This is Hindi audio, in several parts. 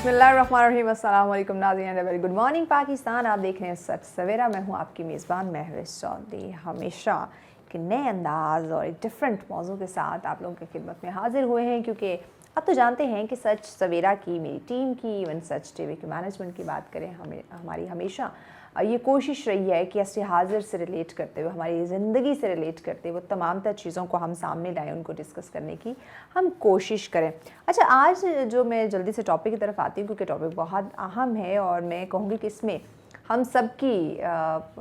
बिस्मिल्लाहिर्रहमानिर्रहीम, अस्सलाम वालेकुम नाज़रीन, वेरी गुड मॉर्निंग पाकिस्तान। आप देख रहे हैं सच सवेरा। मैं हूं आपकी मेज़बान महविश चौधरी। हमेशा एक नए अंदाज और एक डिफरेंट मौजू के साथ आप लोगों की खिदमत में हाजिर हुए हैं, क्योंकि अब तो जानते हैं कि सच सवेरा की, मेरी टीम की, इवन सच टीवी के मैनेजमेंट की बात करें, हमारी हमेशा ये कोशिश रही है कि असर हाजिर से रिलेट करते हुए, हमारी ज़िंदगी से रिलेट करते हुए तमाम तर चीज़ों को हम सामने लाएं, उनको डिस्कस करने की हम कोशिश करें। अच्छा, आज जो मैं जल्दी से टॉपिक की तरफ आती हूँ, क्योंकि टॉपिक बहुत अहम है और मैं कहूँगी कि इसमें हम सब की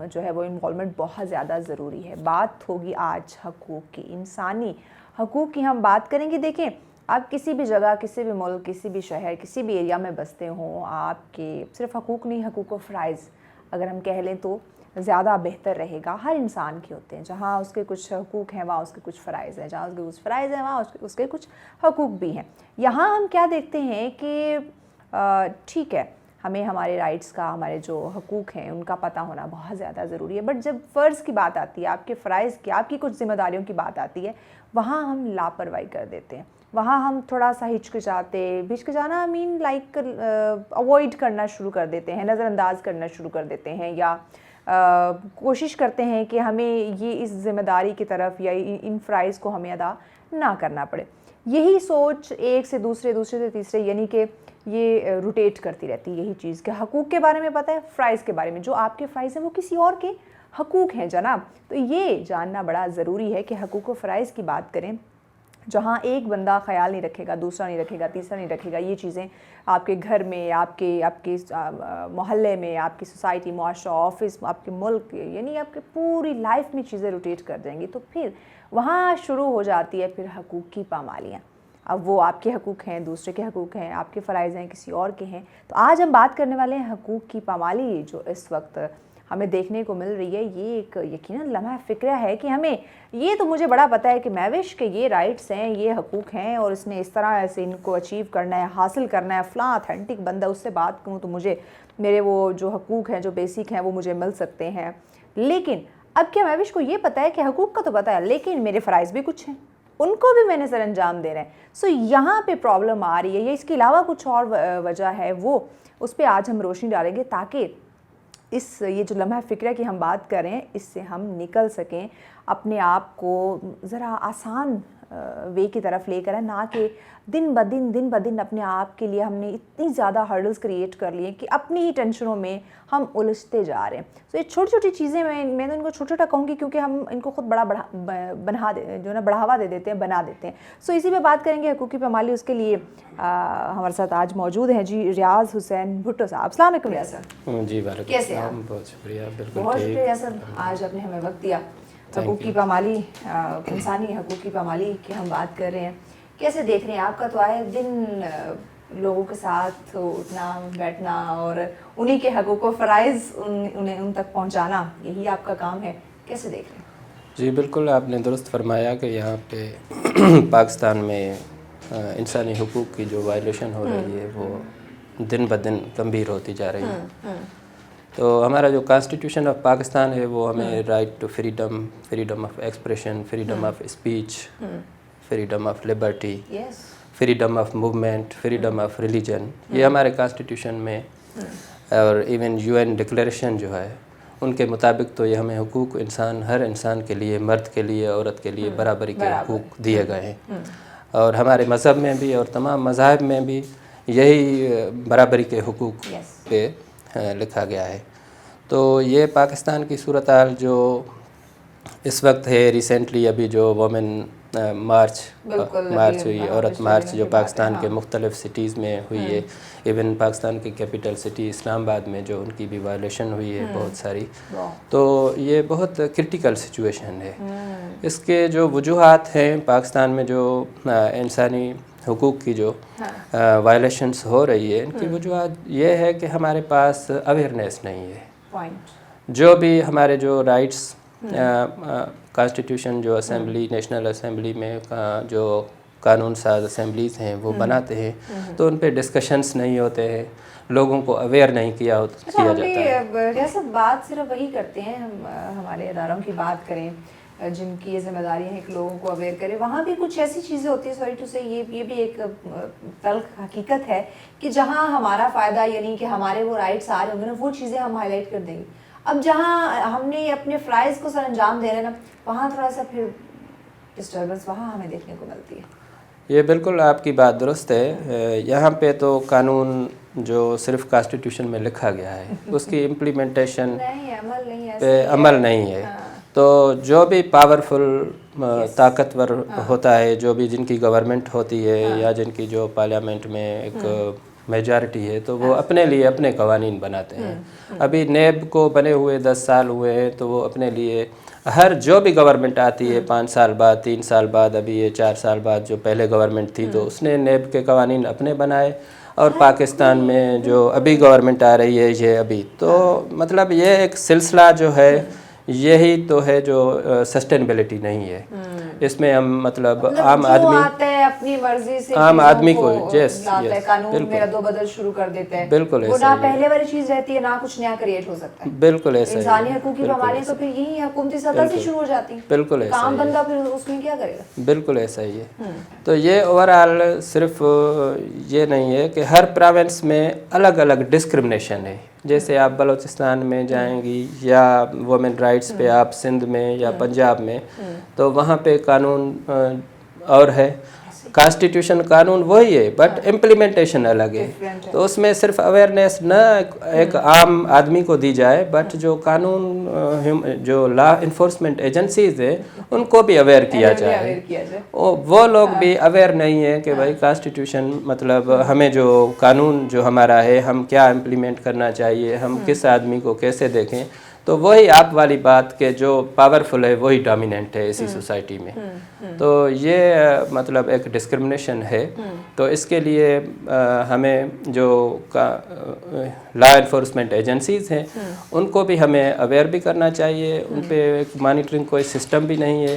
जो है वो इन्वॉल्वमेंट बहुत ज़्यादा ज़रूरी है। बात होगी आज हकूक़ की, इंसानी हकूक़ की हम बात करेंगे। देखें, आप किसी भी जगह, किसी भी मुल्क, किसी भी शहर, किसी भी एरिया में बसते हों, आपके सिर्फ हकूक़ नहीं, हकूक़ व फ़राइज़ अगर हम कह लें तो ज़्यादा बेहतर रहेगा। हर इंसान के होते हैं, जहाँ उसके कुछ हकूक़ हैं वहाँ उसके कुछ फ़राइज़ हैं, जहाँ उसके कुछ फ़राइज़ हैं वहाँ उसके कुछ हकूक़ भी हैं। यहाँ हम क्या देखते हैं कि ठीक है, हमें हमारे राइट्स का, हमारे जो हकूक़ हैं उनका पता होना बहुत ज़्यादा ज़रूरी है, बट जब फ़र्ज़ की बात आती है, आपके फ़राइज़ की, आपकी कुछ ज़िम्मेदारियों की बात आती है, वहाँ हम लापरवाही कर देते हैं। वहाँ हम थोड़ा सा हिचकिचाना आई मीन लाइक अवॉइड करना शुरू कर देते हैं, नज़रअंदाज करना शुरू कर देते हैं, या कोशिश करते हैं कि हमें ये इस ज़िम्मेदारी की तरफ या इन फ़राइज़ को हमें अदा ना करना पड़े। यही सोच एक से दूसरे, दूसरे से तीसरे, यानी कि ये रोटेट करती रहती है। यही चीज़ कि हकूक़ के बारे में पता है, फ़राइज़ के बारे में, जो आपके फ़राइज़ हैं वो किसी और के हकूक़ हैं जनाब। तो ये जानना बड़ा ज़रूरी है कि हकूक़ व फ़राइज़ की बात करें, जहाँ एक बंदा ख़याल नहीं रखेगा, दूसरा नहीं रखेगा, तीसरा नहीं रखेगा, ये चीज़ें आपके घर में, आपके मोहल्ले में, आपकी सोसाइटी, मुआशरा, ऑफ़िस, आपके मुल्क, यानी आपके पूरी लाइफ में चीज़ें रोटेट कर जाएंगी, तो फिर वहाँ शुरू हो जाती है फिर हकूक़ की पामालियाँ। अब वो आपके हकूक़ हैं, दूसरे के हकूक़ हैं, आपके फ़राइज़ हैं, किसी और के हैं। तो आज हम बात करने वाले हैं हकूक़ की पामाली, जो इस वक्त हमें देखने को मिल रही है। ये एक यकीनन लम्हा फ़िक्र है कि हमें, ये तो मुझे बड़ा पता है कि महविश के ये राइट्स हैं, ये हकूक़ हैं और इसने इस तरह से इनको अचीव करना है, हासिल करना है। फ़लाँ अथेंटिक बंदा, उससे बात करूँ तो मुझे मेरे वो जो हकूक़ हैं, जो बेसिक हैं, वो मुझे मिल सकते हैं। लेकिन अब क्या महविश को ये पता है कि हकूक़ का तो पता है, लेकिन मेरे फ़राइज़ भी कुछ हैं, उनको भी मैंने सर अंजाम देना है। सो यहाँ पे प्रॉब्लम आ रही है, या इसके अलावा कुछ और वजह है, वो उस पर आज हम रोशनी डालेंगे, ताकि ये जो लम्हा फ़िक्र की हम बात करें, इससे हम निकल सकें, अपने आप को ज़रा आसान वे की तरफ लेकर है, ना कि दिन ब दिन अपने आप के लिए हमने इतनी ज़्यादा हर्डल्स क्रिएट कर लिए कि अपनी ही टेंशनों में हम उलझते जा रहे हैं। तो ये छोटी छोटी चीज़ें मैं तो इनको छोटा छोटा कहूँगी, क्योंकि हम इनको खुद बढ़ावा दे देते हैं, बना देते हैं। सो इसी पे बात करेंगे, हकूक़ की पामाली। उसके लिए हमारे साथ आज मौजूद हैं जी रियाज़ हुसैन भुट्टो साहब। अस्सलाम वालेकुम रियाज़ साहब। जी कैसे हैं? बहुत शुक्रिया। बिल्कुल बहुत शुक्रिया सर, आज आपने हमें वक्त दिया। हकूक़ की पामाली, इंसानी हकूक़ की पामाली की हम बात कर रहे हैं। कैसे देख रहे हैं? आपका तो आए दिन लोगों के साथ उठना बैठना और उन्हीं के हकूक़ व फ़राइज़ उन्हें उन तक पहुंचाना, यही आपका काम है। कैसे देख रहे हैं? जी बिल्कुल, आपने दुरुस्त फरमाया कि यहाँ पे पाकिस्तान में इंसानी हकूक़ की जो वायलेशन हो रही है वो दिन ब दिन गंभीर होती जा रही है। तो हमारा जो कॉन्स्टिट्यूशन ऑफ पाकिस्तान है वो हमें right to freedom of expression, freedom of speech, freedom of liberty, freedom of movement, freedom of religion, ये हमारे कॉन्स्टिट्यूशन में और इवन UN डिक्लेरेशन जो है उनके मुताबिक तो ये हमें हकूक़ इंसान, हर इंसान के लिए, मर्द के लिए, औरत के लिए बराबरी के हकूक़ दिए गए हैं। और हमारे मज़हब में भी और तमाम मज़ाहब में भी यही बराबरी के हकूक़ पे लिखा गया है। तो ये पाकिस्तान की सूरत हाल जो इस वक्त है, रिसेंटली अभी जो वोमेन मार्च हुई, औरत मार्च जो पाकिस्तान के मुख्तलिफ़ सिटीज़ में हुई है, इवन पाकिस्तान की कैपिटल सिटी इस्लामाबाद में जो उनकी भी वायलेशन हुई है बहुत सारी। तो ये बहुत क्रिटिकल सिचुएशन है। इसके जो वजूहात हैं, पाकिस्तान में जो इंसानी हकूक़ की जो वायलेशंस हो रही है, इनकी वजूहात ये है कि हमारे पास अवेयरनेस नहीं है। जो भी हमारे जो राइट्स कॉन्स्टिट्यूशन जो असेंबली, नेशनल असेंबली में जो कानून साज असेंबलीज़ हैं वो बनाते हैं, तो उन पे डिस्कशंस नहीं होते हैं, लोगों को अवेयर नहीं किया जाता है। जैसा बात सिर्फ वही करते हैं, हम हमारे इदारों की बात करें जिनकी ये जिम्मेदारी है कि लोगों को अवेयर करें, वहाँ भी कुछ ऐसी चीज़ें होती हैं, सॉरी टू से, ये भी एक तल्ख हकीकत है कि जहाँ हमारा फ़ायदा यानी कि हमारे वो राइट्स आ रहे होंगे ना, वो चीज़ें हम हाईलाइट कर देंगे। अब जहाँ हमने अपने फ़राइज़ को सरअंजाम दे रहे हैं ना, वहाँ थोड़ा सा फिर डिस्टर्बेंस वहाँ हमें देखने को मिलती है। ये बिल्कुल आपकी बात दुरुस्त है। यहाँ पे तो कानून जो सिर्फ कॉन्स्टिट्यूशन में लिखा गया है उसकी इम्प्लीमेंटेशन पे अमल नहीं है। तो जो भी पावरफुल ताकतवर होता है, जो भी जिनकी गवर्नमेंट होती है या जिनकी जो पार्लियामेंट में एक मेजॉरिटी है, तो वो अपने लिए अपने कवानीन बनाते हैं। अभी नेब को बने हुए 10 साल हुए हैं, तो वो अपने लिए हर जो भी गवर्नमेंट आती है 5 साल बाद, 3 साल बाद, अभी ये 4 साल बाद जो पहले गवर्नमेंट थी तो उसने नेब के कवानीन अपने बनाए। और पाकिस्तान में जो अभी गवर्नमेंट आ रही है ये अभी, तो मतलब ये एक सिलसिला जो है यही तो है जो सस्टेनेबिलिटी नहीं है। इसमें हम मतलब आम आदमी आता है अपनी मर्जी से, आम आदमी को कानून में रद्दोबदल शुरू कर देते हैं। बिल्कुल वो ना पहले वाली चीज रहती है, ना कुछ नया क्रिएट हो सकता है। बिल्कुल ऐसा इंसानी हकूक की पामालियां तो फिर यही हुकूमती सतह से शुरू हो जाती है। बिल्कुल ऐसा काम बंदा फिर उसमें क्या करेगा। बिल्कुल ऐसा ही है। तो ये ओवरऑल सिर्फ ये नहीं है कि हर प्रोविंस में अलग अलग डिस्क्रिमिनेशन है। जैसे आप बलूचिस्तान में जाएंगी या वुमेन राइट्स पे आप सिंध में या पंजाब में, तो वहाँ पे कानून और है, कॉन्स्टिट्यूशन कानून वही है बट इम्प्लीमेंटेशन अलग है। तो उसमें सिर्फ अवेयरनेस न एक आम आदमी को दी जाए, बट जो कानून जो लॉ इन्फोर्समेंट एजेंसीज है उनको भी अवेयर किया जाए। वो लोग भी अवेयर नहीं है कि भाई कॉन्स्टिट्यूशन मतलब हमें जो कानून जो हमारा है हम क्या इम्प्लीमेंट करना चाहिए, हम किस आदमी को कैसे देखें। तो वही आप वाली बात के जो पावरफुल है वही डोमिनेंट है इसी सोसाइटी में। तो ये मतलब एक डिस्क्रिमिनेशन है। तो इसके लिए हमें जो लॉ इन्फोर्समेंट एजेंसीज हैं उनको भी हमें अवेयर भी करना चाहिए। उन पे एक मॉनिटरिंग कोई सिस्टम भी नहीं है।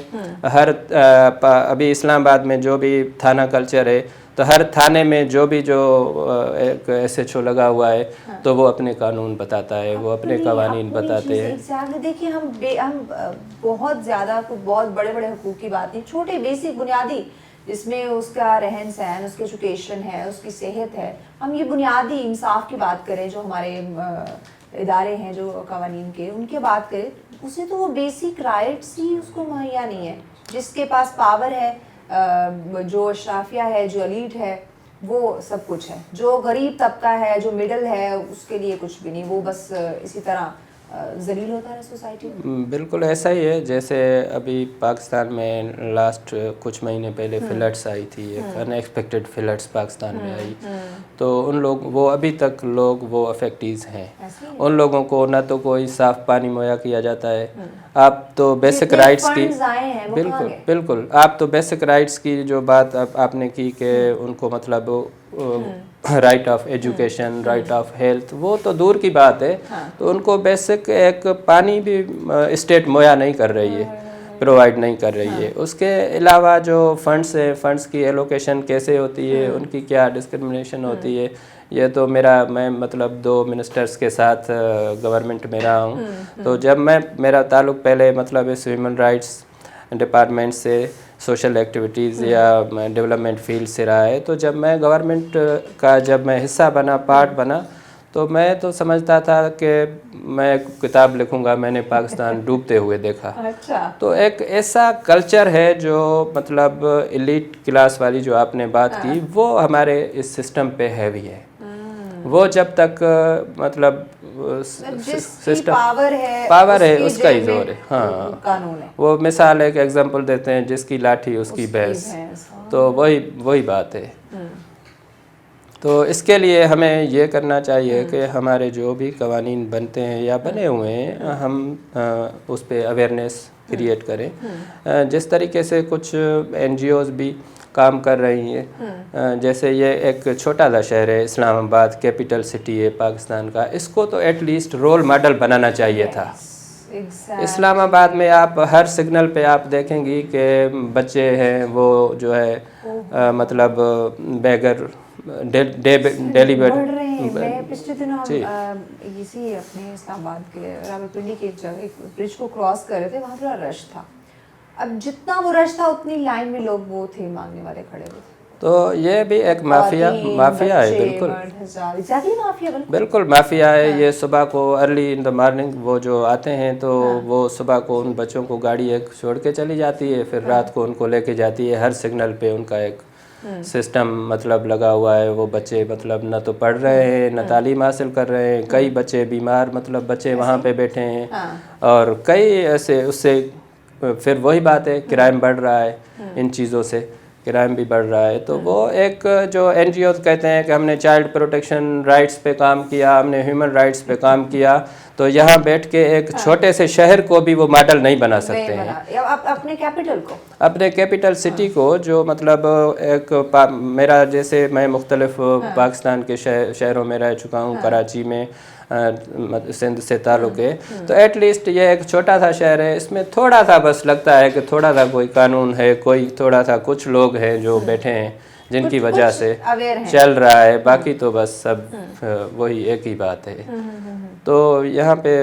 हर अभी इस्लामाबाद में जो भी थाना कल्चर है, तो हर थाने में जो भी जो एक SHO लगा हुआ है तो वो अपने कानून बताता है, वो अपने कवानीन बताते हैं। देखिए हम बहुत ज़्यादा बहुत बड़े बड़े हकूक़ की बात नहीं, छोटे बेसिक बुनियादी जिसमें उसका रहन सहन, उसकी एजुकेशन है, उसकी सेहत है, हम ये बुनियादी इंसाफ की बात करें, जो हमारे इदारे हैं जो कवानीन के उनकी बात करें, उसे तो वो बेसिक राइट्स ही उसको मुहैया नहीं है। जिसके पास पावर है, जो अशराफिया है, जो एलीट है, वो सब कुछ है। जो गरीब तबका है, जो मिडिल है, उसके लिए कुछ भी नहीं, वो बस इसी तरह जलील होता है सोसाइटी में। बिल्कुल ऐसा ही है। जैसे अभी पाकिस्तान में लास्ट कुछ महीने पहले फ्लड्स आई थी, एक अनएक्सपेक्टेड फ्लड्स पाकिस्तान में आई, तो उन लोग वो अभी तक लोग वो अफेक्टीज हैं। उन लोगों को ना तो कोई साफ़ पानी मुहैया किया जाता है। आप तो बेसिक राइट्स की बिल्कुल आप तो बेसिक राइट्स की जो बात आपने की कि उनको मतलब right of education, right of health, वो तो दूर की बात है। तो उनको बेसिक एक पानी भी स्टेट मुहैया नहीं कर रही है, प्रोवाइड नहीं कर रही है। उसके अलावा जो फंड्स है, फंड्स की एलोकेशन कैसे होती है, उनकी क्या डिस्क्रिमिनेशन होती है, ये तो मैं मतलब 2 मिनिस्टर्स के साथ गवर्नमेंट में रहा हूँ। तो जब मेरा ताल्लुक़ पहले मतलब इस ह्यूमन राइट्स डिपार्टमेंट से, सोशल एक्टिविटीज़ या डेवलपमेंट फील्ड से रहा है, तो जब मैं गवर्नमेंट का जब मैं हिस्सा बना, पार्ट बना, तो मैं तो समझता था कि मैं किताब लिखूंगा, मैंने पाकिस्तान डूबते हुए देखा। अच्छा। तो एक ऐसा कल्चर है जो मतलब एलीट क्लास वाली जो आपने बात की, वो हमारे इस सिस्टम पे हैवी है। वो जब तक मतलब सिस्टम पावर है उसका ही जोर है। हाँ, कानून है। वो मिसाल एक एग्जांपल देते हैं, जिसकी लाठी उसकी भैंस। तो वही बात है। तो इसके लिए हमें ये करना चाहिए कि हमारे जो भी कवानीन बनते हैं या बने हुए हैं, हम उस पर अवेयरनेस क्रिएट करें। जिस तरीके से कुछ NGOs भी काम कर रही हैं, जैसे ये एक छोटा सा शहर है इस्लामाबाद, कैपिटल सिटी है पाकिस्तान का, इसको तो एटलीस्ट रोल मॉडल बनाना चाहिए था। इस्लामाबाद में आप हर सिग्नल पे आप देखेंगी कि बच्चे हैं वो जो है मतलब बेगर डेली मैं पिछले दिनों इसी अपने इस्लामाबाद के रावलपिंडी के एक ब्रिज को क्रॉस कर रहे थे, वहाँ थोड़ा रश था। अब जितना वो रश था उतनी लाइन में लोग वो थे मांगने वाले खड़े हुए थे। तो ये भी एक माफिया माफिया है, बिल्कुल एग्जैक्टली माफिया, बिल्कुल माफिया है। ये सुबह को अर्ली इन द मॉर्निंग वो जो आते हैं तो वो सुबह को उन बच्चों को गाड़ी एक छोड़ के चली जाती है, फिर रात को उनको लेके जाती है। हर सिग्नल पे उनका एक सिस्टम मतलब लगा हुआ है। वो बच्चे मतलब न तो पढ़ रहे हैं न तालीम हासिल कर रहे हैं। कई बच्चे बीमार मतलब बच्चे वहाँ पे बैठे हैं और कई ऐसे उससे फिर वही बात है, क्राइम बढ़ रहा है। इन चीज़ों से क्राइम भी बढ़ रहा है। तो वो एक जो एनजीओ कहते हैं कि हमने चाइल्ड प्रोटेक्शन राइट्स पे काम किया, हमने ह्यूमन राइट्स पे काम किया, तो यहाँ बैठ के एक छोटे से शहर को भी वो मॉडल नहीं बना सकते हैं। अपने कैपिटल को, अपने कैपिटल सिटी को, जो मतलब एक मेरा जैसे मैं मुख्तलिफ पाकिस्तान के शहरों में रह चुका हूँ, कराची में, सिंध से ताल्लुक़ है, तो एटलीस्ट ये एक छोटा सा शहर है। इसमें थोड़ा सा बस लगता है कि थोड़ा सा कोई कानून है, कोई थोड़ा सा कुछ लोग हैं जो बैठे हैं जिनकी वजह से चल रहा है, बाकी तो बस सब वही एक ही बात है। तो यहाँ पे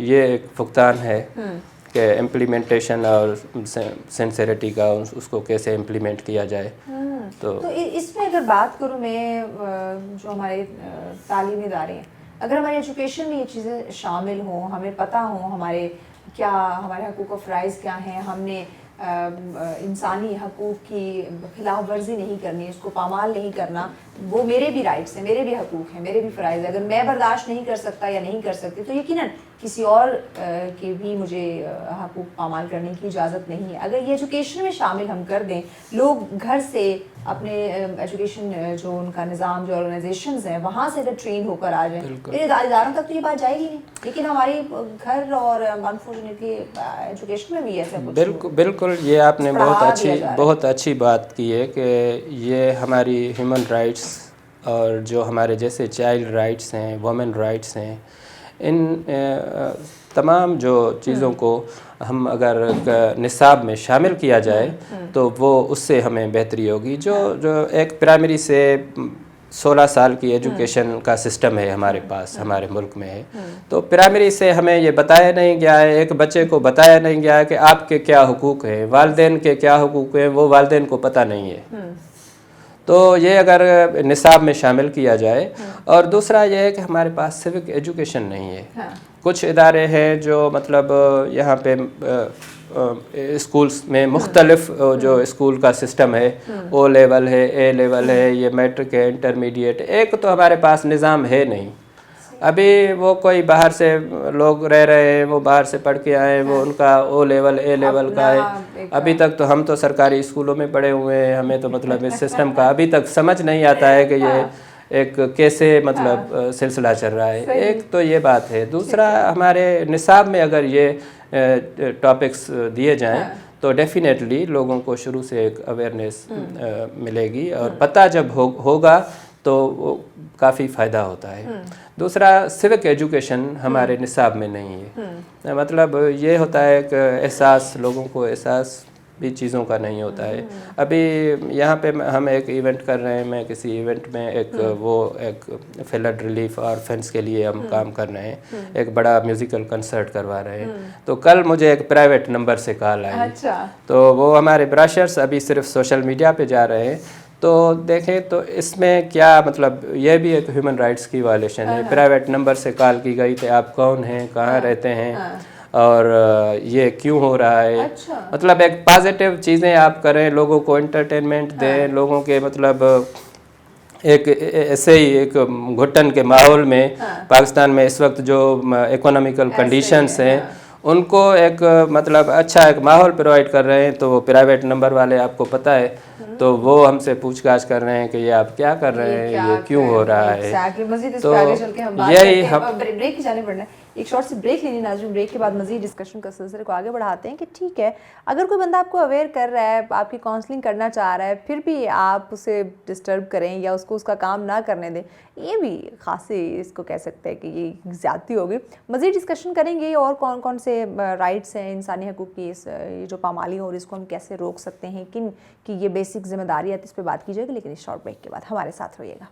ये एक भुगतान है कि इम्प्लीमेंटेशन और सिंसेरिटी का उसको कैसे इम्प्लीमेंट किया जाए। तो इसमें अगर बात करूँ मैं, जो हमारे तालीमी इदारे हैं, अगर हमारे एजुकेशन में ये चीज़ें शामिल हों, हमें पता हो हमारे क्या हमारे हकूक़ और फ़राइज़ क्या हैं, हमने इंसानी हकूक़ की खिलाफ वर्जी नहीं करनी, इसको पामाल नहीं करना, वो मेरे भी राइट्स हैं, मेरे भी हकूक़ हैं, मेरे भी फ़राइज़ हैं। अगर मैं बर्दाश्त नहीं कर सकता या नहीं कर सकती तो यकीनन किसी और के भी मुझे हकूक़ पामाल करने की इजाज़त नहीं है। अगर ये एजुकेशन में शामिल हम कर दें, लोग घर से अपने एजुकेशन जो उनका निज़ाम, जो ऑर्गेनाइजेशंस हैं, वहाँ से अगर ट्रेन होकर आ जाएं, फिर इदारों तक तो ये बात जाएगी नहीं। लेकिन हमारी घर और अनफॉर्चुनेटली एजुकेशन में भी ऐसा कुछ बिल्कुल ये आपने बहुत अच्छी बात की है कि ये हमारी ह्यूमन राइट्स और जो हमारे जैसे चाइल्ड राइट्स हैं, वुमेन राइट्स हैं, इन तमाम जो चीज़ों को हम अगर निसाब में शामिल किया जाए तो वो उससे हमें बेहतरी होगी। जो एक प्राइमरी से 16 साल की एजुकेशन का सिस्टम है हमारे पास, हमारे मुल्क में है, तो प्राइमरी से हमें ये बताया नहीं गया है, एक बच्चे को बताया नहीं गया है कि आपके क्या हुकूक हैं, वालिदैन के क्या हुकूक हैं, वो वालिदैन को पता नहीं है। तो ये अगर निसाब में शामिल किया जाए। और दूसरा ये है कि हमारे पास सिविक एजुकेशन नहीं है। कुछ इदारे हैं जो मतलब यहाँ पे स्कूल्स में मुख्तलिफ जो स्कूल का सिस्टम है, ओ लेवल है, ए लेवल है, ये मैट्रिक है, इंटरमीडिएट, एक तो हमारे पास निज़ाम है नहीं। अभी वो कोई बाहर से लोग रह रहे हैं, वो बाहर से पढ़ के आए, वो उनका ओ लेवल ए लेवल का है। अभी तक तो हम तो सरकारी स्कूलों में पढ़े हुए हैं, हमें तो मतलब इस सिस्टम का अभी तक समझ नहीं आता है कि ये एक कैसे मतलब सिलसिला चल रहा है। एक तो ये बात है। दूसरा, हमारे निसाब में अगर ये टॉपिक्स दिए जाएं तो डेफिनेटली लोगों को शुरू से एक अवेयरनेस मिलेगी और पता जब होगा तो वो काफ़ी फ़ायदा होता है। दूसरा, सिविक एजुकेशन हमारे निसाब में नहीं है। मतलब ये होता है कि एहसास, लोगों को एहसास भी चीज़ों का नहीं होता है। अभी यहाँ पे हम एक इवेंट कर रहे हैं, मैं किसी इवेंट में एक फ्लड रिलीफ और फेंस के लिए हम काम कर रहे हैं, एक बड़ा म्यूज़िकल कंसर्ट करवा रहे हैं। तो कल मुझे एक प्राइवेट नंबर से कॉल आई। अच्छा। तो वो हमारे ब्रशर्स अभी सिर्फ सोशल मीडिया पे जा रहे हैं। तो देखें तो इसमें क्या मतलब, ये भी एक ह्यूमन राइट्स की वायलेशन है। प्राइवेट नंबर से कॉल की गई थी, आप कौन हैं, कहाँ रहते हैं, और ये क्यों हो रहा है। अच्छा। मतलब एक पॉजिटिव चीज़ें आप करें, लोगों को एंटरटेनमेंट दें, लोगों के मतलब एक ऐसे ही एक घुटन के माहौल में पाकिस्तान में इस वक्त जो इकोनॉमिकल कंडीशंस हैं, उनको एक मतलब अच्छा एक माहौल प्रोवाइड कर रहे हैं। तो वो प्राइवेट नंबर वाले, आपको पता है, तो वो हमसे पूछताछ कर रहे हैं कि ये आप क्या कर रहे हैं, ये क्यों हो रहा है। तो यही हम ब्रेक जाने पड़ना है, एक शॉर्ट से ब्रेक लेनी नाज़रीन। ब्रेक के बाद मज़ीद डिस्कशन का सिलसिले को आगे बढ़ाते हैं कि ठीक है, अगर कोई बंदा आपको अवेयर कर रहा है, आपकी काउंसलिंग करना चाह रहा है, फिर भी आप उसे डिस्टर्ब करें या उसको उसका काम ना करने दें, ये भी खासी इसको कह सकते हैं कि ये ज़्यादती होगी। मज़ीद डिस्कशन करेंगे और कौन कौन से राइट्स हैं, इंसानी हकूक़ की ये जो पामाली हो और इसको हम कैसे रोक सकते हैं, किन की ये बेसिक जिम्मेदारी है, इस पर बात की जाएगी। लेकिन इस शॉर्ट ब्रेक के बाद हमारे साथ रहिएगा।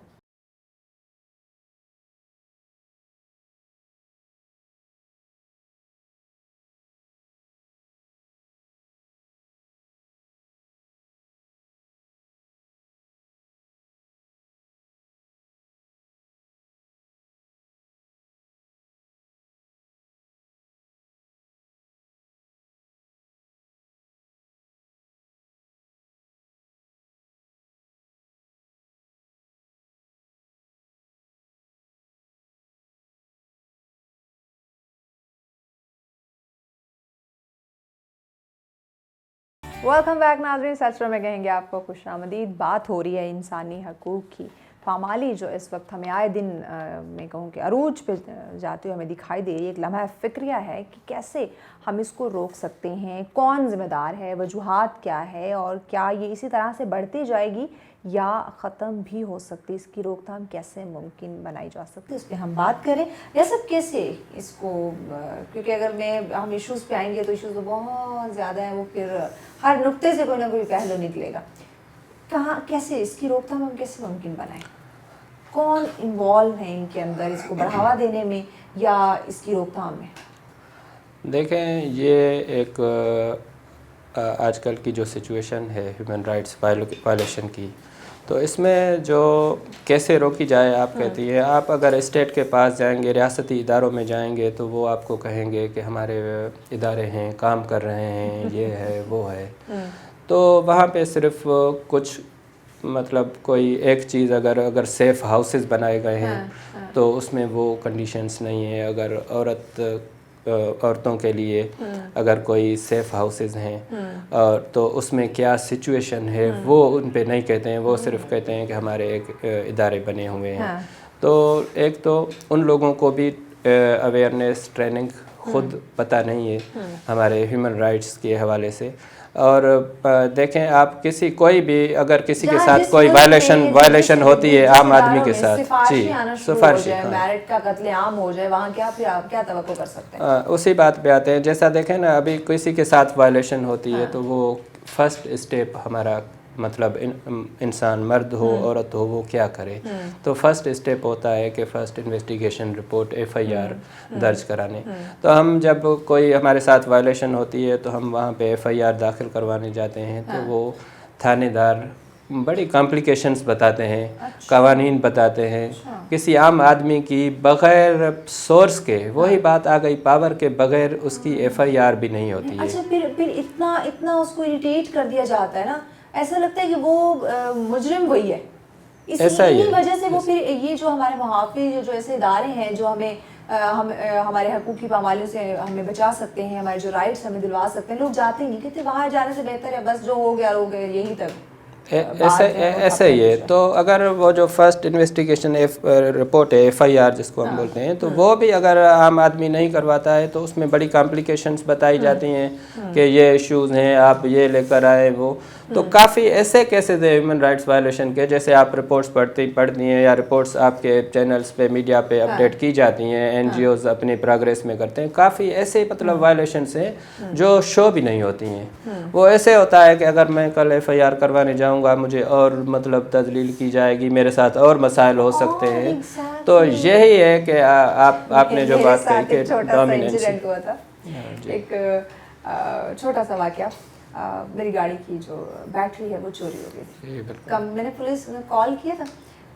वेलकम बैक नाज़रीन। सच में कहेंगे आपको खुशामदीद। बात हो रही है इंसानी हकूक़ की। पामाली जो इस वक्त हमें आए दिन मैं कहूँ कि अरूज पे जाते हुए हमें दिखाई दे रही है, एक लम्हा फ़िक्रिया है कि कैसे हम इसको रोक सकते हैं, कौन ज़िम्मेदार है, वजूहात क्या है और क्या ये इसी तरह से बढ़ती जाएगी या ख़त्म भी हो सकती है। इसकी रोकथाम कैसे मुमकिन बनाई जा सकती है, उस पर हम बात करें। यह सब कैसे इसको, क्योंकि अगर हम इश्यूज़ पे आएंगे तो इश्यूज़ तो बहुत ज़्यादा हैं, वो फिर हर नुक्ते से कोई ना कोई पहलू निकलेगा। कहाँ कैसे इसकी रोकथाम हम कैसे मुमकिन बनाएं, कौन इन्वॉल्व है इनके अंदर, इसको बढ़ावा देने में या इसकी रोकथाम में? देखें, ये एक आजकल की जो सिचुएशन है ह्यूमन राइट्स वायलेशन की, तो इसमें जो कैसे रोकी जाए आप कहती हैं। आप अगर स्टेट के पास जाएंगे, रियासती इदारों में जाएंगे, तो वो आपको कहेंगे कि हमारे इदारे हैं, काम कर रहे हैं, ये है वो है। तो वहाँ पे सिर्फ कुछ मतलब कोई एक चीज़, अगर सेफ़ हाउसेस बनाए गए हैं तो उसमें वो कंडीशंस नहीं है। अगर औरतों के लिए अगर कोई सेफ़ हाउसेस हैं और तो उसमें क्या सिचुएशन है वो उन पे नहीं कहते हैं। वो सिर्फ कहते हैं कि हमारे एक इदारे बने हुए हैं। तो एक तो उन लोगों को भी अवेयरनेस ट्रेनिंग खुद पता नहीं है हमारे ह्यूमन राइट्स के हवाले से। और देखें आप, कोई भी अगर किसी के साथ कोई वायलेशन होती है आम आदमी के साथ, जी, सिफारिश, मैरिट का कत्लेआम हो जाए, वहाँ क्या तवक्को कर सकते हैं? उसी बात पे आते हैं। जैसा देखें ना, अभी किसी के साथ वायलेशन होती है तो वो फर्स्ट स्टेप हमारा मतलब इंसान मर्द हो औरत हो वो क्या करे, तो फर्स्ट स्टेप होता है कि फर्स्ट इन्वेस्टिगेशन रिपोर्ट FIR दर्ज कराने। तो हम जब कोई हमारे साथ वायलेशन होती है तो हम वहाँ पे FIR दाखिल करवाने जाते हैं। तो वो थानेदार बड़ी कॉम्प्लिकेशंस बताते हैं, कवानीन बताते हैं। किसी आम आदमी की बग़ैर सोर्स के, वही बात आ गई, पावर के बग़ैर उसकी FIR भी नहीं होती है। अच्छा, फिर इतना उसको इरिटेट कर दिया जाता है ना, ऐसा लगता है कि वो मुजरिम वही है। इसी वजह से वो फिर ये जो हमारे मुहाफ़िज़ जो ऐसे इदारे हैं जो हमारे हकूक़ की पामालियों से हमें बचा सकते हैं, हमारे जो राइट्स हमें दिलवा सकते हैं, लोग जाते नहीं, कहते वहाँ जाने से बेहतर है बस जो हो गया यहीं तक। ऐसे ही है। तो अगर वो जो फर्स्ट इन्वेस्टिगेशन रिपोर्ट है FIR जिसको हम बोलते हैं, तो वो भी अगर आम आदमी नहीं करवाता है तो उसमें बड़ी कॉम्प्लिकेशंस बताई जाती हैं कि ये इश्यूज़ हैं, आप ये लेकर आए वो। तो काफ़ी ऐसे केसेस है ह्यूमन राइट्स वायलेशन के, जैसे आप रिपोर्ट्स पढ़ती हैं या रिपोर्ट्स आपके चैनल्स पे मीडिया पे अपडेट की जाती हैं, NGOs अपनी प्रोग्रेस में करते हैं। काफ़ी ऐसे मतलब वायलेशंस हैं जो शो भी नहीं होती हैं। वो ऐसे होता है कि अगर मैं कल FIR करवाने जाऊंगा, मुझे और मतलब तजलील की जाएगी, मेरे साथ और मसाइल हो सकते हैं। तो यही है कि आपने जो बात कही कि डोमिनेंस। एक छोटा सा वाक़या, मेरी गाड़ी की जो बैटरी है वो चोरी हो गई थी। मैंने पुलिस में कॉल किया था,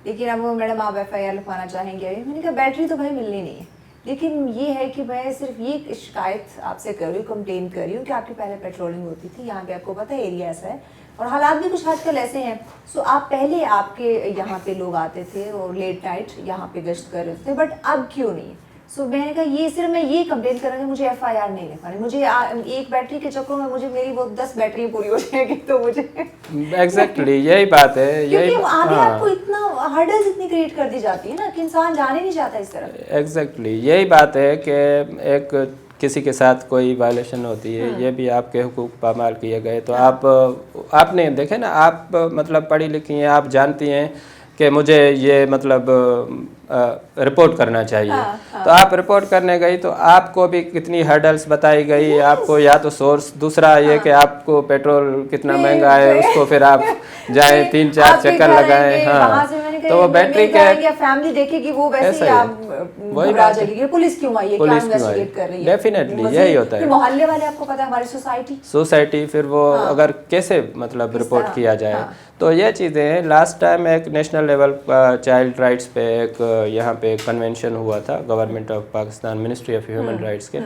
लेकिन अब मैडम आप FIR लिखवाना चाहेंगे? मैंने कहा बैटरी तो भाई मिलनी नहीं है, लेकिन ये है कि मैं सिर्फ ये शिकायत आपसे कर रही हूँ, कंप्लेन कर रही हूँ कि आपकी पहले पेट्रोलिंग होती थी यहाँ पे, आपको पता है एरिया ऐसा है और हालात भी कुछ आजकल ऐसे हैं। सो आप पहले आपके यहाँ पे लोग आते थे और लेट नाइट यहाँ पे गश्त कर रहे थे, बट अब क्यों नहीं? सो मैंने कहा ये सिर्फ मैं ये कंप्लेन कर रही हूँ, मुझे FIR नहीं लिखवानी। मुझे एक बैटरी के चक्कर में मुझे मेरी वो 10 बैटरी पूरी हो जाएगी तो मुझे एग्जैक्टली यही बात है। क्योंकि आगे आपको इतना हर्डल्स इतनी क्रिएट कर दी जाती है ना कि इंसान जाने नहीं चाहता इस तरफ। एग्जैक्टली यही बात है कि एक किसी के साथ कोई वायलेशन होती है, ये भी आपके हुकूक पामाल किए गए, तो आपने देखे ना, आप मतलब पढ़ी लिखी हैं, आप जानती हैं कि मुझे ये मतलब रिपोर्ट करना चाहिए। तो आप रिपोर्ट करने गई तो आपको भी कितनी हर्डल्स बताई गई। आपको या तो सोर्स, दूसरा ये कि आपको पेट्रोल कितना महंगा है, उसको फिर आप जाए 3-4 चक्कर लगाएं। हाँ, तो वो बैटरी के फैमिली देखेगी वो वैसे ही घबरा जाएगी, पुलिस क्यों आई है, क्या इन्वेस्टिगेट कर रही है। डेफिनेटली यही होता है। मोहल्ले वाले आपको पता है, हमारी सोसाइटी फिर वो अगर कैसे मतलब रिपोर्ट किया जाए। तो ये चीज़ें हैं। लास्ट टाइम एक नेशनल लेवल चाइल्ड राइट्स पे एक यहाँ पे कन्वेंशन हुआ था, government of Pakistan, ministry of human rights के,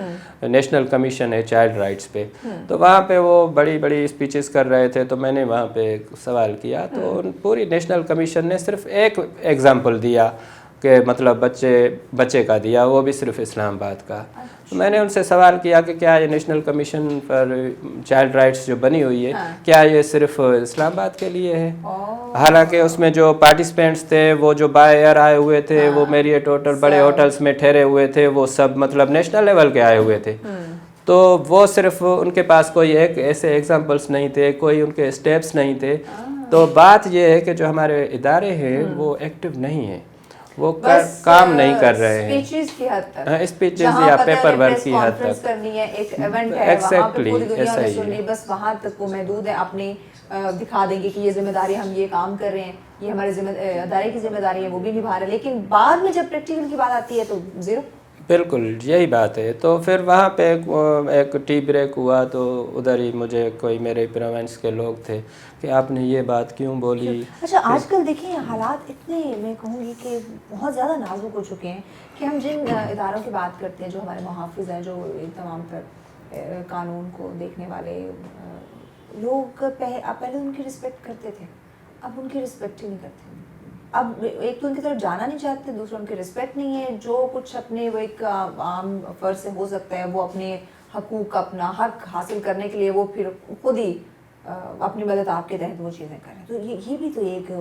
नेशनल कमीशन है चाइल्ड राइट्स पे। तो वहाँ पे वो बड़ी बड़ी स्पीचेस कर रहे थे, तो मैंने वहाँ पे एक सवाल किया, तो पूरी नेशनल कमीशन ने सिर्फ एक एग्जांपल दिया कि मतलब बच्चे का दिया, वो भी सिर्फ इस्लामाबाद का। तो मैंने उनसे सवाल किया कि क्या ये नेशनल कमीशन पर चाइल्ड राइट्स जो बनी हुई है, क्या ये सिर्फ इस्लामाबाद के लिए है? हालांकि उसमें जो पार्टिसिपेंट्स थे, वो जो बाय एयर आए हुए थे, वो मेरियट होटल बड़े होटल्स में ठहरे हुए थे, वो सब मतलब नेशनल लेवल के आए हुए थे। तो वो सिर्फ उनके पास कोई एक ऐसे एग्जाम्पल्स नहीं थे, कोई उनके स्टेप्स नहीं थे। तो बात ये है कि जो हमारे इदारे हैं वो एक्टिव नहीं है, वो काम नहीं कर रहे हैं। स्पीचेस की हद तक, स्पीचेस या पेपर वर्क की हद तक करनी है, एक इवेंट है वहाँ पे पूरी दुनिया ऐसा ने ही सुन ली, बस वहाँ तक वो महदूद है। अपनी दिखा देंगे कि ये जिम्मेदारी, हम ये काम कर रहे हैं, ये हमारे अदारे की जिम्मेदारी है, वो भी निभा रहे हैं, लेकिन बाद में जब प्रैक्टिकल की बात आती है तो जीरो। बिल्कुल यही बात है। तो फिर वहाँ पे एक टी ब्रेक हुआ, तो उधर ही मुझे कोई मेरे प्रोविंस के लोग थे कि आपने ये बात क्यों बोली। अच्छा, आजकल देखिए हालात इतने, मैं कहूँगी कि बहुत ज़्यादा नाजुक हो चुके हैं कि हम जिन इदारों की बात करते हैं, जो हमारे मुहाफ़िज़ हैं, जो तमाम पर कानून को देखने वाले लोग, पहले उनकी रिस्पेक्ट करते थे, अब उनकी रिस्पेक्ट ही नहीं करते। अब एक तो उनकी तरफ जाना नहीं चाहते, दूसरा उनकी रिस्पेक्ट नहीं है। जो कुछ अपने वो एक आम फ़र्ज से हो सकता है, वो अपने हकूक़, अपना हक हासिल करने के लिए वो फिर खुद ही अपनी मदद आपके तहत वो चीज़ें करें। तो ये भी तो एक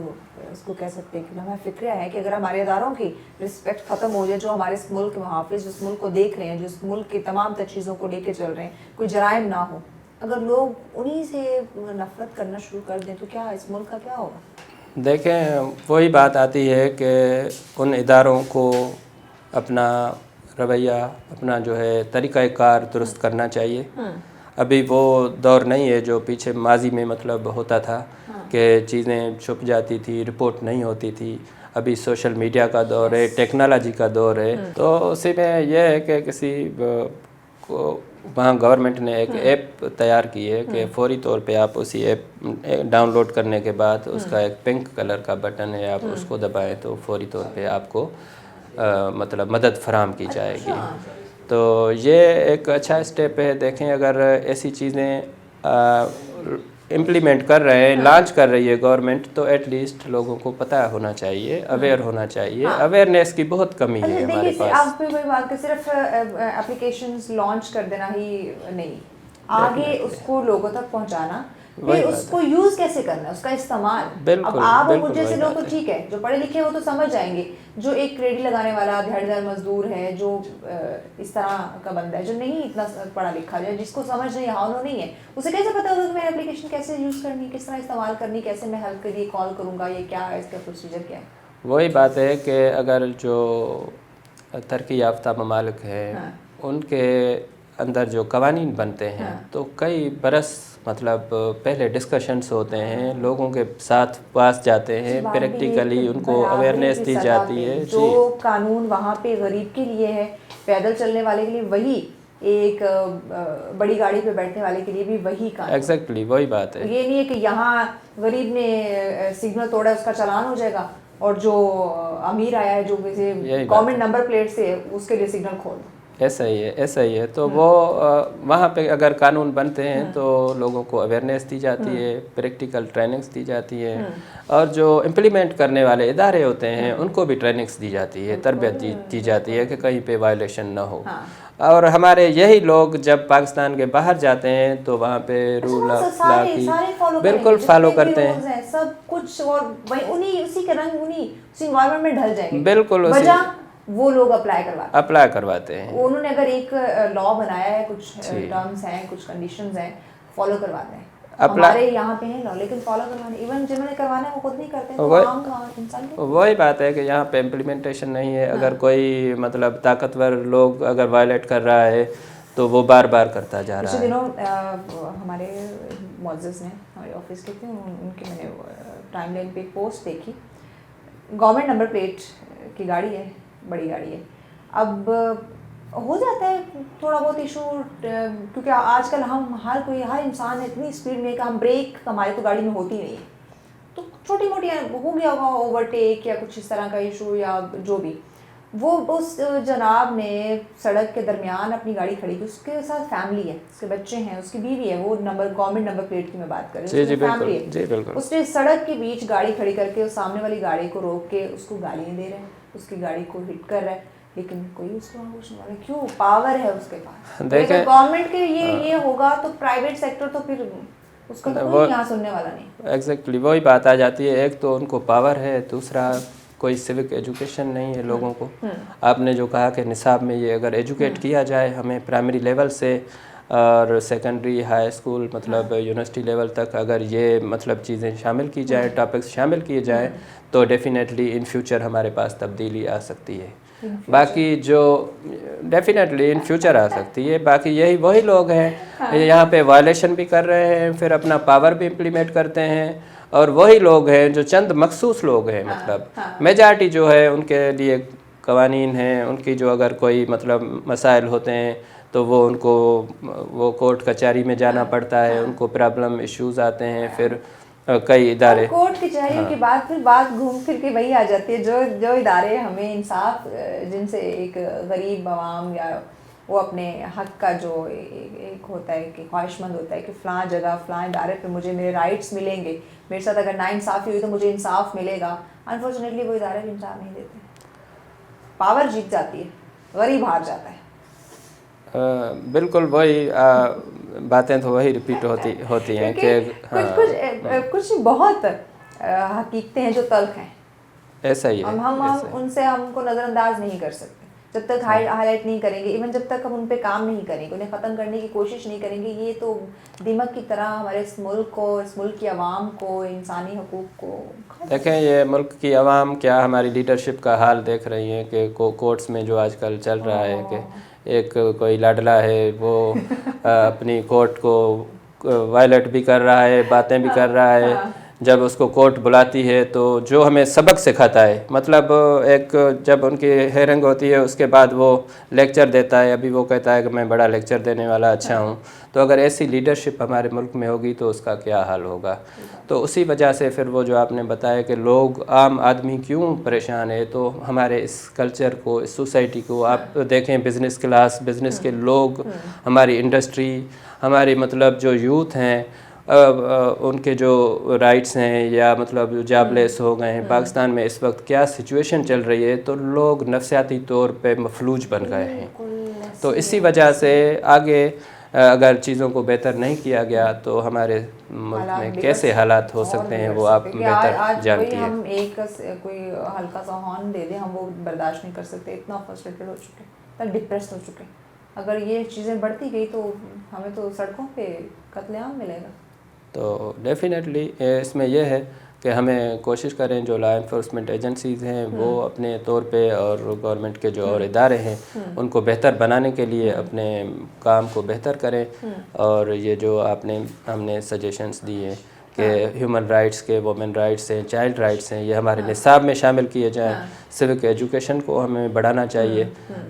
उसको कह सकते हैं कि हमारा फ़िक्र है कि अगर हमारे इदारों की रिस्पेक्ट ख़त्म हो जाए, जो हमारे इस मुल्क के मुहाफ़िज़ जिस मुल्क को देख रहे हैं, जिस मुल्क की तमाम तर चीज़ों को लेके चल रहे हैं, कोई जराइम ना हो, अगर लोग उन्हीं से नफ़रत करना शुरू कर दें तो क्या इस मुल्क का क्या होगा? देखें, वही बात आती है कि उन इदारों को अपना रवैया, अपना जो है तरीक़ाकार दुरुस्त करना चाहिए। अभी वो दौर नहीं है जो पीछे माजी में मतलब होता था कि चीज़ें छुप जाती थी, रिपोर्ट नहीं होती थी। अभी सोशल मीडिया का दौर है, टेक्नोलॉजी का दौर है। तो उसी में यह है कि किसी को वहाँ गवर्नमेंट ने एक ऐप तैयार की है कि फौरी तौर पे आप उसी ऐप डाउनलोड करने के बाद उसका एक पिंक कलर का बटन है, आप उसको दबाएं तो फौरी तौर पे आपको मतलब मदद फराहम की जाएगी। तो ये एक अच्छा स्टेप है। देखें, अगर ऐसी चीज़ें इम्प्लीमेंट कर रहे हैं, लॉन्च कर रही है गवर्नमेंट, तो एटलीस्ट लोगों को पता होना चाहिए, अवेयर होना चाहिए। अवेयरनेस की बहुत कमी है हमारे पास। आप पे कोई बात, सिर्फ एप्लीकेशंस लॉन्च कर देना ही नहीं, आगे उसको लोगों तक पहुंचाना, फिर उसको यूज कैसे करना है, उसका इस्तेमाल। अब आप और मुझे जैसे लोग तो ठीक है, जो पढ़े लिखे वो तो समझ जाएंगे। जो एक रेडी लगाने वाला दिहाड़ीदार मजदूर है, जो इस तरह का बंदा है, जो नहीं इतना पढ़ा लिखा है, जिसको समझ नहीं, हाउनो नहीं है, उसे कैसे पता होगा कि मैं एप्लीकेशन कैसे यूज़ करनी, किस तरह इस्तेमाल करनी, कैसे मैं हेल्प के लिए कॉल करूँगा, ये क्या है, इसका प्रोसीजर क्या है? वही बात है कि अगर जो तरक्की याफ्ता ममालिक हैं, उनके अंदर जो कवानीन बनते हैं, तो कई बरस मतलब पहले डिस्कशंस होते हैं, लोगों के साथ पास जाते हैं, प्रैक्टिकली उनको अवेयरनेस दी जाती है। जो कानून वहाँ पे गरीब के लिए है, पैदल चलने वाले के लिए वही, एक बड़ी गाड़ी पे बैठने वाले के लिए भी वही कानून। एग्जैक्टली वही बात है। ये नहीं है कि यहाँ गरीब ने सिग्नल तोड़ा उसका चालान हो जाएगा, और जो अमीर आया है, जो गवर्नमेंट नंबर प्लेट से, उसके लिए सिग्नल खोल दो। ऐसा ही है, ऐसा ही है। तो वो वहाँ पे अगर कानून बनते हैं तो लोगों को अवेयरनेस दी जाती है, प्रैक्टिकल ट्रेनिंग्स दी जाती है, और जो इम्प्लीमेंट करने वाले इदारे होते हैं उनको भी ट्रेनिंग्स दी जाती है, तरबियत दी जाती है कि कहीं पे वायलेशन ना हो। और हमारे यही लोग जब पाकिस्तान के बाहर जाते हैं तो वहाँ पे रूल ऑफ लॉ की बिल्कुल फॉलो करते हैं, सब कुछ, और वही उन्हीं उसी के रंग, उन्हीं उसी एनवायरनमेंट में ढल जाएंगे। बिल्कुल वो लोग अप्लाई करवाते हैं। उन्होंने अगर एक लॉ बनाया है, कुछ टर्म्स हैं, कुछ कंडीशंस हैं, फॉलो करवाते हैं। हमारे यहाँ पे है लॉ, लेकिन फॉलो करवाने, इवन जिन्होंने करवाना है वो खुद नहीं करते। तो वही बात है कि यहाँ पे इम्प्लीमेंटेशन नहीं है। अगर कोई मतलब ताकतवर लोग अगर वायलेट कर रहा है तो वो बार बार करता जा रहा है। दिनों हमारे मौजूद ने, हमारे ऑफिस के थे, उनकी मैंने टाइमलाइन पे पोस्ट देखी, गवर्नमेंट नंबर प्लेट की गाड़ी है, बड़ी गाड़ी है। अब हो जाता है थोड़ा बहुत इशू, क्योंकि आजकल हम हर इंसान इतनी स्पीड में कि हम ब्रेक हमारी तो गाड़ी में होती नहीं है, तो छोटी मोटी हो गया होगा ओवरटेक या कुछ इस तरह का इशू, या जो भी, वो उस जनाब ने सड़क के दरमियान अपनी गाड़ी खड़ी की, उसके साथ फैमिली है, उसके बच्चे हैं, उसकी बीवी है, वो गवर्नमेंट नंबर प्लेट की मैं बात कर रही हूँ, फैमिली है। उसने सड़क के बीच गाड़ी खड़ी करके उस सामने वाली गाड़ी को रोक के उसको गालियाँ दे रहे हैं, उसकी गाड़ी को हिट कर रहा है, लेकिन कोई उसको पूछने वाला क्यों? पावर है उसके पास। देखें, अगर गवर्नमेंट के ये होगा तो प्राइवेट सेक्टर तो फिर उसका तो कोई यहाँ सुनने वाला नहीं। एग्जैक्टली वही बात आ जाती है, एक तो उनको पावर है, दूसरा कोई सिविक एजुकेशन नहीं है लोगों को। आपने जो कहा कि निसाब में ये अगर एजुकेट किया जाए हमें प्राइमरी लेवल से और सेकेंडरी हाई स्कूल मतलब यूनिवर्सिटी लेवल तक अगर ये मतलब चीज़ें शामिल की जाए, टॉपिक्स शामिल किए जाएँ तो डेफिनेटली इन फ्यूचर हमारे पास तब्दीली आ सकती है। बाकी जो डेफिनेटली इन फ्यूचर आ सकती है, बाकी यही वही लोग हैं यहाँ पे वायलेशन भी कर रहे हैं, फिर अपना पावर भी इम्प्लीमेंट करते हैं, और वही लोग हैं जो चंद मखसूस लोग हैं, मतलब मेजॉरिटी जो है उनके लिए कवानीन हैं, उनकी जो अगर कोई मतलब मसाइल होते हैं तो वो उनको वो कोर्ट कचहरी में जाना पड़ता है, उनको प्रॉब्लम इश्यूज आते हैं, फिर कई इदारे कोर्ट कचहरियों के बाद फिर बात घूम फिर के वही आ जाती है, जो इदारे हमें इंसाफ, जिनसे एक गरीब आवाम या वो अपने हक का जो एक होता है कि ख्वाहिशमंद होता है कि फ़लाँ जगह फ़लाँ इदारे पे मुझे मेरे राइट्स मिलेंगे, मेरे साथ अगर नाइंसाफ़ी हुई तो मुझे इंसाफ मिलेगा, अनफॉर्चुनेटली वो इदारे भी इंसाफ नहीं देते। पावर जीत जाती है, गरीब हार जाता है। बिल्कुल वही बातें तो वही रिपीट होती हैं कि कुछ बहुत हकीकतें हैं जो तल्ख हैं, ऐसा ही है। हम उनसे हमको नज़रअंदाज नहीं कर सकते जब तक हाईलाइट नहीं करेंगे, इवन जब तक हम उन पे काम नहीं करेंगे, उन्हें ख़त्म करने की कोशिश नहीं करेंगे। ये तो दिमक की तरह हमारे इस मुल्क को, इस मुल्क की आवाम को, इंसानी हकूक़ को देखें। ये मुल्क की आवाम क्या हमारी लीडरशिप का हाल देख रही है कि कोर्ट्स में जो आजकल चल रहा है कि एक कोई लाडला है वो अपनी कोर्ट को वायलेट भी कर रहा है, बातें भी कर रहा है। जब उसको कोर्ट बुलाती है तो जो हमें सबक सिखाता है, मतलब एक जब उनकी हेयरिंग होती है उसके बाद वो लेक्चर देता है, अभी वो कहता है कि मैं बड़ा लेक्चर देने वाला अच्छा हूँ। तो अगर ऐसी लीडरशिप हमारे मुल्क में होगी तो उसका क्या हाल होगा। तो उसी वजह से फिर वो जो आपने बताया कि लोग, आम आदमी क्यों परेशान है, तो हमारे इस कल्चर को, इस सोसाइटी को आप देखें, बिज़नेस क्लास, बिज़नेस के लोग, हमारी इंडस्ट्री, हमारी मतलब जो यूथ हैं, उनके जो राइट्स हैं या मतलब जो जॉबलेस हो गए हैं। पाकिस्तान में इस वक्त क्या सिचुएशन चल रही है, तो लोग नफसियाती तौर पे मफलूज बन गए हैं। तो इसी वजह से आगे अगर चीज़ों को बेहतर नहीं किया गया तो हमारे मुल्क में कैसे हालात हो सकते हैं वो आप बेहतर जानती हैं। हम एक कोई हल्का सा हॉर्न दे दें, हम वो बर्दाश्त नहीं कर सकते, इतना फ्रस्ट्रेटेड हो चुके, इतना डिप्रेस्ड हो चुके। अगर ये चीज़ें बढ़ती गई तो हमें तो सड़कों पे कत्लेआम मिलेगा। तो डेफिनेटली इसमें यह है कि हमें कोशिश करें, जो लॉ एनफोर्समेंट एजेंसीज़ हैं वो अपने तौर पे, और गवर्नमेंट के जो और इदारे हैं उनको बेहतर बनाने के लिए अपने काम को बेहतर करें। और ये जो हमने सजेशंस दिए कि ह्यूमन राइट्स के, वुमेन राइट्स हैं, चाइल्ड राइट्स हैं, ये हमारे निसाब में शामिल किए जाएं। सिविक एजुकेशन को हमें बढ़ाना चाहिए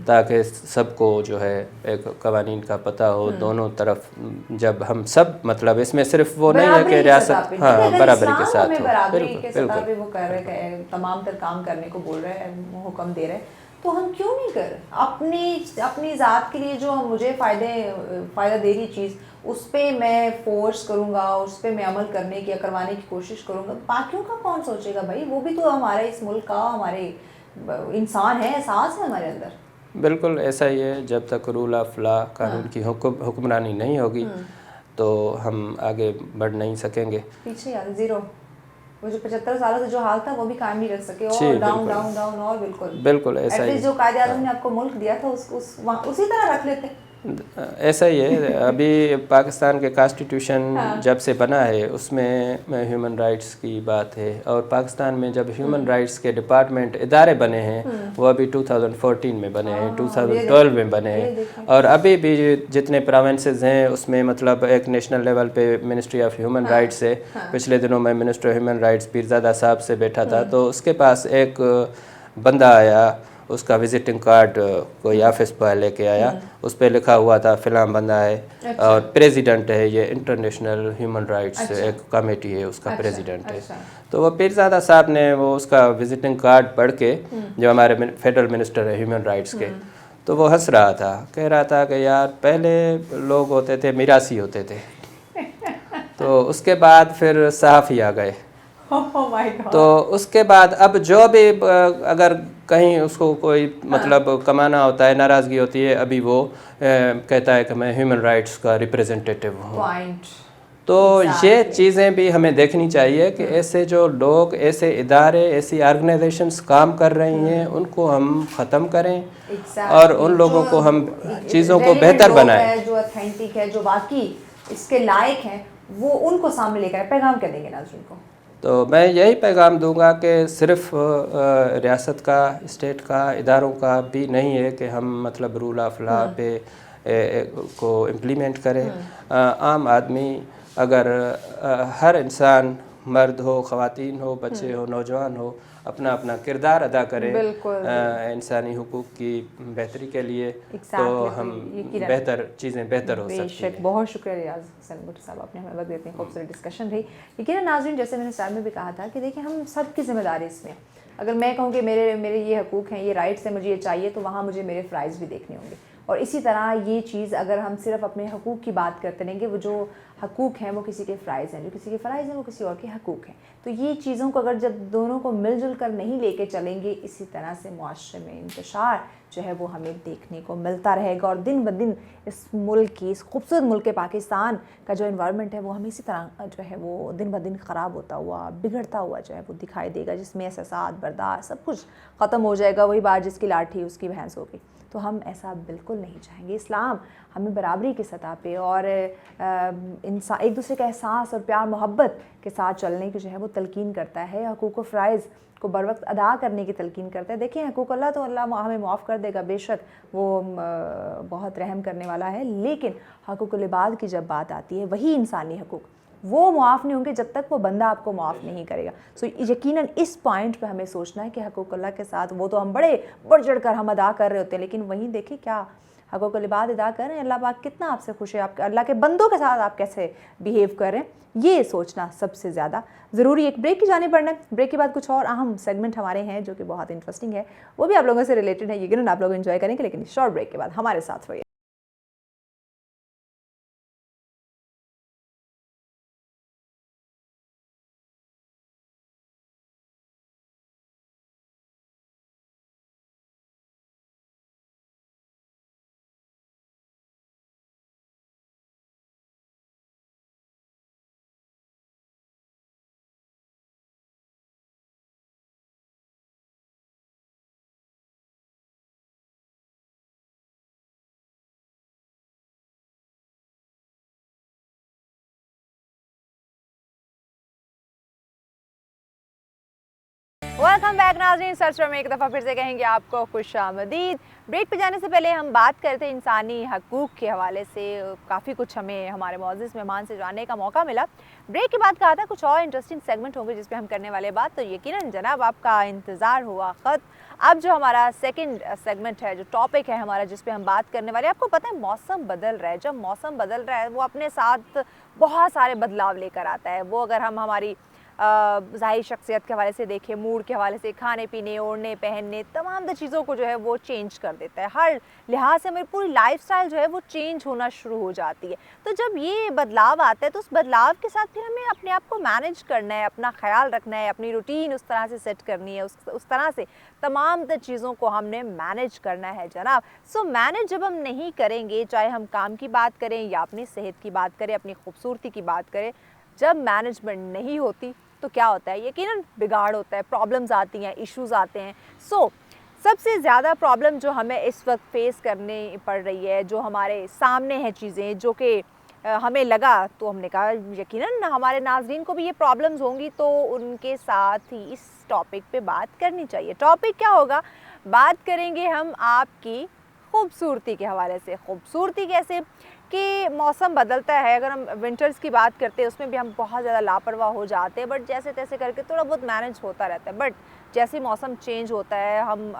ताकि सबको जो है एक कवानीन का पता हो दोनों तरफ। जब हम सब मतलब इसमें सिर्फ वो नहीं है कि रियासत, हाँ, बराबरी के साथ हो। बराबरी के सतह पे वो कह रहे हैं, तमाम तर काम करने को बोल रहे हैं, हुक्म दे रहे हैं, तो हम क्यों नहीं कर अपनी ज़ात के लिए जो मुझे फ़ायदा दे रही चीज़, उस पर मैं फोर्स करूँगा, उस पर मैं अमल करने की या करवाने की कोशिश करूँगा। बाकियों का कौन सोचेगा भाई? वो भी तो हमारे इस मुल्क का, हमारे इंसान है, एहसास है हमारे अंदर। बिल्कुल ऐसा ही है। जब तक रूल ऑफ लॉ, कानून की हुक्मरानी नहीं होगी तो हम आगे बढ़ नहीं सकेंगे। पीछे यार जीरो, वो जो 75 सालों से जो हाल था वो भी कायम नहीं रख सके, और डाउन डाउन डाउन, और बिल्कुल ऐसा ही। जो कायदे आज़म ने आपको मुल्क दिया था उसी तरह रख लेते। ऐसा ही है। अभी पाकिस्तान के कॉन्स्टिट्यूशन जब से बना है उसमें ह्यूमन राइट्स की बात है, और पाकिस्तान में जब ह्यूमन राइट्स के डिपार्टमेंट इदारे बने हैं वो अभी 2014 में बने हैं, 2012 में बने हैं। और अभी भी जितने प्रोविंसेस हैं उसमें मतलब एक नेशनल लेवल पे मिनिस्ट्री ऑफ ह्यूमन राइट्स है। पिछले दिनों मैं मिनिस्टर ह्यूमन राइट्स पीरज़ादा साहब से बैठा था, तो उसके पास एक बंदा आया, उसका विजिटिंग कार्ड कोई ऑफिस पर लेके आया, उस पर लिखा हुआ था फिलाम बंदा है। अच्छा। और प्रेसिडेंट है, ये इंटरनेशनल ह्यूमन राइट्स अच्छा। एक कमेटी है उसका अच्छा। प्रेसिडेंट है। तो वो पीरज़ादा साहब ने वो उसका विजिटिंग कार्ड पढ़ के, जो हमारे फेडरल मिनिस्टर है ह्यूमन राइट्स के, तो वो हंस रहा था, कह रहा था कि यार पहले लोग होते थे मिरासी होते थे तो उसके बाद फिर सहाफ़ी आ गए। Oh my God. तो उसके बाद अब जो भी अगर कहीं उसको कोई मतलब कमाना होता है, नाराज़गी होती है, अभी वो कहता है कि मैं ह्यूमन राइट्स का रिप्रेजेंटेटिव हूँ। तो ये चीज़ें भी हमें देखनी चाहिए कि ऐसे जो लोग, ऐसे इदारे, ऐसी ऑर्गेनाइजेशंस काम कर रही हैं, उनको हम ख़त्म करें और उन लोगों को हम चीज़ों को बेहतर बनाएं। जो ऑथेंटिक है, जो वाकई इसके लायक हैं, वो उनको सामने लेकर पैगाम क्या देंगे नाज़रीन को? तो मैं यही पैगाम दूंगा कि सिर्फ रियासत का, स्टेट का, इदारों का भी नहीं है कि हम मतलब रूल ऑफ लॉ पे को इम्प्लीमेंट करें। आम आदमी, अगर हर इंसान, मर्द हो, ख़वातीन हो, बच्चे हो, नौजवान हो, अपना अपना किरदार अदा करें इंसानी हुकूक की बेहतरी के लिए, तो हम बेहतर चीज़ें बेहतर हो सकती हैं। बहुत शुक्रिया रियाज हुसैन भुट्टो साहब, आपने हमें वक्त देते हैं, खूबसूरत डिस्कशन रही। लेकिन नाज़रीन, जैसे मैंने स्टार्ट में भी कहा था कि देखिए, हम सब की जिम्मेदारी इसमें, अगर मैं कहूँ कि मेरे ये हकूक़ हैं, ये राइट्स हैं, मुझे ये चाहिए, तो वहाँ मुझे मेरे फ़राइज़ भी देखने होंगे। और इसी तरह ये चीज़, अगर हम सिर्फ अपने हकूक़ की बात करते रहेंगे, वो जो हकूक़ हैं वो किसी के फ़राइज़ हैं, जो किसी के फ़राइज़ हैं वो किसी और के हकूक़ हैं, तो ये चीज़ों को अगर जब दोनों को मिलजुल कर नहीं लेके चलेंगे, इसी तरह से मुआशरे में इंतशार जो है वो हमें देखने को मिलता रहेगा। और दिन ब दिन इस मुल्क की, इस खूबसूरत मुल्क के पाकिस्तान का जो इन्वायरमेंट है वो हमें इसी तरह जो है वो दिन ब दिन ख़राब होता हुआ, बिगड़ता हुआ जो है वो दिखाई देगा, जिसमें एहसास, बर्दाश्त सब कुछ ख़त्म हो जाएगा। वही बात, जिसकी लाठी उसकी भैंस होगी। तो हम ऐसा बिल्कुल नहीं चाहेंगे। इस्लाम हमें बराबरी की सतह पे और इंसान एक दूसरे का एहसास और प्यार मोहब्बत के साथ चलने की जो है वो तलकीन करता है, हकूक़ व फ़राइज़ को बर वक्त अदा करने की तलकीन करता है। देखिए, हकूक़ अल्लाह तो अल्लाह हमें माफ़ कर देगा, बेशक वो बहुत रहम करने वाला है, लेकिन हकूक़ुल इबाद की जब बात आती है, वही इंसानी हकूक़, वो मुआफ़ नहीं होंगे जब तक वो बंदा आपको माफ़ नहीं करेगा। सो यकीनन इस पॉइंट पे हमें सोचना है कि हकूक़ अल्लाह के साथ वो तो हम बड़े बढ़ चढ़ कर हम अदा कर रहे होते हैं, लेकिन वहीं देखिए क्या हकूक़ुल इबाद अदा कर रहे हैं, अल्लाह पाक कितना आपसे खुश है, आपके अल्लाह के बंदों के साथ आप कैसे बिहेव कर रहे हैं, ये सोचना सबसे ज़्यादा ज़रूरी। एक ब्रेक की जाने पड़ना है। ब्रेक के बाद कुछ और अहम सेगमेंट हमारे हैं जो कि बहुत इंटरेस्टिंग है, वो भी आप लोगों से रिलेटेड है, यकीनन आप लोग एंजॉय करेंगे, लेकिन शॉर्ट ब्रेक के बाद हमारे साथ रहिए। वेलकम बैक नाज़रीन, सर्च में एक दफ़ा फिर से कहेंगे आपको खुशामदीद। ब्रेक पे जाने से पहले हम बात करते हैं इंसानी हकूक़ के हवाले से, काफ़ी कुछ हमें हमारे मौजूद मेहमान से जानने का मौका मिला। ब्रेक के बाद कहा था कुछ और इंटरेस्टिंग सेगमेंट होंगे जिस पे हम करने वाले बात, तो यकीनन जनाब आपका इंतज़ार हुआ ख़त। अब जो हमारा सेकंड सेगमेंट है, जो टॉपिक है हमारा जिस पे हम बात करने वाले, आपको पता है मौसम बदल रहा है। जब मौसम बदल रहा है वो अपने साथ बहुत सारे बदलाव लेकर आता है। वो अगर हम हमारी ज़ाहिर शख्सियत के हवाले से देखें, मूड के हवाले से, खाने पीने, ओढ़ने पहनने, तमाम चीज़ों को जो है वो चेंज कर देता है। हर लिहाज से हमारी पूरी लाइफस्टाइल जो है वो चेंज होना शुरू हो जाती है। तो जब ये बदलाव आता है तो उस बदलाव के साथ फिर हमें अपने आप को मैनेज करना है, अपना ख्याल रखना है, अपनी रूटीन उस तरह से सेट करनी है, उस तरह से तमाम चीज़ों को हमने मैनेज करना है जनाब। सो मैनेज जब हम नहीं करेंगे, चाहे हम काम की बात करें या अपनी सेहत की बात करें, अपनी खूबसूरती की बात करें, जब मैनेजमेंट नहीं होती तो क्या होता है, यकीनन बिगाड़ होता है, प्रॉब्लम्स आती हैं, इश्यूज़ आते हैं। सो सबसे ज़्यादा प्रॉब्लम जो हमें इस वक्त फेस करने पड़ रही है, जो हमारे सामने हैं चीज़ें जो कि हमें लगा, तो हमने कहा यकीनन हमारे नाज़रीन को भी ये प्रॉब्लम्स होंगी, तो उनके साथ ही इस टॉपिक पे बात करनी चाहिए। टॉपिक क्या होगा? बात करेंगे हम आपकी खूबसूरती के हवाले से। खूबसूरती कैसे कि मौसम बदलता है, अगर हम विंटर्स की बात करते हैं उसमें भी हम बहुत ज़्यादा लापरवाह हो जाते हैं, बट जैसे तैसे करके थोड़ा बहुत मैनेज होता रहता है। बट जैसे ही मौसम चेंज होता है, हम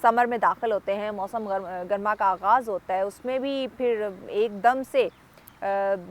समर में दाखिल होते हैं, मौसम गर्मा का आगाज़ होता है, उसमें भी फिर एकदम से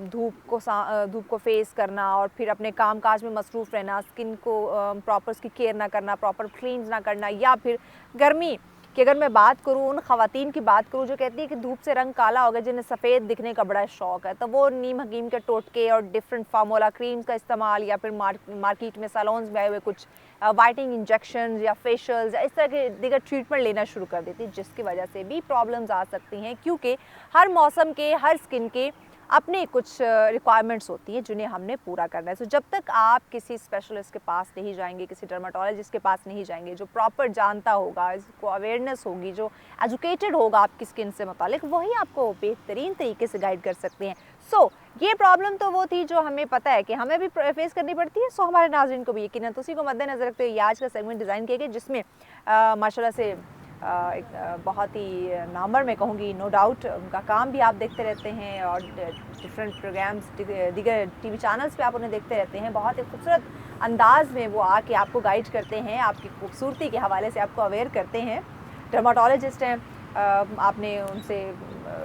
धूप को फेस करना और फिर अपने काम काज में मसरूफ़ रहना, स्किन को प्रॉपर उसकी केयर ना करना, प्रॉपर क्लीन्स ना करना, या फिर गर्मी कि अगर मैं बात करूँ उन ख़वातीन की बात करूँ जो कहती है कि धूप से रंग काला हो गया, जिन्हें सफ़ेद दिखने का बड़ा शौक़ है, तो वो नीम हकीम के टोटके और डिफरेंट फार्मूला क्रीम्स का इस्तेमाल या फिर मार्केट में सैलून्स में आए हुए कुछ वाइटनिंग इंजेक्शन या फेशियल्स या इस तरह के दीगर ट्रीटमेंट लेना शुरू कर देती है, जिसकी वजह से भी प्रॉब्लम्स आ सकती हैं, क्योंकि हर मौसम के हर स्किन के अपने कुछ रिक्वायरमेंट्स होती हैं जिन्हें हमने पूरा करना है। सो जब तक आप किसी स्पेशलिस्ट के पास नहीं जाएंगे, किसी डर्माटोलॉजिस्ट के पास नहीं जाएंगे जो प्रॉपर जानता होगा, इसको अवेयरनेस होगी, जो एजुकेटेड होगा आपकी स्किन से मुतालिक, वही आपको बेहतरीन तरीके से गाइड कर सकते हैं। सो ये प्रॉब्लम तो वो थी जो हमें पता है कि हमें भी फेस करनी पड़ती है, सो हमारे नाज़रीन को भी यकीनन। तो उसी को मद्देनज़र रखते हुए आज का सेगमेंट डिज़ाइन किया गया, जिसमें माशाल्लाह से एक बहुत ही नामवर मैं कहूँगी, नो डाउट उनका काम भी आप देखते रहते हैं और डिफरेंट प्रोग्राम्स दीगर टीवी चैनल्स पे आप उन्हें देखते रहते हैं। बहुत ही खूबसूरत अंदाज में वो आके आपको गाइड करते हैं, आपकी खूबसूरती के हवाले से आपको अवेयर करते हैं। डर्माटोलॉजिस्ट हैं, आपने उनसे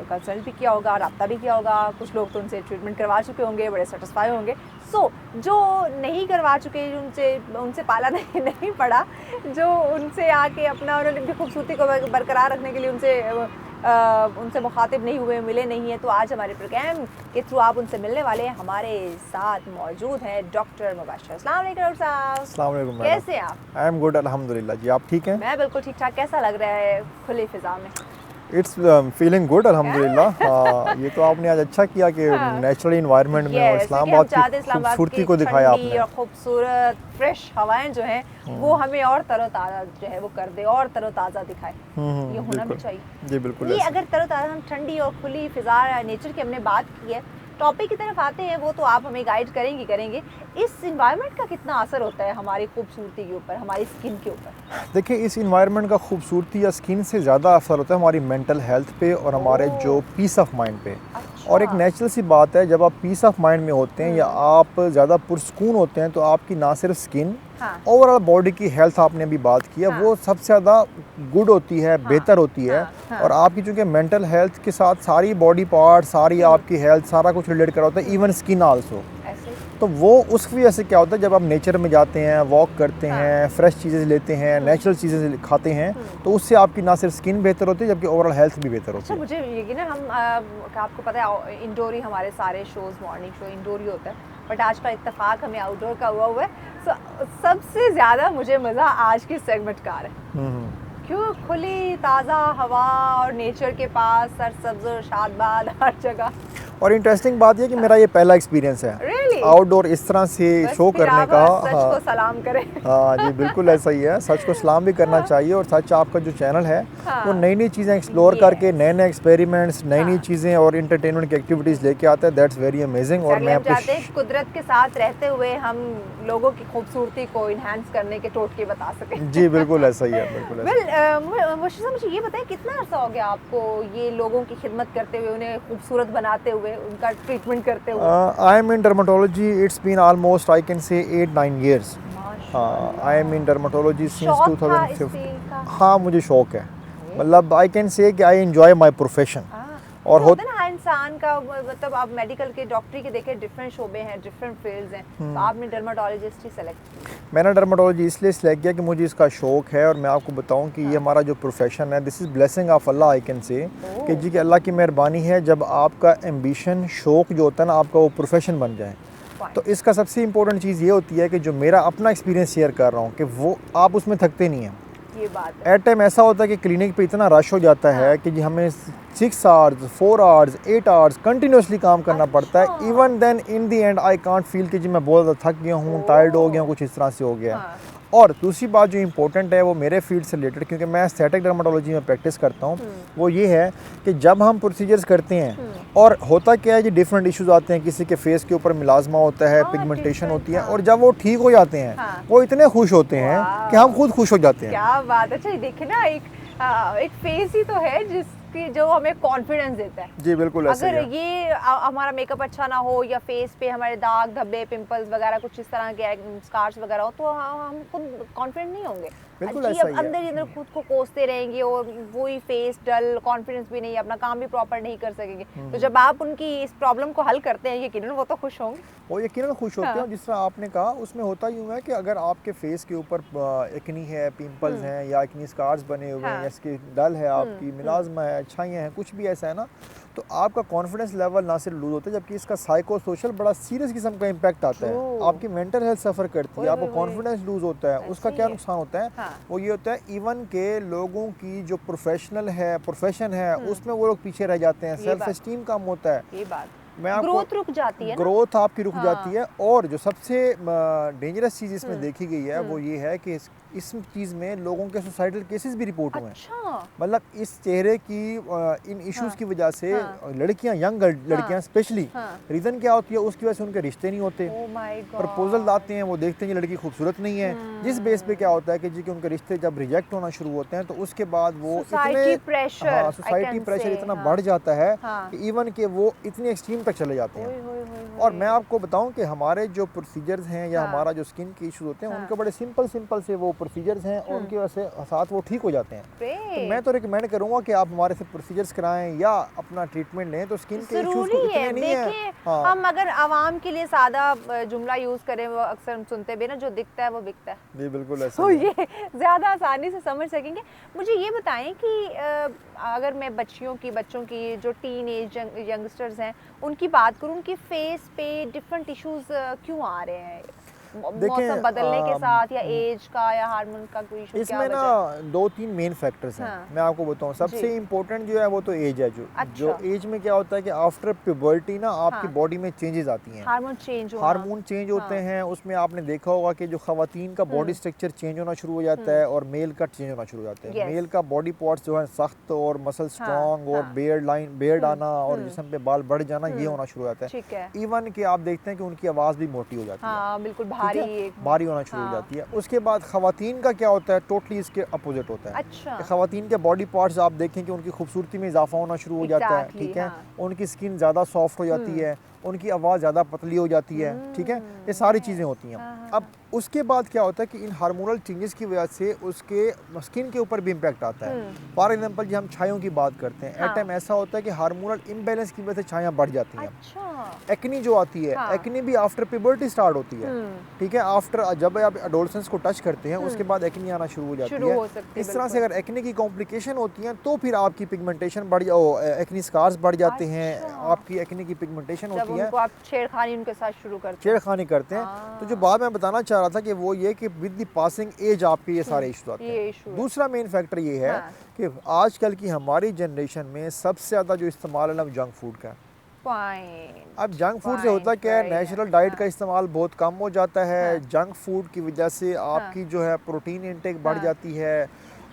कंसल्ट भी किया होगा, रब्ता भी किया होगा, कुछ लोग तो उनसे ट्रीटमेंट करवा चुके होंगे, बड़े सेटिस्फाई होंगे। सो जो नहीं करवा चुके, उनसे पाला नहीं पड़ा, जो उनसे आके अपना उन्होंने खूबसूरती को बरकरार रखने के लिए उनसे मुखातिब नहीं हुए, मिले नहीं है, तो आज हमारे प्रोग्राम के थ्रू आप उनसे मिलने वाले हैं। हमारे साथ मौजूद है डॉक्टर मुबशर। अस्सलाम वालेकुम डॉक्टर साहब। अस्सलाम वालेकुम। कैसे हैं आप? आई एम गुड अल्हम्दुलिल्लाह जी, आप ठीक हैं? मैं बिल्कुल ठीक ठाक। कैसा लग रहा है खुली फिजा में? इट्स फीलिंग गुड अल्हम्दुलिल्लाह। हाँ, ये तो आपने आज अच्छा किया कि नेचुरल इन्वायरमेंट में और इस्लामाबाद की खूबसूरती को दिखाया आपने। और खूबसूरत फ्रेश हवाएं जो हैं वो हमें और तरोताज़ा जो है वो कर दे और तरोताज़ा दिखाए, ये होना भी चाहिए जी बिल्कुल। ये अगर तरोताज़ा, हम ठंडी और खुली फिजा नेचर की हमने बात की है, टॉपिक की तरफ आते हैं, वो तो आप हमें गाइड करेंगे। इस इन्वायरमेंट का कितना असर होता है हमारी खूबसूरती के ऊपर, हमारी स्किन के ऊपर? देखिए, इस इन्वायरमेंट का खूबसूरती या स्किन से ज़्यादा असर होता है हमारी मेंटल हेल्थ पे और हमारे जो पीस ऑफ माइंड पे। और एक नेचुरल सी बात है, जब आप पीस ऑफ माइंड में होते हैं या आप ज़्यादा पुरसकून होते हैं, तो आपकी ना सिर्फ स्किन, ओवरऑल बॉडी की हेल्थ आपने अभी बात की है, वो सबसे ज़्यादा गुड होती है, बेहतर होती है। और आपकी चूँकि मेंटल हेल्थ के साथ सारी बॉडी पार्ट, सारी आपकी हेल्थ, सारा कुछ रिलेट करा होता है, इवन स्किन आल्सो। तो वो उस वजह से क्या होता है, जब आप नेचर में जाते हैं, वॉक करते हैं, फ्रेश चीज़ें लेते हैं, नेचुरल चीज़ें खाते हैं, तो उससे आपकी ना सिर्फ स्किन बेहतर होती है जबकि ओवरऑल हेल्थ भी बेहतर होती है। मुझे यकीन है, हम आपको पता है इंडोर ही हमारे सारे शोज़, मॉर्निंग शो इंडोर ही होता है, बट आज का इत्तेफाक हमें आउटडोर का हुआ है। सबसे ज़्यादा मुझे मज़ा आज की सेगमेंट का आ रहा है, क्यों? खुली ताज़ा हवा और नेचर के पास सरसब्ज़ शादबाद हर जगह। और इंटरेस्टिंग बात यह कि मेरा ये पहला एक्सपीरियंस है आउटडोर इस तरह से शो करने का। सच को सलाम करें। हाँ जी, बिल्कुल ऐसा ही है, सच को सलाम भी करना चाहिए। और सच आपका जो चैनल है वो नई नई चीज़ें एक्सप्लोर करके, नए नए एक्सपेरिमेंट्स, नई नई चीज़ें और इंटरटेनमेंट की एक्टिविटीज़ लेके आता है। That's very amazing. और मैं चाहते हैं कुदरत के साथ रहते हुए हम लोगों की खूबसूरती को इन्हांस करने के टोटके बता सकें। जी बिल्कुल ऐसा ही है, बिल्कुल ऐसा। मुझे ये बताएं, कितना अर्सा हो गया आपको ये लोगों की खिदमत करते हुए, उन्हें खूबसूरत बनाते हुए, उनका ट्रीटमेंट करते हुए? I am in dermatology, it's been almost I can say 8-9 years। हाँ, I am in dermatology since 2015। हाँ, मुझे शौक है, मतलब आई कैन से कि आई एंजॉय माय प्रोफेशन। और होता है ना इंसान का, मतलब आप मेडिकल के, डॉक्टरी के देखें, डिफरेंट शोबे हैं, डिफरेंट फील्ड्स हैं, तो आपने डर्माटोलॉजिस्ट ही सेलेक्ट किया? मैंने डर्माटोलॉजी इसलिए सेलेक्ट किया कि मुझे इसका शौक है। और मैं आपको बताऊं कि ये हमारा जो प्रोफेशन है, this is blessing of Allah, I can से कि जी कि अल्लाह की मेहरबानी है जब आपका एम्बिशन, शौक जो होता है ना, आपका वो प्रोफेशन बन जाए। तो इसका सबसे इम्पोर्टेंट चीज़ ये होती है कि जो मेरा अपना एक्सपीरियंस शेयर कर रहा हूँ कि वो आप उसमें थकते नहीं हैं। ये बात है। एट टाइम ऐसा होता है कि क्लिनिक पे इतना रश हो जाता है कि जी हमें 6 hours, 4 hours, 8 hours कंटिन्यूसली काम करना पड़ता है। Even then in the end I can't feel कि जी मैं बहुत ज़्यादा थक गया हूँ, टायर्ड हो गया हूँ, कुछ इस तरह से हो गया। और दूसरी बात जो इम्पोर्टेंट है वो मेरे फील्ड से रिलेटेड, क्योंकि मैं एस्थेटिक डर्माटोलॉजी में प्रैक्टिस करता हूँ, वो ये है कि जब हम प्रोसीजर्स करते हैं और होता क्या है जी, डिफरेंट इश्यूज आते हैं, किसी के फेस के ऊपर मिलाजमा होता है, पिगमेंटेशन होती है, और जब वो ठीक हो जाते हैं वो इतने खुश होते हैं कि हम खुद खुश हो जाते हैं। क्या बात है। अच्छा देखिए ना, एक फेस ही तो है जिसकी जो हमें कॉन्फिडेंस देता है। जी बिल्कुल ऐसा अगर ये हमारा मेकअप अच्छा ना हो या फेस पे हमारे दाग धब्बे, पिंपल्स वगैरह कुछ इस तरह के स्कार्स वगैरह हो, तो हम खुद कॉन्फिडेंट नहीं होंगे। बिल्कुल कि ऐसा अब ही है। अंदर ही अंदर खुद को कोसते रहेंगे और वही फेस डल, कॉन्फिडेंस भी नहीं, अपना काम भी प्रॉपर नहीं कर सकेंगे। तो जब आप उनकी इस प्रॉब्लम को हल करते हैं, यकीनन वो तो खुश होंगे। वो यकीनन खुश होते हैं। हाँ। और जिस तरह आपने कहा उसमें होता यूँ है कि अगर आपके फेस के ऊपर एक्नी है, पिंपल्स हैं या एक्नी स्कार्स बने हुए हैं हाँ। या स्किन डल है आपकी, मिलाजमा है, छाइयाँ हैं, कुछ भी ऐसा है ना, तो आपका कॉन्फिडेंस लेवल ना सिर्फ लूज होता है, जबकि इसका साइको सोशल बड़ा सीरियस किस्म का इम्पैक्ट आता है। True. आपकी मेंटल हेल्थ सफ़र करती है, ओए आपका होए होए। कॉन्फिडेंस लूज होता है। उसका ऐसे क्या ही है। नुकसान होता है? हाँ। वो ये होता है इवन के लोगों की जो प्रोफेशन है उसमें वो लोग पीछे रह जाते हैं, ये सेल्फ बात। एस्टीम कम होता है। ये बात, मैं आपको ग्रोथ रुक जाती है ना। ग्रोथ आपकी रुक हाँ। जाती है। और जो सबसे डेंजरस चीज़ इसमें देखी गई है वो हम्म। ये है कि इस चीज़ में लोगों के सुसाइडल केसेस भी रिपोर्ट हुए हैं। अच्छा। मतलब इस चेहरे की इन इश्यूज हाँ। की वजह से हाँ। लड़कियां, यंग लड़कियां स्पेशली, हाँ। रीज़न क्या होती है? उसकी वजह से उनके रिश्ते नहीं होते। Oh my God. प्रपोजल आते हैं, वो देखते हैं ये लड़की खूबसूरत नहीं है, जिस बेस पे क्या होता है कि जी कि उनके रिश्ते जब रिजेक्ट होना शुरू होते हैं तो उसके बाद वो सोसाइटी प्रेशर, हाँ, सोसाइटी प्रेशर इतना बढ़ जाता है हाँ। कि इवन के वो इतनी एक्सट्रीम तक चले जाते हैं। और मैं आपको बताऊं कि हमारे जो प्रोसीजर्स हैं या हाँ। हमारा जो स्किन के इश्यूज होते हैं हाँ। उनके बड़े सिंपल से वो प्रोसीजर्स हैं और उनकी वजह से साथ वो ठीक हो जाते हैं। तो मैं तो रिकमेंड करूंगा कि आप हमारे से प्रोसीजर्स कराएं या अपना ट्रीटमेंट लें, तो स्किन के इश्यूज को जरूरी है। इतने नहीं है। देखिए, हाँ। हम अगर आवाम के लिए सादा जुमला यूज करें, वो अक्सर हम सुनते भी ना, जो दिखता है वो बिकता है। जी बिल्कुल ऐसा तो ही है। ये ज़्यादा आसानी से समझ सकेंगे। मुझे ये बताएं कि अगर मैं बच्चों की जो टीन एज यंगस्टर्स हैं उनकी बात करूं, उनकी फेस पे डिफरेंट इश्यूज क्यों आ रहे हैं? मौसम बदलने के साथ या एज का या हार्मोन का कोई इशू? इसमें ना 2-3 मेन फैक्टर्स हैं। हाँ। मैं आपको बताऊं, सबसे जी। इम्पोर्टेंट जो है वो तो एज है। जो अच्छा। एज में क्या होता है कि आफ्टर प्यूबर्टी ना आपकी हाँ। बॉडी में चेंजेस आती हैं, हार्मोन चेंज होना। हार्मोन चेंज होते हाँ। हैं। उसमें आपने देखा होगा कि जो खवातीन का बॉडी स्ट्रक्चर चेंज होना शुरू हो जाता है और मेल का चेंज होना शुरू हो जाता है। Yes. मेल का बॉडी पार्ट्स जो है सख्त और मसल स्ट्रॉन्ग और हाँ। बेयर्ड आना और जिस्म पे बाल बढ़ जाना, ये होना शुरू हो जाता है। ठीक है। इवन कि आप देखते हैं कि उनकी आवाज़ भी मोटी हो जाती है। हाँ, बिल्कुल ठीक भारी है? एक भारी होना शुरू हो हाँ। जाती है। उसके बाद खवातीन का क्या होता है? टोटली इसके अपोजिट होता है। अच्छा। कि खवातीन के बॉडी पार्ट्स आप देखें कि उनकी खूबसूरती में इजाफा होना शुरू हो जाता है। Exactly, ठीक है। हाँ। उनकी स्किन ज़्यादा सॉफ्ट हो जाती है, उनकी आवाज़ ज़्यादा पतली हो जाती है। ठीक है, ये सारी चीज़ें होती हैं। हाँ, अब उसके बाद क्या होता है कि इन हार्मोनल चेंजेस की वजह से उसके स्किन के ऊपर भी इम्पैक्ट आता है। फॉर एग्जांपल जब हम छायों की बात करते हैं, एट हाँ। टाइम ऐसा होता है कि हार्मोनल इम्बैलेंस की वजह से छायां बढ़ जाती हैं। अच्छा। एक्नी जो आती है, हाँ। एक्नी भी आफ्टर प्यूबर्टी स्टार्ट होती है। ठीक है, आफ्टर जब आप एडोलसेंस को टच करते हैं उसके बाद एक्नी आना शुरू हो जाती शुरू है। हो सकती है, इस तरह से बिल्कुल। अगर एक्ने की कॉम्प्लिकेशन होती हैं तो फिर आपकी पिगमेंटेशन एक्नी स्कार्स बढ़ जाते हैं, अच्छा। आपकी एक्ने की पिगमेंटेशन जब होती है, उनको आप छेड़खानी उनके साथ शुरू करते हैं। छेड़खानी करते हैं। तो जो बात मैं बताना चाह रहा था कि वो ये कि विद द पासिंग एज आपके ये सारे इश्यू आते ये हैं। issue है। दूसरा मेन फैक्टर ये है हाँ। कि आजकल की हमारी जनरेशन में सबसे ज़्यादा जो इस्तेमाल है ना जंक फूड का है। Fine. अब जंक फूड से होता क्या है, Fine, नेचुरल right. डाइट हाँ। का इस्तेमाल बहुत कम हो जाता है। हाँ। जंक फूड की वजह से आपकी जो है प्रोटीन इंटेक बढ़ हाँ। जाती है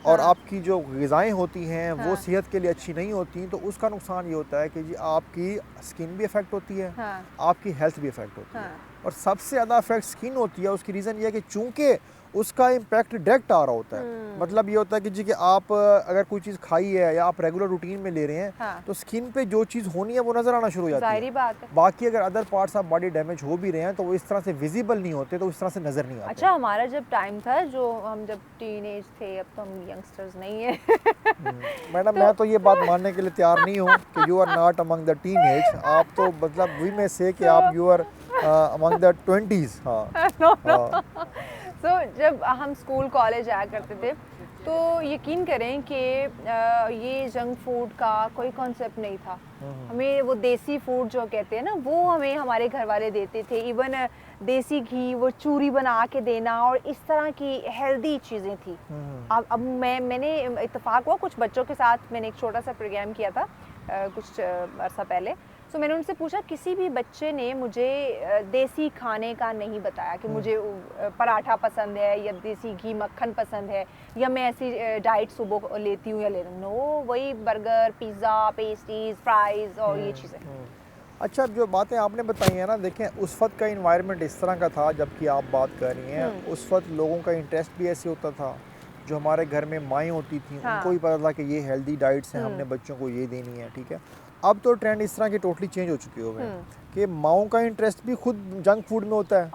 और हाँ। आपकी जो ग़िज़ाएँ होती हैं वो हाँ। सेहत के लिए अच्छी नहीं होती। तो उसका नुकसान ये होता है कि जी आपकी स्किन भी इफ़ेक्ट होती है, हाँ। आपकी हेल्थ भी इफ़ेक्ट होती है। हाँ। और सबसे ज़्यादा इफेक्ट स्किन होती है। उसकी रीज़न ये है कि चूंकि उसका इम्पैक्ट डायरेक्ट आ रहा होता है। मतलब ये होता है कि जी कि आप अगर कोई चीज़ खाई है या आप रेगुलर रूटीन में ले रहे हैं हाँ। तो स्किन पे जो चीज़ होनी है वो नज़र आना शुरू हो जाती जाहिर है। ही बात है। बाकी अगर other parts of body damage हो भी रहे हैं तो वो इस तरह से विजिबल नहीं होते, तो इस तरह से नज़र नहीं आते। अच्छा, हमारा जब टाइम था, जो हम जब टीनेज थे, अब तो हम यंगस्टर्स नहीं है। मैडम मैं तो ये बात मानने के लिए तैयार नहीं हूँ कि you are not among the teenage. आप तो मतलब वी में से कि आप you are among the 20s। हाँ। हाँ। तो जब हम स्कूल कॉलेज आया करते थे तो यकीन करें कि ये जंक फूड का कोई कॉन्सेप्ट नहीं था। हमें वो देसी फूड जो कहते हैं ना, वो हमें हमारे घर वाले देते थे। इवन देसी घी, वो चूरी बना के देना और इस तरह की हेल्दी चीज़ें थी। अब मैंने इत्तेफाक हुआ कुछ बच्चों के साथ, मैंने एक छोटा सा प्रोग्राम किया था कुछ अरसा पहले। तो मैंने उनसे पूछा, किसी भी बच्चे ने मुझे देसी खाने का नहीं बताया कि मुझे पराठा पसंद है या देसी घी मक्खन पसंद है या मैं ऐसी डाइट सुबह लेती हूँ या ले रही हूँ। नो, वही बर्गर, पिज़्ज़ा, पेस्ट्रीज, फ्राइज़ और ये चीज़ें। अच्छा, जो बातें आपने बताई हैं ना, देखें उस वक्त का इन्वायरमेंट इस तरह का था जबकि आप बात कर रही हैं। उस वक्त लोगों का इंटरेस्ट भी ऐसे होता था। जो हमारे घर में माएँ होती थी उनको भी पता था कि ये हेल्दी डाइट्स हैं, हमने बच्चों को ये देनी है। ठीक है, अब तो ट्रेंड इस तरह के टोटली चेंज हो चुके हुए हैं कि माओं का इंटरेस्ट भी खुद जंक फूड में होता है।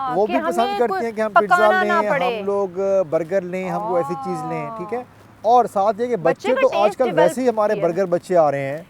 वो कि भी पसंद हमें करती कोई हैं कि हम पिज्ज़ा पकाना ना लें, पड़े। हम लोग बर्गर लें, हमको ऐसी चीज़ लें, ठीक है। और साथ ये कि बच्चे बच्चे का तो taste आजकल develop वैसे ही हमारे किया। बर्गर बच्चे आ रहे हैं,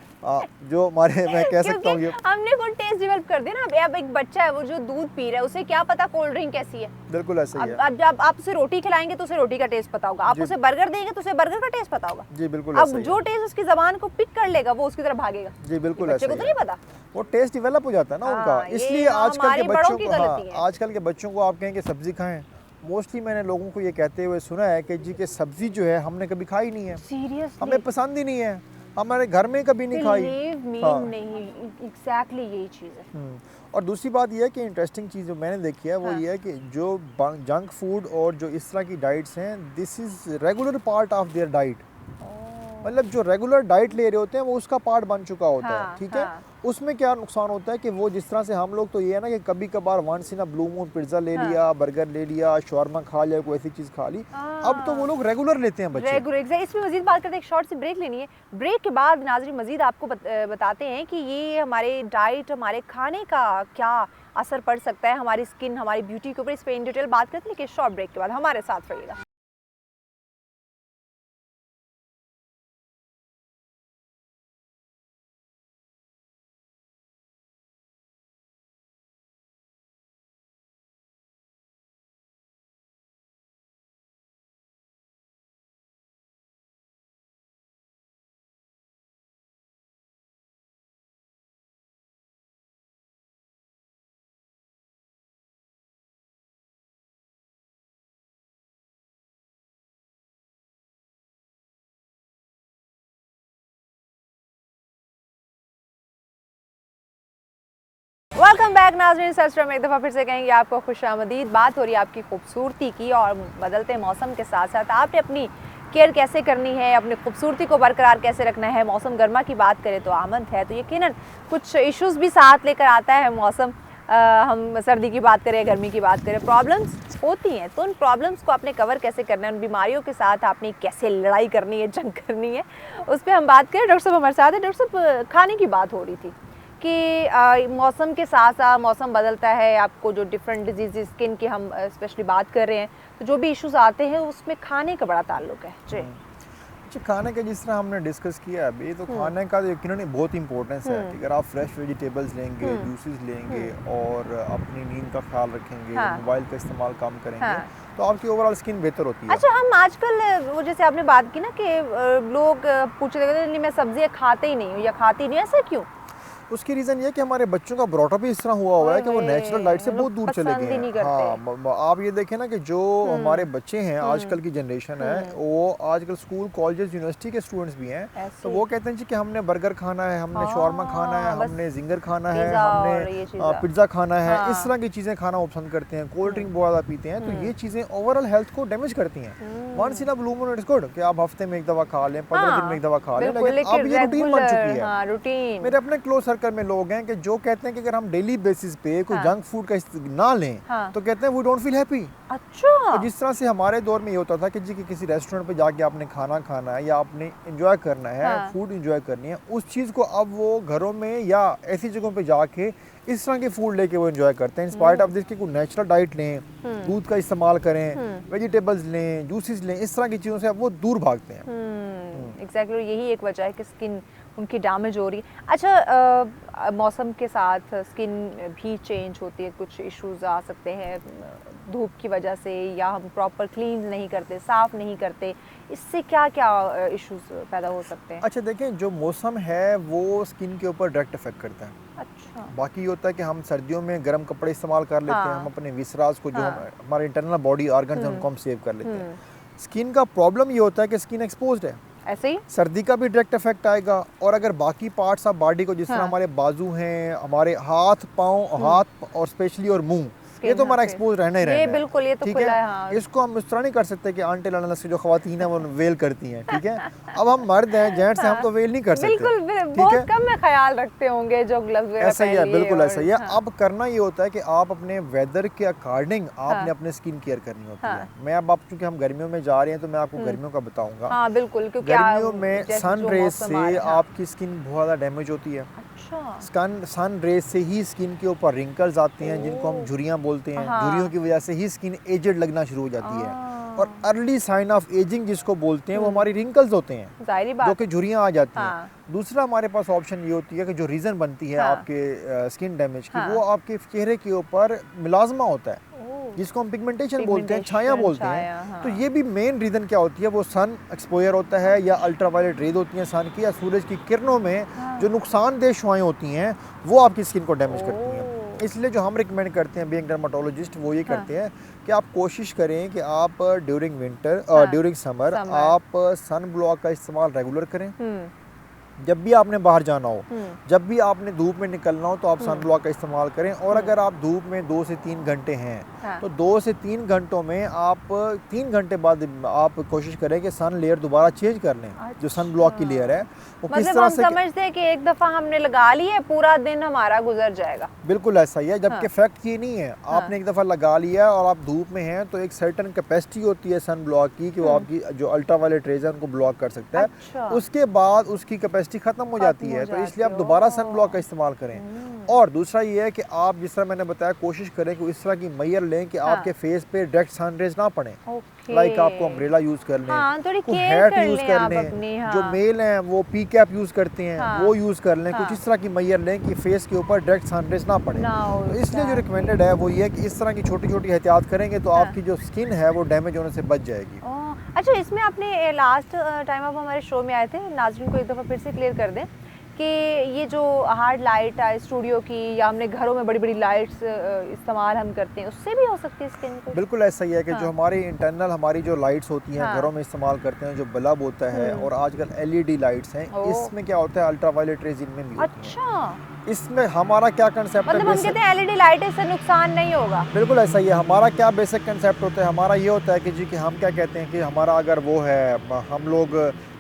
जो हमारे मैं कह सकता क्योंकि हूँ ये हमने वो टेस्ट डेवलप कर दिया ना। अब एक बच्चा है वो जो दूध पी रहा है, उसे क्या पता कोल्ड ड्रिंक कैसी है। बिल्कुल ऐसा ही है। अब जब आप उसे रोटी खिलाएंगे तो उसे रोटी का टेस्ट पता होगा, आप जी। उसे बर्गर देंगे तो उसे बर्गर का टेस्ट पता होगा। जी बिल्कुल अब ऐसा ही जो है। टेस्ट उसकी जबान को पिक कर लेगा वो उसकी तरफ भागेगा। जी बिल्कुल ये ऐसा बच्चे को ही तो है। नहीं पता। वो टेस्ट डेवलप हो जाता है ना हाँ, उनका, ये इसलिए आजकल के हमारी बड़ों बच्चों की को, गलती है। आजकल के बच्चों को आप कहें कि सब्जी खाएं, मोस्टली मैंने लोगों को ये कहते हुए सुना है कि जी कि सब्जी जो है हमने कभी खाई नहीं है, सीरियसली हमें पसंद ही नहीं है, हमारे घर में कभी नहीं खाई। बिलीव मी, हाँ। नहीं एग्जैक्टली यही चीज़ है। और दूसरी बात यह है कि इंटरेस्टिंग चीज़ जो मैंने देखी है वो हाँ। ये है कि जो जंक फूड और जो इस तरह की डाइट्स हैं, this is regular part of their diet. मतलब जो रेगुलर डाइट ले रहे होते हैं वो उसका पार्ट बन चुका होता हाँ, है, ठीक हाँ। है। उसमें क्या नुकसान होता है कि वो जिस तरह से हम लोग तो ये है ना कि कभी कभार once in a blue moon pizza ले हाँ। लिया, बर्गर ले लिया, शॉर्मा खा लिया, कोई ऐसी चीज़ खा ली। अब तो वो लोग रेगुलर लेते हैं बच्चे। Regular exact. इसमें मजीद बात करते हैं, एक शॉर्ट सी ब्रेक लेनी है। ब्रेक के बाद नाज़रीन मजीद आपको बताते हैं कि ये हमारे डाइट, हमारे खाने का क्या असर पड़ सकता है हमारी स्किन, हमारी ब्यूटी के ऊपर। इस पर इन डिटेल बात करते हैं, लेकिन शॉर्ट ब्रेक के बाद हमारे साथ रहिएगा। वेलकम बैक नाज़रीन, सर में एक दफ़ा फिर से कहेंगे आपको खुशामदीद। बात हो रही है आपकी खूबसूरती की, और बदलते मौसम के साथ साथ आपने अपनी केयर कैसे करनी है, अपनी खूबसूरती को बरकरार कैसे रखना है। मौसम गर्मा की बात करें तो आमद है, तो यकीनन कुछ इश्यूज़ भी साथ लेकर आता है मौसम। हम सर्दी की बात करें, गर्मी की बात करें, प्रॉब्लम्स होती हैं, तो उन प्रॉब्लम्स को आपने कवर कैसे करना है, उन बीमारियों के साथ आपने कैसे लड़ाई करनी है, जंग करनी है, उस पर हम बात करें। डॉक्टर साहब हमारे साथ है। डॉक्टर साहब, खाने की बात हो रही थी कि मौसम के साथ साथ मौसम बदलता है, आपको जो डिफरेंट डिजीज़ स्किन की हम स्पेशली बात कर रहे हैं, तो जो भी इश्यूज आते हैं उसमें खाने का बड़ा ताल्लुक है। जी अच्छा, खाने का जिस तरह हमने डिस्कस किया अभी, तो खाने का यकीनन बहुत इंपॉर्टेंस है कि अगर आप फ्रेश वेजिटेबल्स लेंगे, जूसेस लेंगे और अपनी नींद का ख्याल रखेंगे, हाँ। मोबाइल का इस्तेमाल कम करेंगे, हाँ। तो आपकी ओवरऑल स्किन बेहतर होती है। अच्छा, हम आजकल वो जैसे आपने बात की ना कि लोग पूछ रहे थे नहीं मैं सब्जियां खाते ही नहीं हूँ या खाती नहीं हूँ, ऐसा क्यों? उसकी रीज़न ये कि हमारे बच्चों का ब्रॉटअप ही इस तरह हुआ है कि वो नेचुरल डाइट से बहुत दूर चले गए हैं। हाँ, आप ये देखें ना कि जो हमारे बच्चे हैं, आजकल की जनरेशन है, वो आजकल स्कूल, कॉलेजेस, यूनिवर्सिटी के स्टूडेंट्स भी हैं, तो वो कहते हैं जी कि हमने बर्गर खाना है, हमने शॉर्मा खाना है, हमने जिंगर खाना है, हमने पिज्ज़ा खाना है, इस तरह की चीज़ें खाना वो पसंद करते हैं। कोल्ड ड्रिंक बहुत ज़्यादा पीते हैं, तो ये चीज़ें ओवरऑल हेल्थ को डैमेज करती हैं। Once in a blue moon it's good कि आप हफ्ते में एक दफ़ा खा लें, 15 दिन में एक दफ़ा खा लें, लेकिन अब ये रूटीन बन चुकी है। मेरे अपने क्लोज सर्कल में लोग हैं कि जो कहते हैं कि अगर हम डेली बेसिस पे कोई जंक फूड का ना लें, तो कहते हैं वी डोंट फील हैप्पी। अच्छा। तो जिस तरह से हमारे दौर में ये होता था कि जी कि किसी रेस्टोरेंट पे जाके आपने खाना खाना है या आपने एंजॉय करना है, फूड एंजॉय करनी है, उस चीज़ को अब वो घरों में या ऐसी जगहों पे जाके इस तरह के फूड लेके वो एंजॉय करते हैं। इंस्पायर्ड ऑफ दिस कि कोई नेचुरल डाइट लें, दूध का इस्तेमाल करें, वेजिटेबल्स लें, जूसेस लें, इस तरह की चीज़ों से अब वो दूर भागते हैं। एग्जैक्टली, यही एक वजह है कि स्किन उनकी डैमेज हो रही है। अच्छा, मौसम के साथ स्किन भी चेंज होती है, कुछ इश्यूज आ सकते हैं धूप की वजह से, या हम प्रॉपर क्लीन नहीं करते, साफ़ नहीं करते, इससे क्या क्या इश्यूज पैदा हो सकते हैं? अच्छा देखें, जो मौसम है वो स्किन के ऊपर डायरेक्ट इफेक्ट करता है। अच्छा। बाकी ये होता है कि हम सर्दियों में गर्म कपड़े इस्तेमाल कर लेते हैं, हम अपने विसराज को, जो हमारे इंटरनल बॉडी ऑर्गन्स हैं, उनको हम सेव कर लेते हैं। स्किन का प्रॉब्लम ये होता है कि स्किन एक्सपोज्ड है, ऐसे ही सर्दी का भी डायरेक्ट इफेक्ट आएगा। और अगर बाकी पार्ट्स ऑफ बॉडी को, जिस तरह हमारे बाजू हैं, हमारे हाथ पाँव, हाथ और स्पेशली और मुंह, ये तो हमारा एक्सपोज रहना ही रहना है। बिल्कुल, ये तो ठीक खुला है। हाँ। इसको हम इस तरह नहीं कर सकते कि आंटी लाना से जो खवातीन है वो वेल करती हैं, ठीक है। अब हम मर्द हैं, जेंट्स हैं, हम तो वेल नहीं कर सकते। बिल्कुल, बहुत कम में ख्याल रखते होंगे जो ग्लव्स वगैरह ऐसा ही है, बिल्कुल ऐसा ही है। हाँ। अब करना ये होता है कि आप अपने वेदर के अकॉर्डिंग आपने अपने स्किन केयर करनी होती है। मैं अब आप चूंकि हम गर्मियों में जा रहे हैं तो मैं आपको गर्मियों का बताऊंगा। हाँ बिल्कुल, क्योंकि गर्मियों में सन रेज से आपकी स्किन बहुत ज़्यादा डैमेज होती है। सन रेज से ही स्किन के ऊपर रिंकल्स आते हैं, जिनको हम झुर्रियाँ बोलते हैं, हाँ। झुर्रियों की वजह से ही स्किन एजेड लगना शुरू हो जाती है। और अर्ली साइन ऑफ एजिंग जिसको बोलते हैं वो हमारी रिंकल्स होते हैं, जाहिर जो बात कि झुर्रियाँ आ जाती हाँ। हैं। दूसरा हमारे पास ऑप्शन ये होती है कि जो रीज़न बनती है हाँ। आपके स्किन डैमेज की, हाँ। वो आपके चेहरे के ऊपर मिलाजमा होता है, ओह, जिसको हम पिगमेंटेशन बोलते हैं, छाया पिगमेंटेशन, बोलते छाया, हैं। हाँ। तो ये भी मेन रीज़न क्या होती है, वो सन एक्सपोजर होता है या अल्ट्रावायलेट रेज होती हैं सन की, या सूरज की किरणों में जो नुकसानदेह शुआएं होती हैं वो आपकी स्किन को डैमेज करती हैं। इसलिए जो हम रिकमेंड करते हैं बीइंग डर्माटोलॉजिस्ट, वो ये करते हैं कि आप कोशिश करें कि आप ड्यूरिंग विंटर ड्यूरिंग समर आप सन ब्लॉक का इस्तेमाल रेगुलर करें। जब भी आपने बाहर जाना हो, जब भी आपने धूप में निकलना हो, तो आप सन ब्लॉक का इस्तेमाल करें। और अगर आप धूप में 2 से 3 घंटे हैं, हाँ। तो 2 से 3 घंटों में आप 3 घंटे बाद आप कोशिश करें कि सन लेयर दोबारा चेंज कर लें। जो सन ब्लॉक की लेयर है वो किस मतलब तरह हम से, समझते हैं कि एक दफ़ा हमने लगा ली है, पूरा दिन हमारा गुजर जाएगा। बिल्कुल ऐसा ही है। जबकि हाँ। फैक्ट ये नहीं है, आपने एक दफ़ा लगा लिया है और आप धूप में हैं, तो एक सर्टन कैपेसिटी होती है सन ब्लॉक की कि वो आपकी जो अल्ट्रावायलेट रेज है उनको ब्लॉक कर सकता है। अच्छा। उसके बाद उसकी कैपेसिटी खत्म हो जाती है, तो इसलिए आप दोबारा सन ब्लॉक का इस्तेमाल करें। और दूसरा ये है कि आप जिस तरह मैंने बताया, कोशिश करें कि इस तरह की मैयर लें कि आपके फेस पे डायरेक्ट सन रेज ना पड़े। लाइक आपको अम्ब्रेला यूज कर लें, हाँ, थोड़ी कोई केयर हैट कर यूज लें कर आप लें, अपनी, हाँ। जो मेल हैं वो पी कैप यूज करते हैं, हाँ। वो यूज कर लें। हाँ। कुछ इस तरह की मैयर लें कि फेस के ऊपर डायरेक्ट सन रेज ना पड़े। ना हो, तो इसलिए जो exactly। रिकमेंडेड है वो ये है कि इस तरह की छोटी छोटी एहतियात करेंगे तो हाँ। आपकी जो स्किन है वो डैमेज होने से बच जाएगी। अच्छा, इसमें आपने लास्ट टाइम आप हमारे शो में आए थे, नाज़रीन को एक दफ़ा फिर से क्लियर कर दें कि ये जो हार्ड लाइट है स्टूडियो की, या हमने घरों में बड़ी बड़ी लाइट्स इस्तेमाल हम करते हैं, उससे भी हो सकती है स्किन को? बिल्कुल ऐसा ही है कि हाँ। जो हमारी इंटरनल हमारी जो लाइट्स होती हैं हाँ। घरों में इस्तेमाल करते हैं, जो बल्ब होता है, और आजकल एलईडी लाइट्स हैं, इसमें क्या होता है अल्ट्रावायलेट रेज इनमें भी होती हैं। अच्छा, इसमें हमारा क्या कंसेप्ट है, मतलब हम कहते हैं एलईडी लाइट से नुकसान नहीं होगा। बिल्कुल ऐसा ही है। हमारा क्या बेसिक कंसेप्ट होता है, हमारा ये होता है कि जी कि हम क्या कहते हैं कि हमारा अगर वो है, हम लोग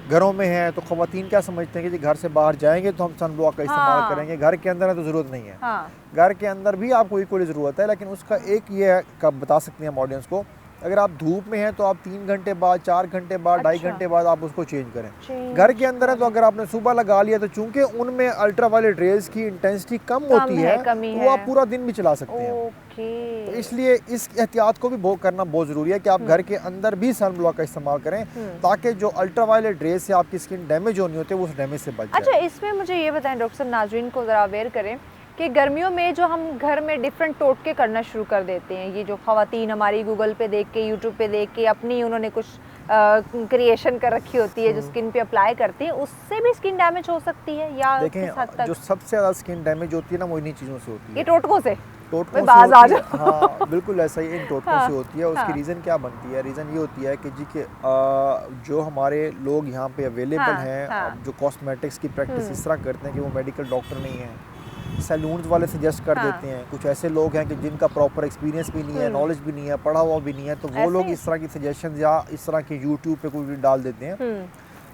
घरों में हैं तो ख़वातीन क्या समझते हैं कि जी घर से बाहर जाएंगे तो हम सन ब्लॉक का इस्तेमाल हाँ। करेंगे, घर के अंदर है तो ज़रूरत नहीं है। हाँ। घर के अंदर भी आपको इक्वली ज़रूरत है, लेकिन उसका एक ये है, कब बता सकते हैं हम ऑडियंस को, अगर आप धूप में हैं तो आप 3 घंटे बाद, 4 घंटे बाद, 2.5 घंटे बाद आप उसको चेंज करें। घर के अंदर है तो अगर आपने सुबह लगा लिया, तो चूंकि उनमें अल्ट्रावायलेट रेज की इंटेंसिटी कम होती है, तो आप पूरा दिन भी चला सकते हैं। ओके। तो इसलिए इस एहतियात को भी करना बहुत ज़रूरी है कि आप घर के अंदर भी सन ब्लॉक का इस्तेमाल करें, ताकि जो अल्ट्रावायलेट रेज से आपकी स्किन डैमेज होनी होती है वो उस डैमेज से बच जाए। अच्छा, इसमें मुझे ये बताएं डॉक्टर साहब, नाज़रीन को ज़रा अवेयर करें कि गर्मियों में जो हम घर में डिफरेंट टोटके करना शुरू कर देते हैं, ये जो ख़वातीन हमारी गूगल पे देख के, यूट्यूब पे देख के अपनी उन्होंने कुछ क्रिएशन कर रखी होती है जो स्किन पे अप्लाई करती हैं, उससे भी स्किन डैमेज हो सकती है या किस हद देखें, तक? जो सबसे ज़्यादा स्किन डैमेज होती है ना, वो इन्हीं चीज़ों से होती है। ये टोटकों से? टोटकों भाई से बाज आ होती है। जाओ। हाँ, बिल्कुल ऐसा ही इन टोटकों हाँ, से होती है। उसकी हाँ। रीज़न क्या बनती है? रीज़न ये होती है कि जी कि जो हमारे लोग यहाँ पे अवेलेबल हाँ, हैं, हाँ। जो कॉस्मेटिक्स की प्रैक्टिस इस तरह करते हैं कि वो मेडिकल डॉक्टर नहीं हैं, सैलून्स वाले सजेस्ट कर हाँ। देते हैं। कुछ ऐसे लोग हैं कि जिनका प्रॉपर एक्सपीरियंस भी नहीं है, नॉलेज भी नहीं है, पढ़ा हुआ भी नहीं है, तो वो ऐसे लोग ही? इस तरह की सजेशन या इस तरह के यूट्यूब पे कोई भी डाल देते हैं।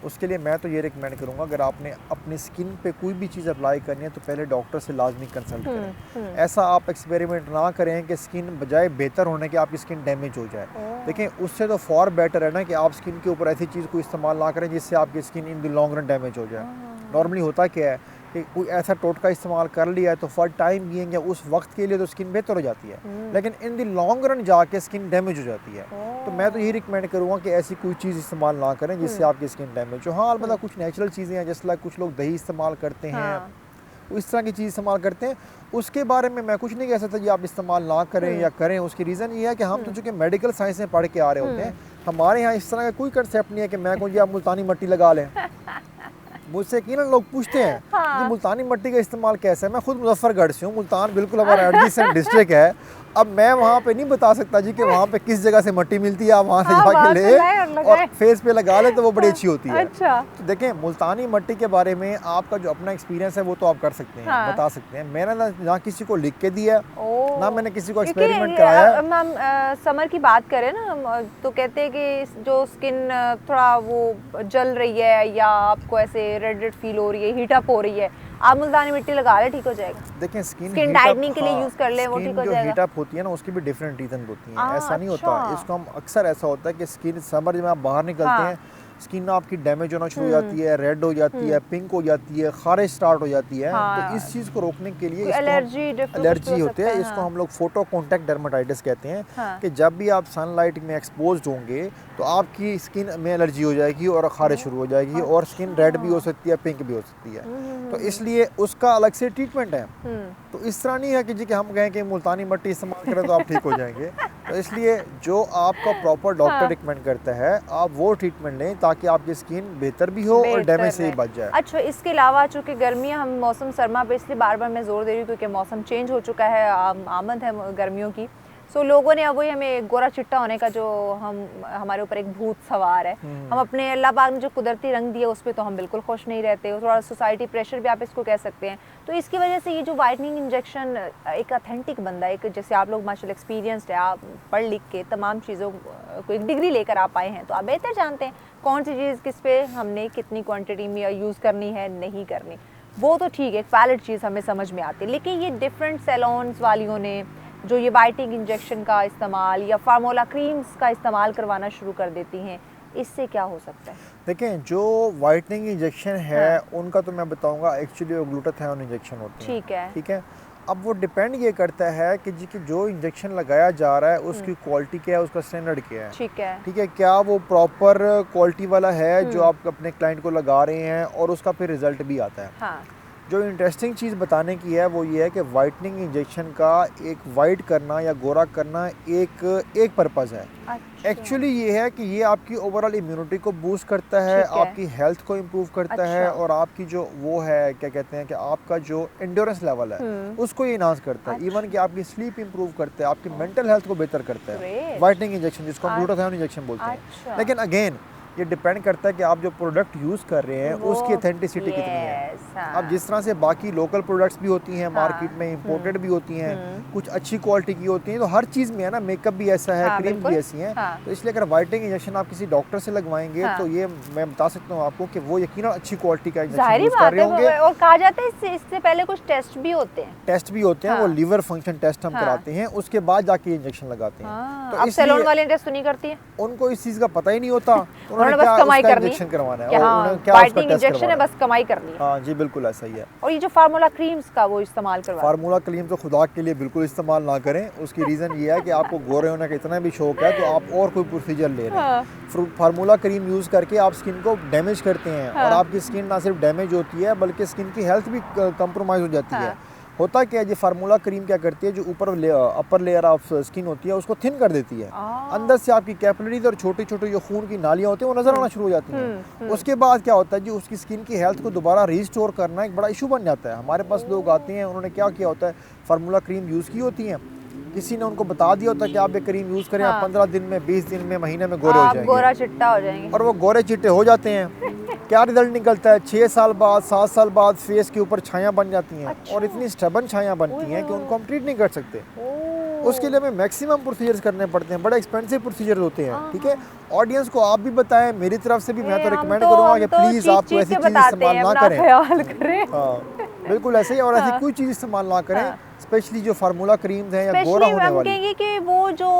उसके लिए मैं तो ये रिकमेंड करूँगा, अगर आपने अपनी स्किन पे कोई भी चीज़ अप्लाई करनी है तो पहले डॉक्टर से लाजमी कंसल्ट करें। ऐसा आप एक्सपेरिमेंट ना करें कि स्किन बजाय बेहतर होने के आपकी स्किन डैमेज हो जाए। देखिए, उससे तो फॉर बेटर है ना कि आप स्किन के ऊपर ऐसी चीज़ को इस्तेमाल ना करें जिससे आपकी skin in the long run damage हो जाए। नॉर्मली होता क्या है कि कोई ऐसा टोटका इस्तेमाल कर लिया है तो फॉर टाइम बीइंग या उस वक्त के लिए तो स्किन बेहतर हो जाती है, लेकिन इन द लॉन्ग रन जाके स्किन डैमेज हो जाती है। तो मैं तो यही रिकमेंड करूँगा कि ऐसी कोई चीज़ इस्तेमाल ना करें जिससे आपकी स्किन डैमेज हो। हाँ, अलबत्ता कुछ नेचुरल चीज़ें हैं, जैसे कुछ लोग दही इस्तेमाल करते हैं, वो इस तरह की चीज़ इस्तेमाल करते हैं, उसके बारे में मैं कुछ नहीं कह सकता जी आप इस्तेमाल ना करें या करें। उसकी रीज़न ये है कि हम तो चूँकि मेडिकल साइंस में पढ़ के आ रहे होते हैं, हमारे यहाँ इस तरह का कोई कंसेप्ट नहीं है कि मैं कहूँ जी आप मुल्तानी मिट्टी लगा लें। मुझसे यकीनन लोग पूछते हैं कि मुल्तानी मिट्टी का इस्तेमाल कैसे है। मैं खुद मुजफ्फरगढ़ से हूँ, मुल्तान बिल्कुल हमारा एडजेसेंट डिस्ट्रिक्ट है। अब मैं वहाँ पे नहीं बता सकता जी कि वहाँ पे किस जगह से मिट्टी मिलती है, आप वहाँ से जाके ले और फेस पे लगा ले तो वो बड़ी अच्छी होती है। अच्छा। तो देखें, मुल्तानी मिट्टी के बारे में आपका जो अपना एक्सपीरियंस है वो तो आप कर सकते हैं, बता सकते हैं। मैंने ना किसी को लिख के दिया, ना मैंने किसी को एक्सपेरिमेंट कराया। हम समर की बात करें ना, तो कहते हैं कि जो स्किन थोड़ा वो जल रही है या आपको ऐसे रेड फील हो रही है, हीट अप हो रही है, आप मुल्तानी मिट्टी लगा ले, ठीक हो जाएगा। देखें, स्किन टाइटनिंग के लिए यूज कर ले, वो ठीक हो जाएगा। हीट अप होती है ना, उसकी भी डिफरेंट रीजन होती है। ऐसा नहीं होता, इसको हम अक्सर ऐसा होता है कि स्किन समर में आप बाहर निकलते हैं स्किन आपकी डैमेज होना शुरू हो जाती है, रेड हो जाती है, पिंक हो जाती है, खारिश स्टार्ट हो जाती है। तो इस चीज़ को रोकने के लिए एलर्जी होते हैं, इसको हम लोग फोटो कॉन्टैक्ट डर्मेटाइटिस कहते हैं कि जब भी आप सनलाइट में एक्सपोज्ड होंगे तो आपकी स्किन में एलर्जी हो जाएगी और खारिश शुरू हो जाएगी और स्किन रेड भी हो सकती है, पिंक भी हो सकती है। तो इसलिए उसका अलग से ट्रीटमेंट है। तो इस तरह नहीं है कि जी कि हम कहें कि मुल्तानी मट्टी इस्तेमाल करें तो आप ठीक हो जाएंगे। तो इसलिए जो आपका प्रॉपर डॉक्टर रिकमेंड करता है आप वो ट्रीटमेंट लें ताकि आपकी स्किन बेहतर भी हो और डैमेज से ही बच जाए। अच्छा, इसके अलावा चूँकि गर्मियाँ, हम मौसम सरमा पे इसलिए बार बार मैं जोर दे रही हूँ क्योंकि मौसम चेंज हो चुका है, आमद है गर्मियों की। सो लोगों ने अब वही हमें गोरा चिट्टा होने का जो हमारे ऊपर एक भूत सवार है, हम अपने अल्लाह पाक ने जो कुदरती रंग दिया उस पर तो हम बिल्कुल खुश नहीं रहते, थोड़ा सोसाइटी प्रेशर भी आप इसको कह सकते हैं। तो इसकी वजह से ये जो वाइटनिंग इंजेक्शन एक ऑथेंटिक बंदा, एक जैसे आप लोग माशाल्लाह एक्सपीरियंस्ड है, आप पढ़ लिख के तमाम चीज़ों को एक डिग्री लेकर आप आए हैं तो आप बेहतर जानते हैं कौन सी चीज़ किस पे हमने कितनी क्वान्टिटी में यूज़ करनी है, नहीं करनी। वो तो ठीक है, एक वैलिड चीज़ हमें समझ में आती है। लेकिन ये डिफरेंट सैलून्स वालियों ने जो ये वाइटनिंग इंजेक्शन का इस्तेमाल या फार्मूला क्रीम्स का इस्तेमाल करवाना शुरू कर देती हैं, इससे क्या हो सकता है? देखें, जो वाइटनिंग इंजेक्शन है उनका तो मैं बताऊंगा एक्चुअली वो ग्लूटाथियोन इंजेक्शन होते हैं। ठीक है। अब वो डिपेंड ये करता है कि जी कि जो इंजेक्शन लगाया जा रहा है उसकी क्वालिटी क्या है, उसका स्टैंडर्ड क्या है। ठीक है, क्या वो प्रॉपर क्वालिटी वाला है जो आप अपने क्लाइंट को लगा रहे हैं और उसका फिर रिजल्ट भी आता है। हाँ। जो इंटरेस्टिंग चीज़ बताने की है वो ये है कि वाइटनिंग इंजेक्शन का एक वाइट करना या गोरा करना एक पर्पज़ है। अच्छा। एक्चुअली ये है कि ये आपकी ओवरऑल इम्यूनिटी को बूस्ट करता है, आपकी हेल्थ को इम्प्रूव करता है और आपकी जो वो है क्या कहते हैं कि आपका जो एंड्योरेंस लेवल है उसको ये इनहांस करता है। इवन कि आपकी स्लीप इंप्रूव करता है, आपकी मेंटल हेल्थ को बेहतर करता है वाइटनिंग इंजेक्शन, जिसको हम ग्लूटाथियोन इंजेक्शन बोलते हैं। लेकिन अगेन ये डिपेंड करता है कि आप जो प्रोडक्ट यूज़ कर रहे हैं उसकी ऑथेंटिसिटी कितनी है। अब जिस तरह से बाकी लोकल प्रोडक्ट्स भी होती हैं मार्केट में, इंपोर्टेड भी होती हैं, कुछ अच्छी क्वालिटी की होती हैं, तो हर चीज़ में है ना, मेकअप भी ऐसा है, क्रीम भी ऐसी हैं। तो इसलिए अगर वाइटनिंग इंजेक्शन आप किसी डॉक्टर से लगवाएंगे तो ये मैं बता सकता हूँ आपको कि वो यकीनन अच्छी क्वालिटी का इंजेक्शन यूज़ कर रहे होंगे। और कहा जाता है इससे पहले कुछ टेस्ट भी होते हैं। वो लीवर फंक्शन टेस्ट हम कराते हैं, उसके बाद जाके इंजेक्शन लगाते हैं। तो सैलून वाले टेस्ट नहीं करती है, उनको इस चीज़ का पता ही नहीं होता, उन्होंने बस कमाई करनी इंजेक्शन करवाना है, वाइटनिंग इंजेक्शन है, बस कमाई करनी है। हाँ जी, बिल्कुल ऐसा ही है। और ये जो फार्मूला क्रीम्स का वो इस्तेमाल करवा, फार्मूला क्रीम तो खुदा के लिए बिल्कुल इस्तेमाल ना करें। उसकी रीज़न ये है कि आपको गोरे होने का इतना भी शौक है तो आप और कोई प्रोसीजर ले रहे हैं। फार्मूला क्रीम यूज़ करके आप स्किन को डैमेज करते हैं और आपकी स्किन ना सिर्फ डैमेज होती है बल्कि स्किन की हेल्थ भी कंप्रोमाइज़ हो जाती है। होता क्या है, ये फार्मूला क्रीम क्या करती है, जो ऊपर अपर लेयर ऑफ स्किन होती है उसको थिन कर देती है। अंदर से आपकी कैपिलरीज और छोटी छोटी जो खून की नालियाँ होती हैं वो नजर आना शुरू हो जाती हैं। उसके बाद क्या होता है जी, उसकी स्किन की हेल्थ को दोबारा रिस्टोर करना एक बड़ा इशू बन जाता है। हमारे पास लोग आते हैं, उन्होंने क्या किया होता है, फार्मूला क्रीम यूज़ की होती हैं, किसी ने उनको बता दिया होता है कि आप ये क्रीम यूज़ करें, आप 15 दिन में, 20 दिन में, महीने में गोरे हो जाएंगे, गोरा चिट्टा हो जाएंगे। और वो गोरे चिट्टे हो जाते हैं। क्या रिजल्ट निकलता है, 6 साल बाद, 7 साल बाद फेस के ऊपर छाया बन जाती हैं। और इतनी स्टबन छाया बनती हैं कि उनको हम ट्रीट नहीं कर सकते। उसके लिए हमें मैक्सिमम प्रोसीजर्स करने पड़ते हैं, बड़े एक्सपेंसिव प्रोसीजर होते हैं। ठीक है, ऑडियंस को आप भी बताएं, मेरी तरफ से भी मैं तो रिकमेंड करूंगा कि प्लीज़ आप कोई ऐसी चीज़ इस्तेमाल ना करें। हाँ, बिल्कुल ऐसे ही, और ऐसी कोई चीज़ इस्तेमाल ना करें, स्पेशली जो फार्मूला क्रीम्स हैं या गोरा होने वाली। कहेंगे कि वो जो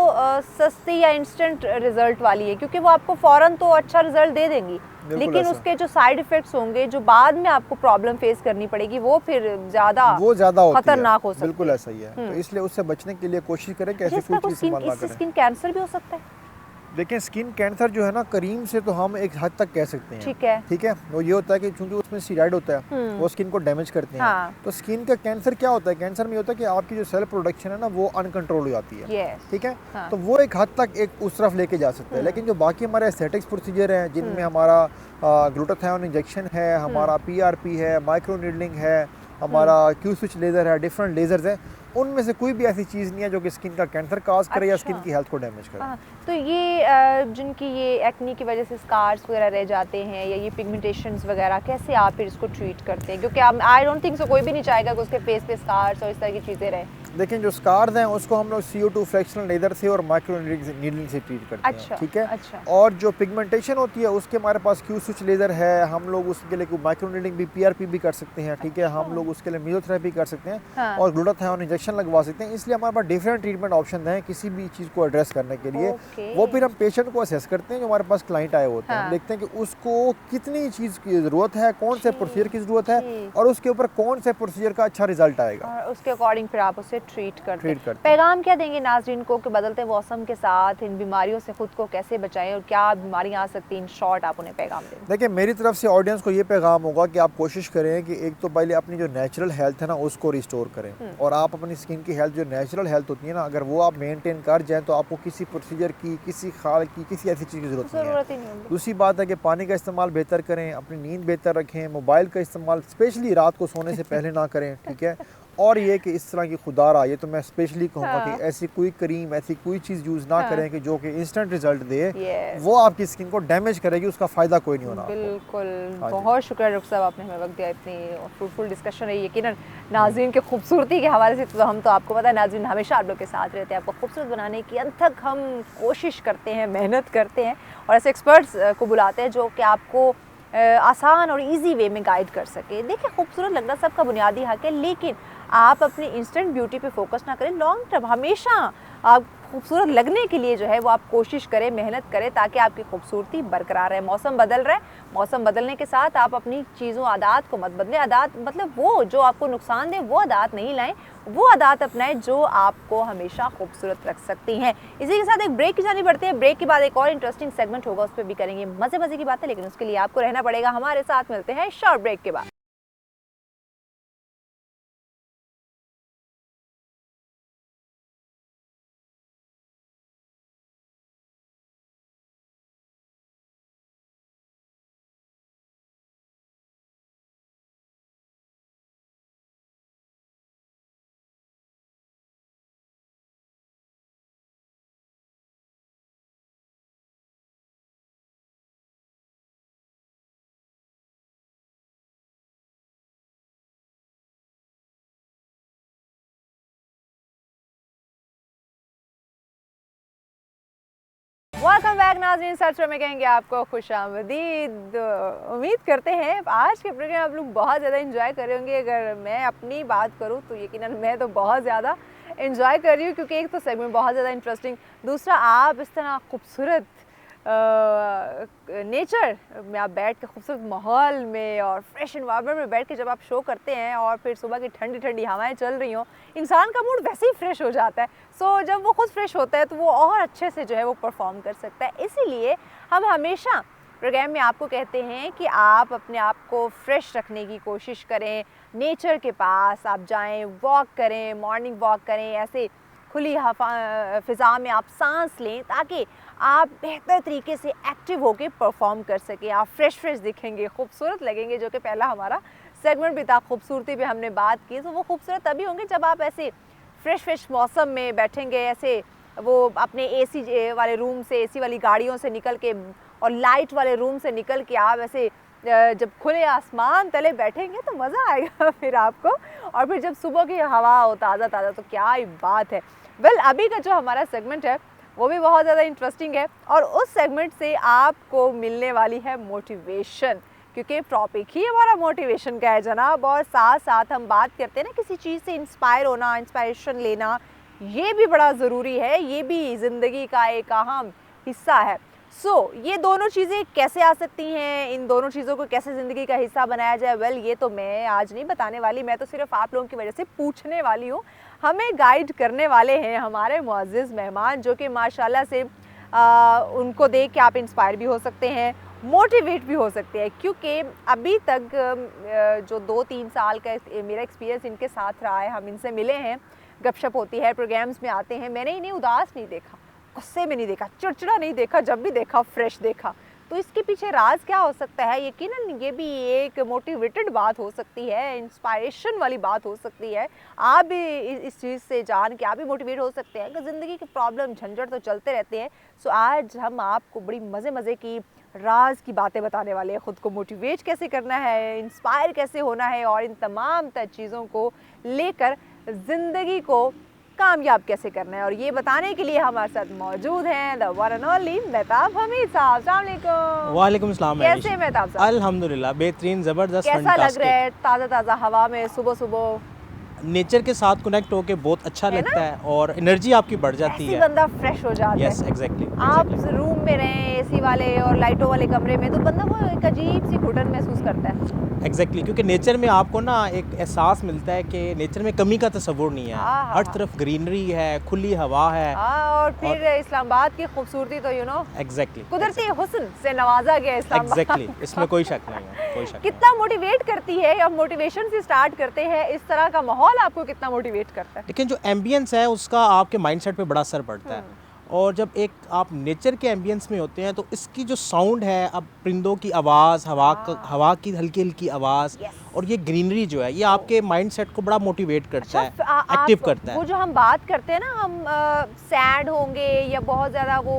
सस्ती या इंस्टेंट रिजल्ट वाली है, क्योंकि वो आपको फौरन तो अच्छा रिजल्ट दे देंगी, लेकिन उसके जो साइड इफेक्ट्स होंगे, जो बाद में आपको प्रॉब्लम फेस करनी पड़ेगी, वो फिर ज्यादा खतरनाक हो सकती है। बिल्कुल ऐसा ही है। तो इसलिए उससे बचने के लिए कोशिश करें कि ऐसी कोई चीज़ इस्तेमाल ना करें। स्किन कैंसर भी हो सकता है। देखिए, स्किन कैंसर जो है ना, करीम से तो हम एक हद तक कह सकते हैं। ठीक है, वो ये होता है कि चूंकि उसमें स्टीरॉइड होता है, वो स्किन को डैमेज करते हैं। तो स्किन का कैंसर क्या होता है, कैंसर में होता है कि आपकी जो सेल प्रोडक्शन है ना वो अनकंट्रोल हो जाती है। ठीक है, तो वो एक हद तक एक उस तरफ लेके जा सकता है। लेकिन जो बाकी हमारे एस्थेटिक्स प्रोसीजर हैं, जिनमें हमारा ग्लूटाथियोन इंजेक्शन है, हमारा PRP है, माइक्रो नीडलिंग है, हमारा Q-स्विच लेज़र है, डिफरेंट लेज़र्स हैं, उनमें से कोई भी ऐसी चीज़ नहीं है जो कि स्किन का कैंसर काज करे या स्किन की हेल्थ को डैमेज करे। तो ये जिनकी ये एक्नी की वजह से स्कार्स वगैरह रह जाते हैं या ये पिगमेंटेशंस वगैरह, कैसे आप फिर इसको ट्रीट करते हैं? क्योंकि आप, आई डोंट थिंक सो कोई भी नहीं चाहेगा कि उसके फेस पे स्कार्स और इस तरह की चीज़ें रहें। देखें जो स्कार्स हैं उसको हम लोग CO2 फ्रैक्शनल लेजर से और माइक्रो नीडलिंग से ट्रीट करते हैं। अच्छा, ठीक है। अच्छा। और जो पिगमेंटेशन होती है उसके हमारे पास Q स्विच लेज़र है, हम लोग उसके लिए माइक्रो नीडलिंग भी PRP भी कर सकते हैं। ठीक है। हम लोग उसके लिए मेसोथेरेपी कर सकते हैं हाँ। और ग्लूटाथायोन इंजेक्शन लगवा सकते हैं। इसलिए हमारे पास डिफरेंट ट्रीटमेंट ऑप्शन हैं किसी भी चीज़ को एड्रेस करने के लिए। वो फिर हम पेशेंट को असेस करते हैं जो हमारे पास क्लाइंट आए होते हैं। हम देखते हैं कि उसको कितनी चीज़ की ज़रूरत है, कौन से प्रोसीजर की ज़रूरत है और उसके ऊपर कौन से प्रोसीजर का अच्छा रिजल्ट आएगा और उसके अकॉर्डिंग फिर आप उसे ट्रीट करते हैं। हैं। पैगाम क्या देंगे नाज़रीन को कि बदलते मौसम के साथ इन बीमारियों से खुद को कैसे बचाएं और क्या बीमारियां आ सकती हैं, इन शॉर्ट आप उन्हें पैगाम दें? देखिए मेरी तरफ से ऑडियंस को ये पैगाम होगा कि आप कोशिश करें कि एक तो पहले अपनी जो नेचुरल हेल्थ है ना उसको रिस्टोर करें और आप अपनी स्किन की हेल्थ जो नेचुरल हेल्थ होती है ना अगर वो आप मेंटेन कर जाएं तो आपको किसी प्रोसीजर की, किसी खाल की, किसी ऐसी चीज़ की ज़रूरत नहीं है। दूसरी बात है कि पानी का इस्तेमाल बेहतर करें, अपनी नींद बेहतर रखें, मोबाइल का इस्तेमाल स्पेशली रात को सोने से पहले ना करें। ठीक है। और ये कि इस तरह की खुदारा, ये तो मैं स्पेशली कहूँगा कि ऐसी कोई क्रीम, ऐसी कोई चीज़ यूज़ ना करें कि जो कि इंस्टेंट रिजल्ट दे। वो आपकी स्किन को डैमेज करेगी, उसका फ़ायदा कोई नहीं होना। बिल्कुल। बहुत शुक्रिया डॉक्टर साहब, आपने हमें वक्त दिया, इतनी फ्रूटफुल डिस्कशन रही। यकीनन नाज़रीन के खूबसूरती के हवाले से तो हम तो आपको पता है नाज़रीन हमेशा आप लोग के साथ रहते हैं, आपको खूबसूरत बनाने की अंत तक हम कोशिश करते हैं, मेहनत करते हैं और ऐसे एक्सपर्ट्स को बुलाते हैं जो कि आपको आसान और इजी वे में गाइड कर सके। देखिए खूबसूरत लगना सबका बुनियादी हक है, लेकिन आप अपनी इंस्टेंट ब्यूटी पे फोकस ना करें, लॉन्ग टर्म हमेशा आप खूबसूरत लगने के लिए जो है वो आप कोशिश करें, मेहनत करें ताकि आपकी खूबसूरती बरकरार रहे। मौसम बदल रहा है, मौसम बदलने के साथ आप अपनी चीज़ों आदात को मत बदलें। आदात मतलब वो जो आपको नुकसान दे वो आदात नहीं लाएं, वो आदात अपनाएं जो आपको हमेशा खूबसूरत रख सकती हैं। इसी के साथ एक ब्रेक की जानी पड़ती है। ब्रेक के बाद एक और इंटरेस्टिंग सेगमेंट होगा, उस पर भी करेंगे मज़े मज़े की बातें, लेकिन उसके लिए आपको रहना पड़ेगा हमारे साथ। मिलते हैं शॉर्ट ब्रेक के बाद। वेलकम बैक नाज़रीन, सर्च में कहेंगे आपको खुशामदीद। उम्मीद करते हैं आज के प्रोग्राम आप लोग बहुत ज़्यादा एंजॉय कर रहे होंगे। अगर मैं अपनी बात करूं तो यकीनन मैं तो बहुत ज़्यादा एंजॉय कर रही हूँ, क्योंकि एक तो सेगमेंट बहुत ज़्यादा इंटरेस्टिंग, दूसरा आप इस तरह खूबसूरत नेचर में आप बैठ के खूबसूरत माहौल में और फ्रेश इन्वायरमेंट में बैठ के जब आप शो करते हैं और फिर सुबह की ठंडी ठंडी हवाएं चल रही हों, इंसान का मूड वैसे ही फ्रेश हो जाता है। सो जब वो खुद फ्रेश होता है तो वो और अच्छे से जो है वो परफॉर्म कर सकता है। इसीलिए हम हमेशा प्रोग्राम में आपको कहते हैं कि आप अपने आप को फ्रेश रखने की कोशिश करें, नेचर के पास आप जाएं, वॉक करें, मॉर्निंग वॉक करें, ऐसे खुली फ़िज़ा में आप सांस लें ताकि आप बेहतर तरीके से एक्टिव होकर परफॉर्म कर सकें। आप फ्रेश दिखेंगे, खूबसूरत लगेंगे, जो कि पहला हमारा सेगमेंट भी था, खूबसूरती पे हमने बात की। तो वो खूबसूरत तभी होंगे जब आप ऐसे फ्रेश मौसम में बैठेंगे, ऐसे वो अपने AC वाले रूम से, AC वाली गाड़ियों से निकल के और लाइट वाले रूम से निकल के आप ऐसे जब खुले आसमान तले बैठेंगे तो मज़ा आएगा फिर आपको। और फिर जब सुबह की हवा हो ताज़ा तो क्या ही बात है। वेल अभी का जो हमारा सेगमेंट है वो भी बहुत ज़्यादा इंटरेस्टिंग है और उस सेगमेंट से आपको मिलने वाली है मोटिवेशन, क्योंकि टॉपिक ही हमारा मोटिवेशन का है जनाब। और साथ साथ हम बात करते हैं ना किसी चीज़ से इंस्पायर होना, इंस्पायरेशन लेना, ये भी बड़ा ज़रूरी है, ये भी ज़िंदगी का एक अहम हिस्सा है। ये दोनों चीज़ें कैसे आ सकती हैं, इन दोनों चीज़ों को कैसे ज़िंदगी का हिस्सा बनाया जाए, वेल ये तो मैं आज नहीं बताने वाली, मैं तो सिर्फ आप लोगों की वजह से पूछने वाली हूँ। हमें गाइड करने वाले हैं हमारे मुअज़्ज़िज़ मेहमान, जो कि माशाल्लाह से उनको देख के आप इंस्पायर भी हो सकते हैं, मोटिवेट भी हो सकते हैं। क्योंकि अभी तक जो 2-3 साल का मेरा एक्सपीरियंस इनके साथ रहा है, हम इनसे मिले हैं, गपशप होती है, प्रोग्राम्स में आते हैं, मैंने इन्हें उदास नहीं देखा, गुस्से में नहीं देखा, चिड़चिड़ा नहीं देखा, जब भी देखा फ्रेश देखा। तो इसके पीछे राज क्या हो सकता है? यकीनन ये भी एक मोटिवेटेड बात हो सकती है, इंस्पायरेशन वाली बात हो सकती है। आप भी इस चीज़ से जान के आप भी मोटिवेट हो सकते हैं कि ज़िंदगी के प्रॉब्लम झंझट तो चलते रहते हैं। आज हम आपको बड़ी मज़े की राज की बातें बताने वाले हैं, ख़ुद को मोटिवेट कैसे करना है, इंस्पायर कैसे होना है और इन तमाम चीज़ों को लेकर ज़िंदगी को कामयाब कैसे करना है, और ये बताने के लिए हमारे साथ मौजूद हैं the one and only Mehtab Hameed साहब। अस्सलाम वालेकुम। वालेकुम अस्सलाम। कैसे हैं मेहताब साहब? अल्हम्दुलिल्लाह बेहतरीन, ज़बरदस्त, कैसा लग रहा है ताज़ा ताज़ा हवा में सुबह सुबह? नेचर के साथ कनेक्ट होके बहुत अच्छा लगता है और एनर्जी आपकी बढ़ जाती ऐसे है। बंदा फ्रेश हो जाता यस है। एग्जैक्टली। आप रूम में रहें एसी वाले और लाइटों वाले कमरे में, तो बंदा वो एक अजीब सी घुटन महसूस करता है। एग्जैक्टली, क्योंकि नेचर में आपको ना एक एहसास मिलता है कि नेचर में कमी का तस्वुर नहीं है। हर तरफ ग्रीनरी है, खुली हवा है। और फिर इस्लामाबाद की खूबसूरती तो एग्जैक्टली कुदरती हुस्न से नवाजा गया इस्लामाबाद। एग्जैक्टली, इसमें कोई शक नहीं है, कोई शक कितना मोटिवेट करती है, या मोटिवेशन से स्टार्ट करते हैं, इस तरह का माहौल आपको कितना मोटिवेट करता है? लेकिन जो एम्बियंस है उसका आपके माइंडसेट पे बड़ा असर पड़ता है। और जब एक आप नेचर के एम्बियंस में होते हैं तो इसकी जो साउंड है, अब परिंदों की आवाज़, हवा की हल्की हल्की आवाज़ और ये ग्रीनरी जो है ये आपके माइंडसेट को बड़ा मोटिवेट करता है, एक्टिव करता है। वो जो हम बात करते हैं ना, हम सैड होंगे या बहुत ज़्यादा वो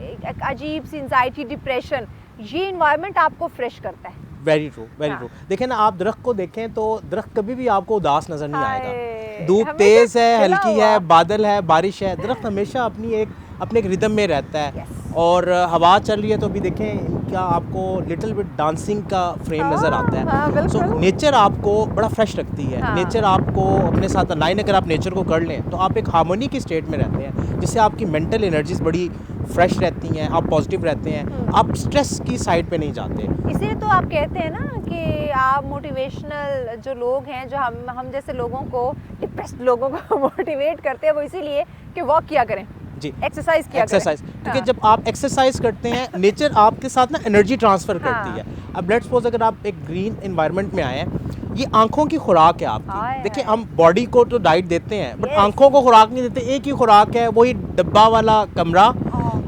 एक अजीब सी एंजाइटी, डिप्रेशन, ये इन्वायरमेंट आपको फ्रेश करता है। Very true, very true. देखें ना, आप दरख्त को देखें तो दरख्त कभी भी आपको उदास नजर नहीं आएगा। धूप तेज है, हल्की है, बादल है, बारिश है, दरख्त हमेशा अपने एक रिदम में रहता है। और हवा चल रही है तो अभी देखें क्या आपको लिटिल बिट डांसिंग का फ्रेम नज़र आता है। सो नेचर आपको बड़ा फ्रेश रखती है। नेचर आपको अपने साथ अलाइन, अगर आप नेचर को कर लें तो आप एक हार्मनी की स्टेट में रहते हैं, जिससे आपकी मेंटल एनर्जीज बड़ी फ्रेश रहती हैं, आप पॉजिटिव रहते हैं, आप स्ट्रेस की साइड पे नहीं जाते। इसीलिए तो आप कहते हैं ना कि आप मोटिवेशनल जो लोग हैं, जो हम जैसे लोगों को, डिप्रेस्ड लोगों को मोटिवेट करते हैं, वो इसीलिए कि वॉक किया करें जी, एक्सरसाइज किया एक्सरसाइज, करें। क्योंकि जब आप एक्सरसाइज करते हैं नेचर आपके साथ ना एनर्जी ट्रांसफ़र करती है। अब लेट्स सपोज अगर आप एक ग्रीन एनवायरनमेंट में आए हैं, ये आंखों की खुराक है आपकी। देखिए हम बॉडी को तो डाइट देते हैं बट आंखों को खुराक नहीं देते। एक ही खुराक है, वही डब्बा वाला कमरा,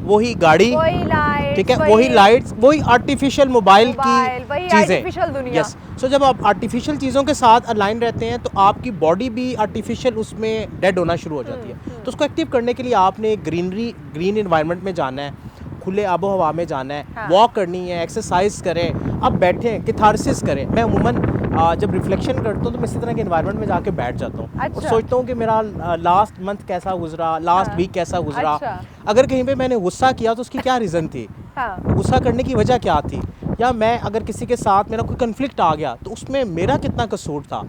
वही गाड़ी, ठीक है, वही लाइट्स, वही आर्टिफिशियल मोबाइल की चीज़ें। यस, सो जब आप आर्टिफिशियल चीज़ों के साथ अलाइन रहते हैं तो आपकी बॉडी भी आर्टिफिशियल उसमें डेड होना शुरू हो जाती है। तो उसको एक्टिव करने के लिए आपने ग्रीन एनवायरनमेंट में जाना है, खुले आबो हवा में जाना है, वॉक करनी है, एक्सरसाइज करें, आप बैठें, कैथारसिस करें। मैं अमूमन जब रिफ्लेक्शन करता हूँ तो मैं इसी तरह के एनवायरनमेंट में जाके बैठ जाता हूँ और सोचता हूँ कि मेरा लास्ट मंथ कैसा गुजरा, लास्ट वीक कैसा गुजरा। अगर कहीं पे मैंने गुस्सा किया तो उसकी क्या रीज़न थी, गुस्सा करने की वजह क्या थी, या मैं अगर किसी के साथ मेरा कोई कन्फ्लिक्ट आ गया तो उसमें मेरा कितना कसूर था,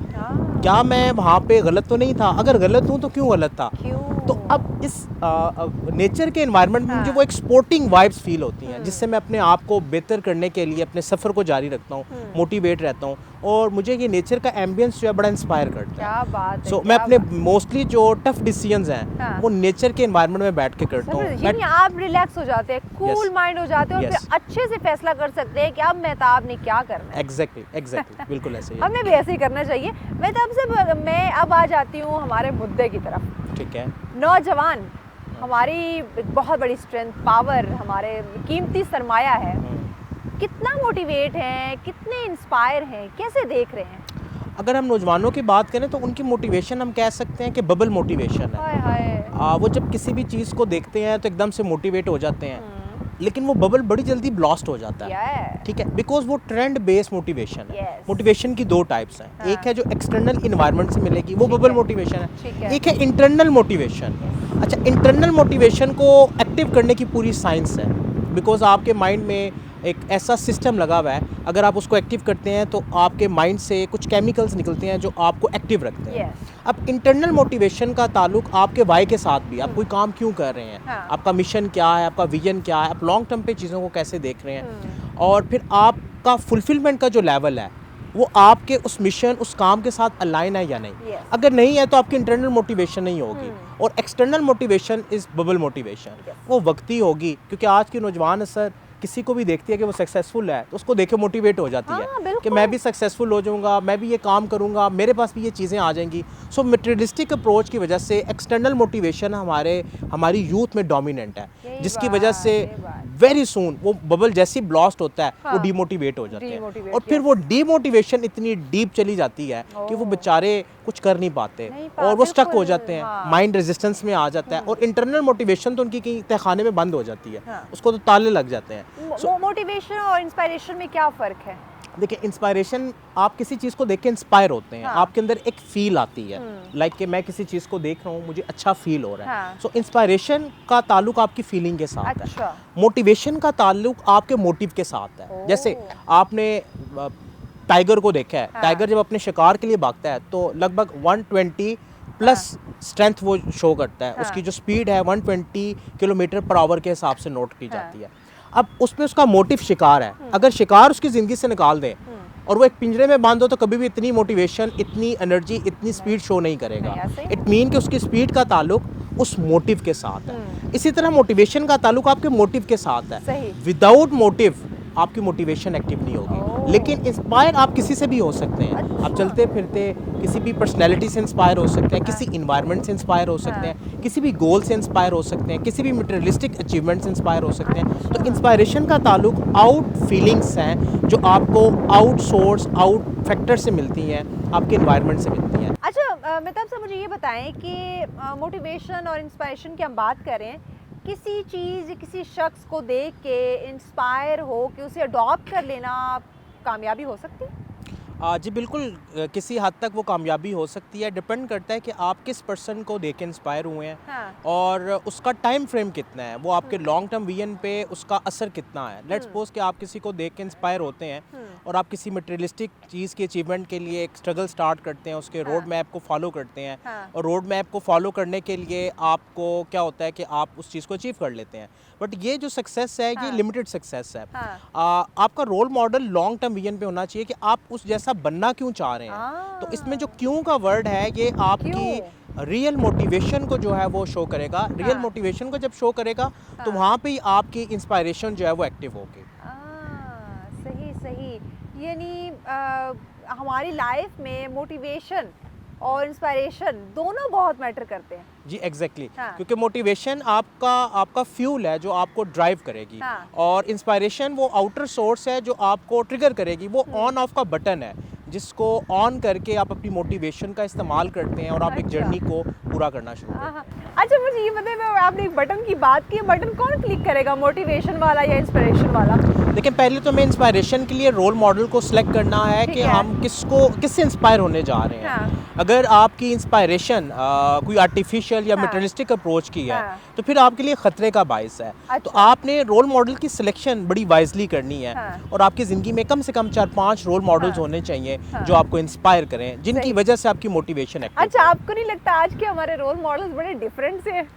क्या मैं वहाँ पे गलत तो नहीं था, अगर गलत हूँ तो क्यों गलत था। तो अब इस नेचर के एनवायरनमेंट में मुझे वो एक स्पोर्टिंग वाइब्स फील होती हैं, जिससे मैं अपने आप को बेहतर करने के लिए अपने सफ़र को जारी रखता हूँ, मोटिवेट रहता हूँ। और मुझे ये नेचर का एम्बियंस जो है बड़ा इंस्पायर करता है। क्या बात है। सो मैं अपने मोस्टली जो टफ डिसीजंस हैं वो नेचर के एनवायरनमेंट में बैठ के करता हूँ। यानी आप रिलैक्स हो जाते हैं, कूल माइंड हो जाते हैं और फिर अच्छे से फैसला कर सकते हैं कि अब मेहताब ने क्या करना है। एग्जैक्टली बिल्कुल ऐसे ही हमें भी ऐसे ही करना चाहिए। मेहताब से मैं अब आ जाती हूँ हमारे मुद्दे की तरफ। ठीक है। नौजवान हमारी एक बहुत बड़ी स्ट्रेंथ, पावर, हमारे कीमती सरमाया है। कितना मोटिवेट हैं, कितने इंस्पायर हैं, कैसे देख रहे हैं? अगर हम नौजवानों की बात करें तो उनकी मोटिवेशन हम कह सकते हैं कि बबल मोटिवेशन है। वो जब किसी भी चीज़ को देखते हैं तो एकदम से मोटिवेट हो जाते हैं, लेकिन वो बबल बड़ी जल्दी ब्लास्ट हो जाता है। ठीक है, बिकॉज वो ट्रेंड बेस्ड मोटिवेशन है। मोटिवेशन की दो टाइप्स हैं, एक है जो एक्सटर्नल इन्वायरमेंट से मिलेगी, वो बबल मोटिवेशन है। एक है इंटरनल मोटिवेशन। अच्छा, इंटरनल मोटिवेशन को एक्टिव करने की पूरी साइंस है, बिकॉज आपके माइंड में एक ऐसा सिस्टम लगा हुआ है, अगर आप उसको एक्टिव करते हैं तो आपके माइंड से कुछ केमिकल्स निकलते हैं जो आपको एक्टिव रखते हैं। अब इंटरनल मोटिवेशन का ताल्लुक आपके वाई के साथ भी, आप कोई काम क्यों कर रहे हैं, आपका मिशन क्या है, आपका विजन क्या है, आप लॉन्ग टर्म पे चीज़ों को कैसे देख रहे हैं, और फिर आपका फुलफिलमेंट का जो लेवल है वो आपके उस मिशन, उस काम के साथ अलाइन है या नहीं। अगर नहीं है तो आपकी इंटरनल मोटिवेशन नहीं होगी। और external motivation is bubble motivation, वो वक्ती होगी, क्योंकि आज की नौजवान असर किसी को भी देखती है कि वो सक्सेसफुल है तो उसको देख के मोटिवेट हो जाती है कि मैं भी सक्सेसफुल हो जाऊंगा, मैं भी ये काम करूंगा, मेरे पास भी ये चीज़ें आ जाएंगी। सो मटेरियलिस्टिक अप्रोच की वजह से एक्सटर्नल मोटिवेशन हमारी यूथ में डोमिनेंट है, जिसकी वजह से वेरी सून वो बबल जैसी ब्लास्ट होता है वो डीमोटिवेट हो जाते हैं, और फिर वो डीमोटिवेशन इतनी डीप चली जाती है कि वो बेचारे कुछ कर नहीं पाते और वो स्टक हो जाते हैं, माइंड रेजिस्टेंस में आ जाता है, और इंटरनल मोटिवेशन तो उनकी कहीं तहखाने में बंद हो जाती है, उसको तो ताले लग जाते हैं। मोटिवेशन और इंस्पिरेशन में क्या फ़र्क है? देखिए इंस्पायरेशन, आप किसी चीज़ को देख के इंस्पायर होते हैं, आपके अंदर एक फील आती है, लाइक कि मैं किसी चीज़ को देख रहा हूँ, मुझे अच्छा फील हो रहा है। सो इंस्पायरेशन का ताल्लुक आपकी फीलिंग के साथ है। मोटिवेशन का ताल्लुक आपके मोटिव के साथ है। जैसे आपने टाइगर को देखा है, टाइगर जब अपने शिकार के लिए भागता है तो लगभग 120 प्लस स्ट्रेंथ वो शो करता है। उसकी जो स्पीड है 120 किलोमीटर पर आवर के हिसाब से नोट की जाती है। अब उसमें उसका मोटिव शिकार है। अगर शिकार उसकी ज़िंदगी से निकाल दें और वो एक पिंजरे में बांध दो तो कभी भी इतनी मोटिवेशन, इतनी एनर्जी, इतनी स्पीड शो नहीं करेगा। इट मीन कि उसकी स्पीड का ताल्लुक उस मोटिव के साथ है। इसी तरह मोटिवेशन का ताल्लुक आपके मोटिव के साथ है। विदाउट मोटिव आपकी मोटिवेशन एक्टिव नहीं होगी। लेकिन इंस्पायर आप किसी से भी हो सकते हैं। आप चलते फिरते किसी भी पर्सनैलिटी से इंस्पायर हो सकते हैं, किसी इन्वायरमेंट से इंस्पायर हो सकते हैं, किसी भी गोल से इंस्पायर हो सकते हैं, किसी भी मटेरियलिस्टिक अचीवमेंट से इंस्पायर हो सकते हैं। तो इंस्पायरेशन का ताल्लुक आउट फीलिंग्स हैं जो आपको आउट सोर्स, आउट फैक्टर से मिलती हैं, आपके इन्वायरमेंट से मिलती हैं। अच्छा मेहताब साहब, मुझे ये बताएं कि मोटिवेशन और इंस्पायरेशन की हम बात करें, किसी चीज़, किसी शख्स को देख के इंस्पायर हो कि उसे अडॉप्ट कर लेना कामयाबी हो सकती है? जी बिल्कुल, किसी हद तक वो कामयाबी हो सकती है। डिपेंड करता है कि आप किस पर्सन को देख के इंस्पायर हुए हैं और उसका टाइम फ्रेम कितना है, वो आपके लॉन्ग टर्म विजन पे उसका असर कितना है। लेट्स सपोज कि आप किसी को देख के इंस्पायर होते हैं और आप किसी मटेरियलिस्टिक चीज़ की अचीवमेंट के लिए एक स्ट्रगल स्टार्ट करते हैं, उसके रोड मैप को फॉलो करते हैं और रोड मैप को फॉलो करने के लिए आपको क्या होता है कि आप उस चीज़ को अचीव कर लेते हैं। बट ये जो सक्सेस है ये लिमिटेड सक्सेस है। आपका role model long term vision पे होना चाहिए कि आप उस जैसा बनना क्यों चाह रहे हैं। तो इसमें जो क्यों का वर्ड है ये आपकी रियल मोटिवेशन को जो है वो शो करेगा। रियल मोटिवेशन को जब शो करेगा तो वहाँ पे ही आपकी इंस्पायरेशन जो है वो एक्टिव होगी। सही सही, यानी हमारी लाइफ में मोटिवेशन और इंस्पायरेशन दोनों बहुत मैटर करते हैं। जी एग्जैक्टली क्योंकि मोटिवेशन आपका फ्यूल है जो आपको ड्राइव करेगी और इंस्पायरेशन वो आउटर सोर्स है जो आपको ट्रिगर करेगी। वो ऑन ऑफ का बटन है जिसको ऑन करके आप अपनी मोटिवेशन का इस्तेमाल करते हैं और आप एक जर्नी को पूरा करना शुरू करते हैं। अच्छा मुझे ये बताइए, आपने एक बटन की बात की, बटन कौन क्लिक करेगा, मोटिवेशन वाला या इंस्पिरेशन वाला? लेकिन पहले तो हमें इंस्पायरेशन के लिए रोल मॉडल को सिलेक्ट करना है कि हम किससे इंस्पायर होने जा रहे हैं। अगर आपकी इंस्पायरेशन कोई आर्टिफिशियल या मटेरियलिस्टिक अप्रोच की है तो फिर आपके लिए खतरे का बायस है। तो आपने रोल मॉडल की सिलेक्शन बड़ी वाइजली करनी है और आपकी ज़िंदगी में कम से कम 4-5 रोल मॉडल्स होने चाहिए जो आपको इंस्पायर करें, जिनकी वजह से आपकी मोटिवेशन है। अच्छा, आपको नहीं लगता आज के हमारे रोल मॉडल्स बड़े डिफरेंट से हैं?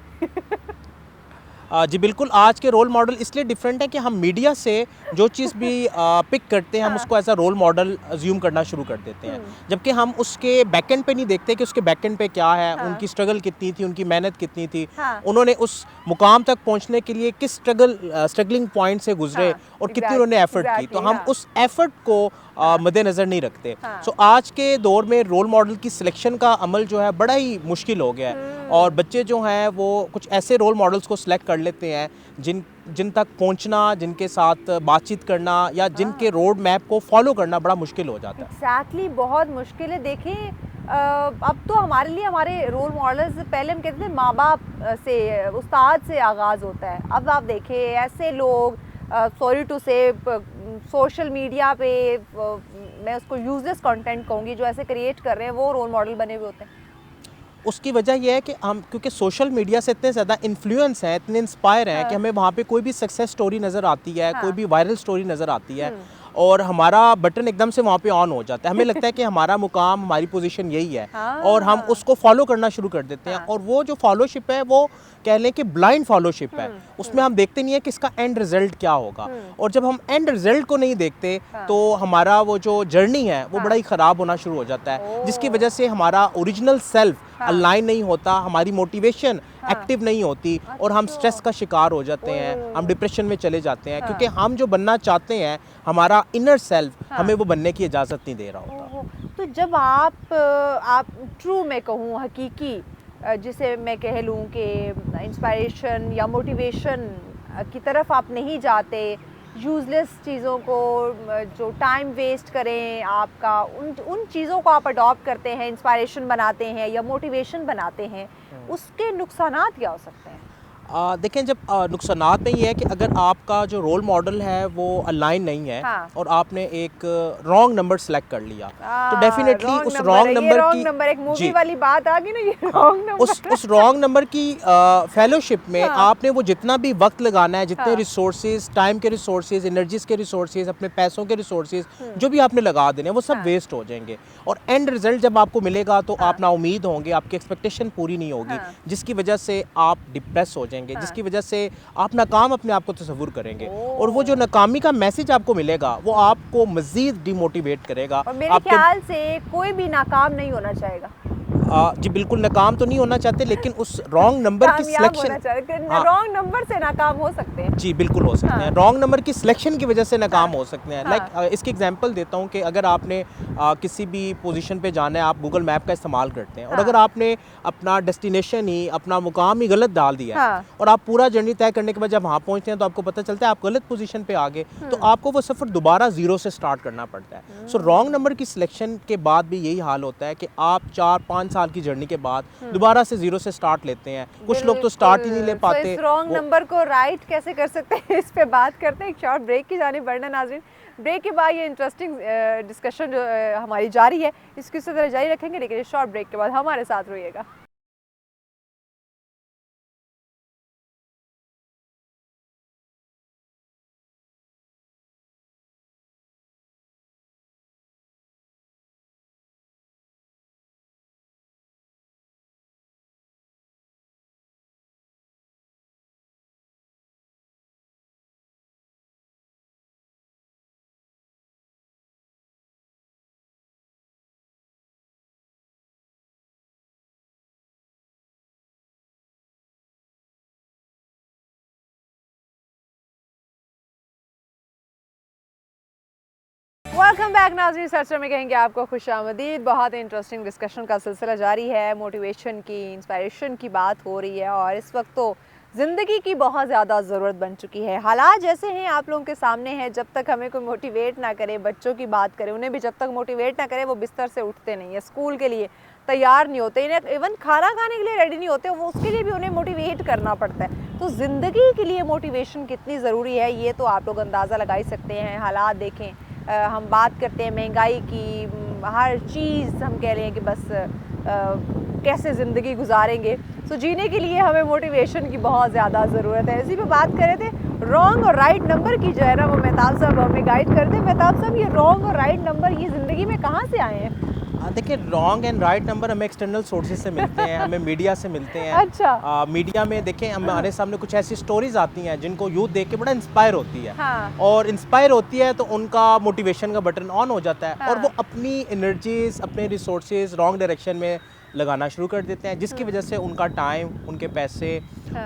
जी बिल्कुल, आज के रोल मॉडल इसलिए डिफरेंट है कि हम मीडिया से जो चीज़ भी पिक करते हैं हम उसको as a role model assume करना शुरू कर देते हैं, जबकि हम उसके बैकएंड पे नहीं देखते कि उसके बैकएंड पे क्या है, उनकी स्ट्रगल कितनी थी, उनकी मेहनत कितनी थी, उन्होंने उस मुकाम तक पहुंचने के लिए किस स्ट्रगलिंग पॉइंट से गुजरे और कितनी उन्होंने एफर्ट की। तो हम उस एफर्ट को मद्देनज़र नहीं रखते। सो आज के दौर में रोल मॉडल की सिलेक्शन का अमल जो है बड़ा ही मुश्किल हो गया है और बच्चे जो हैं वो कुछ ऐसे रोल मॉडल्स को सिलेक्ट कर लेते हैं जिन तक पहुंचना, जिनके साथ बातचीत करना या जिनके रोड मैप को फॉलो करना बड़ा मुश्किल हो जाता है। एग्जैक्टली, बहुत मुश्किल है। देखें अब तो हमारे लिए हमारे रोल मॉडल्स, पहले हम कहते थे माँ बाप से, उस्ताद से आगाज़ होता है। अब आप देखें ऐसे लोग, सॉरी टू से, सोशल मीडिया पे मैं उसको यूजलेस कंटेंट कहूँगी, जो ऐसे क्रिएट कर रहे हैं वो रोल मॉडल बने हुए होते हैं। उसकी वजह यह है कि हम क्योंकि सोशल मीडिया से इतने ज़्यादा इन्फ्लुएंस हैं, इतने इंस्पायर हैं कि हमें वहाँ पे कोई भी सक्सेस स्टोरी नज़र आती है, कोई भी वायरल स्टोरी नज़र आती है और हमारा बटन एकदम से वहाँ पे ऑन हो जाता है। हमें लगता है कि हमारा मुकाम, हमारी पोजीशन यही है और हम उसको फॉलो करना शुरू कर देते हैं। और वो जो फॉलोशिप है वो कह लें कि ब्लाइंड फॉलोशिप है, उसमें हम देखते नहीं है कि इसका एंड रिजल्ट क्या होगा। और जब हम एंड रिजल्ट को नहीं देखते तो हमारा वो जो जर्नी है वो बड़ा ही ख़राब होना शुरू हो जाता है, जिसकी वजह से हमारा ओरिजिनल सेल्फ अलाइन नहीं होता, हमारी मोटिवेशन एक्टिव नहीं होती और हम स्ट्रेस का शिकार हो जाते हैं, हम डिप्रेशन में चले जाते हैं क्योंकि हम जो बनना चाहते हैं, हमारा इनर सेल्फ हमें वो बनने की इजाज़त नहीं दे रहा होता। तो जब आप ट्रू में कहूँ, हकीकी, जिसे मैं कह लूँ कि इंस्पायरेशन या मोटिवेशन की तरफ आप नहीं जाते, यूज़लेस चीज़ों को जो टाइम वेस्ट करें आपका, उन चीज़ों को आप अडॉप्ट करते हैं, इंस्पायरेशन बनाते हैं या मोटिवेशन बनाते हैं, उसके नुकसानात क्या हो सकते हैं? देखें जब नुकसानात में ये है कि अगर आपका जो रोल मॉडल है वो अलाइन नहीं है हाँ। और आपने एक रॉन्ग नंबर सेलेक्ट कर लिया तो डेफिनेटली उस रॉन्ग नंबर एक मूवी वाली बात आ गई ना, ये रॉन्ग नंबर। उस रॉन्ग नंबर की फेलोशिप में आपने वो जितना भी वक्त लगाना है, जितने रिसोर्सेज, टाइम के रिसोर्सेज, एनर्जीज के रिसोर्सेज, अपने पैसों के रिसोर्सेज जो भी आपने लगा देने वो सब वेस्ट हो जाएंगे और एंड रिजल्ट जब आपको मिलेगा तो आप ना उम्मीद होंगे, आपकी एक्सपेक्टेशन पूरी नहीं होगी, जिसकी वजह से आप डिप्रेस हो जाएंगे, जिसकी वजह से आप नाकाम अपने आप को तस्वुर करेंगे और वो जो नाकामी का मैसेज आपको मिलेगा वो आपको मजीद डिमोटिवेट करेगा। और मेरे ख्याल से कोई भी नाकाम नहीं होना चाहेगा। जी बिल्कुल नाकाम तो नहीं होना चाहते, लेकिन उस रॉन्ग नंबर की सिलेक्शन, रॉन्ग नंबर से नाकाम हो सकते हैं। जी बिल्कुल हो सकते हैं, रॉन्ग नंबर की सिलेक्शन की वजह से नाकाम हो सकते हैं। लाइक इसकी एग्जांपल देता हूँ कि अगर आपने किसी भी पोजीशन पे जाना है, आप गूगल मैप का इस्तेमाल करते हैं और अगर आपने अपना डेस्टिनेशन ही, अपना मुकाम ही गलत डाल दिया है और आप पूरा जर्नी तय करने के बाद जब वहाँ पहुँचते हैं तो आपको पता चलता है आप गलत पोजीशन पे आ गए, तो आपको वो सफ़र दोबारा ज़ीरो से स्टार्ट करना पड़ता है। सो रॉन्ग नंबर की सिलेक्शन के बाद भी यही हाल होता है कि आप 4-5 साल की जर्नी के बाद दोबारा से जीरो से स्टार्ट लेते हैं। कुछ लोग तो स्टार्ट ही नहीं ले पाते। इस रॉन्ग नंबर को राइट कैसे कर सकते हैं, इस पे बात करते हैं। एक शॉर्ट ब्रेक की जानिब बढ़ना नाज़रीन। ब्रेक के बाद ये इंटरेस्टिंग डिस्कशन जो हमारी जारी है इसकी इसी तरह जारी रखेंगे, लेकिन इस शॉर्ट ब्रेक के बाद हमारे साथ रहिएगा। वेलकम बैक नाज़रीन, सर्चर में कहेंगे आपको खुशामदीद। बहुत इंटरेस्टिंग डिस्कशन का सिलसिला जारी है, मोटिवेशन की, इंस्पायरेशन की बात हो रही है और इस वक्त तो ज़िंदगी की बहुत ज़्यादा ज़रूरत बन चुकी है। हालात जैसे हैं आप लोगों के सामने हैं, जब तक हमें कोई मोटिवेट ना करे, बच्चों की बात करें, उन्हें भी जब तक मोटिवेट ना करे वो बिस्तर से उठते नहीं है, स्कूल के लिए तैयार नहीं होते, इन्हें इवन खाना खाने के लिए रेडी नहीं होते, वो उसके लिए भी उन्हें मोटिवेट करना पड़ता है। तो ज़िंदगी के लिए मोटिवेशन कितनी ज़रूरी है ये तो आप लोग अंदाज़ा लगा ही सकते हैं। हालात देखें, हम बात करते हैं महंगाई की, हर चीज़ हम कह रहे हैं कि बस कैसे ज़िंदगी गुजारेंगे। सो जीने के लिए हमें मोटिवेशन की बहुत ज़्यादा ज़रूरत है। इसी पे बात कर रहे थे रॉन्ग और राइट नंबर की, जो है ना वो मेहताब साहब हमें गाइड करते हैं। मेहताब साहब, ये रॉन्ग और राइट नंबर ये ज़िंदगी में कहाँ से आए हैं? देखिए रॉन्ग एंड राइट नंबर हमें एक्सटर्नल सोर्सेज से मिलते हैं, हमें मीडिया से मिलते हैं। अच्छा। मीडिया में देखें हमारे सामने कुछ ऐसी स्टोरीज आती हैं जिनको यूथ देख के बड़ा इंस्पायर होती है। हाँ। और इंस्पायर होती है तो उनका मोटिवेशन का बटन ऑन हो जाता है। हाँ। और वो अपनी एनर्जीज, अपने रिसोर्सेज रॉन्ग डायरेक्शन में लगाना शुरू कर देते हैं, जिसकी वजह से उनका टाइम, उनके पैसे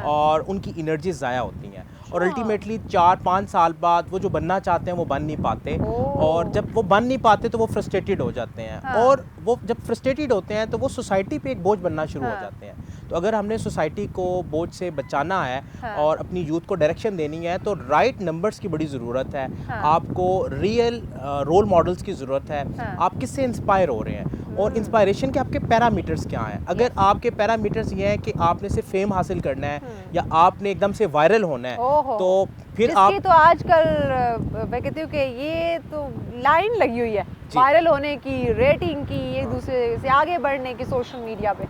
और उनकी एनर्जी ज़ाया होती हैं और अल्टीमेटली 4-5 साल बाद वो जो बनना चाहते हैं वो बन नहीं पाते और जब वो बन नहीं पाते तो वो फ्रस्ट्रेटेड हो जाते हैं और वो जब फ्रस्ट्रेटेड होते हैं तो वो सोसाइटी पे एक बोझ बनना शुरू हो जाते हैं। तो अगर हमने सोसाइटी को बोझ से बचाना है और अपनी यूथ को डायरेक्शन देनी है तो राइट नंबर्स की बड़ी ज़रूरत है। आपको रियल रोल मॉडल्स की ज़रूरत है। आप किससे इंस्पायर हो रहे हैं और इंस्पायरेशन के आपके पैरामीटर्स क्या हैं। अगर आपके पैरामीटर्स ये हैं कि आपने सिर्फ फेम हासिल करना है या आपने एकदम से वायरल होना है तो फिर आप तो आजकल मैं कहती हूँ कि ये तो लाइन लगी हुई है वायरल होने की, रेटिंग की, एक दूसरे से आगे बढ़ने की सोशल मीडिया पे।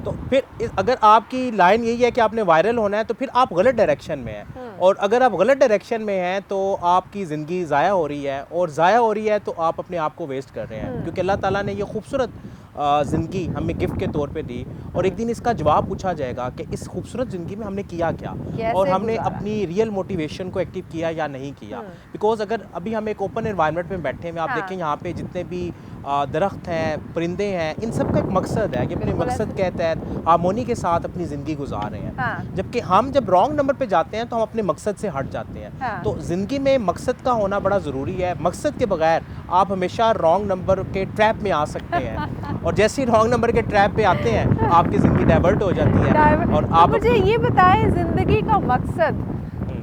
तो फिर अगर आपकी लाइन यही है कि आपने वायरल होना है तो फिर आप गलत डायरेक्शन में हैं और अगर आप गलत डायरेक्शन में हैं तो आपकी ज़िंदगी ज़ाया हो रही है और ज़ाया हो रही है तो आप अपने आप को वेस्ट कर रहे हैं, क्योंकि अल्लाह ताला ने ये खूबसूरत ज़िंदगी हमें गिफ्ट के तौर पे दी और एक दिन इसका जवाब पूछा जाएगा कि इस खूबसूरत ज़िंदगी में हमने किया क्या और हमने अपनी रियल मोटिवेशन को एक्टिव किया या नहीं किया। बिकॉज अगर अभी हम एक ओपन एनवायरनमेंट में बैठे हैं, आप देखें यहाँ पे जितने भी दरख्त हैं, परिंदे हैं, इन सब का एक मकसद है कि अपने मकसद के तहत हार्मोनी के साथ अपनी ज़िंदगी गुजार रहे हैं। जबकि हम जब रॉन्ग नंबर पे जाते हैं तो हम अपने मकसद से हट जाते हैं। तो ज़िंदगी में मकसद का होना बड़ा ज़रूरी है। मकसद के बगैर आप हमेशा रॉन्ग नंबर के ट्रैप में आ सकते हैं और जैसे ही रॉन्ग नंबर के ट्रैप पे आते हैं आपकी ज़िंदगी डाइवर्ट हो जाती है। और आप मुझे ये बताएं, ज़िंदगी का मकसद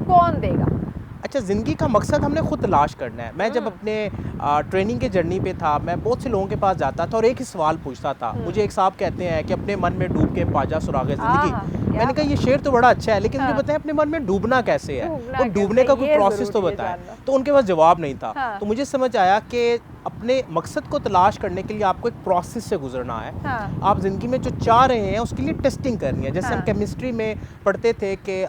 कौन देगा? अच्छा, ज़िंदगी का मकसद हमने खुद तलाश करना है। मैं जब अपने ट्रेनिंग के जर्नी पे था, मैं बहुत से लोगों के पास जाता था और एक ही सवाल पूछता था। मुझे एक साहब कहते हैं कि अपने मन में डूब के पाजा सुरागे ज़िंदगी। मैंने कहा ये शेर तो बड़ा अच्छा है, लेकिन मुझे बताएं अपने मन में डूबना कैसे है, और डूबने का कोई प्रोसेस तो बताएं। तो उनके पास जवाब नहीं था। तो मुझे समझ आया कि अपने मकसद को तलाश करने के लिए आपको एक प्रोसेस से गुजरना है। आप ज़िंदगी में जो चाह रहे हैं उसके लिए टेस्टिंग करनी है। जैसे हम केमिस्ट्री में पढ़ते थे कि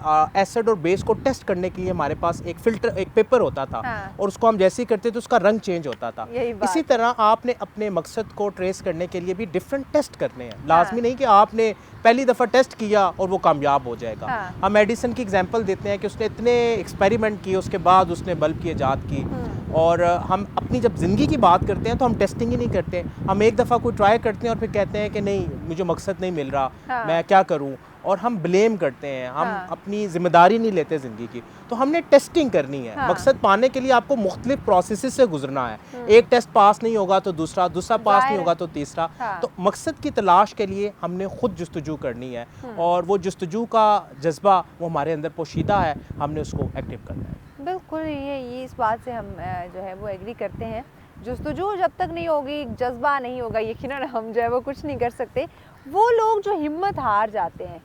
एसिड और बेस को टेस्ट करने के लिए हमारे पास एक फिल्टर, एक पेपर होता था, और उसको हम जैसे ही करते थे उसका रंग चेंज होता था। इसी तरह आपने अपने मकसद को ट्रेस करने के लिए भी डिफरेंट टेस्ट करने हैं। लाजमी नहीं कि आपने पहली दफ़ा टेस्ट किया और वो कामयाब हो जाएगा। हम एडिसन की एग्जांपल देते हैं कि उसने इतने एक्सपेरिमेंट किए, उसके बाद उसने बल्ब की इजाद की। और हम अपनी जब ज़िंदगी की बात करते हैं तो हम टेस्टिंग ही नहीं करते। हम एक दफ़ा कोई ट्राई करते हैं और फिर कहते हैं कि नहीं, मुझे मकसद नहीं मिल रहा, मैं क्या करूं, और हम ब्लेम करते हैं, हम अपनी जिम्मेदारी नहीं लेते ज़िंदगी की। तो हमने टेस्टिंग करनी है। मकसद पाने के लिए आपको मुख्तलिफ प्रोसेसेस से गुजरना है। एक टेस्ट पास नहीं होगा तो दूसरा, दूसरा पास नहीं होगा तो तीसरा। तो मकसद की तलाश के लिए हमने खुद जस्तजू करनी है, और वो जस्तजू का जज्बा वो हमारे अंदर पोशीदा है, हमने उसको एक्टिव करना है। बिल्कुल, ये इस बात से हम जो है वो एग्री करते हैं। जस्तजू जब तक नहीं होगी, जज्बा नहीं होगा, यकीनन हम जो है वो कुछ नहीं कर सकते। वो लोग जो हिम्मत हार जाते हैं,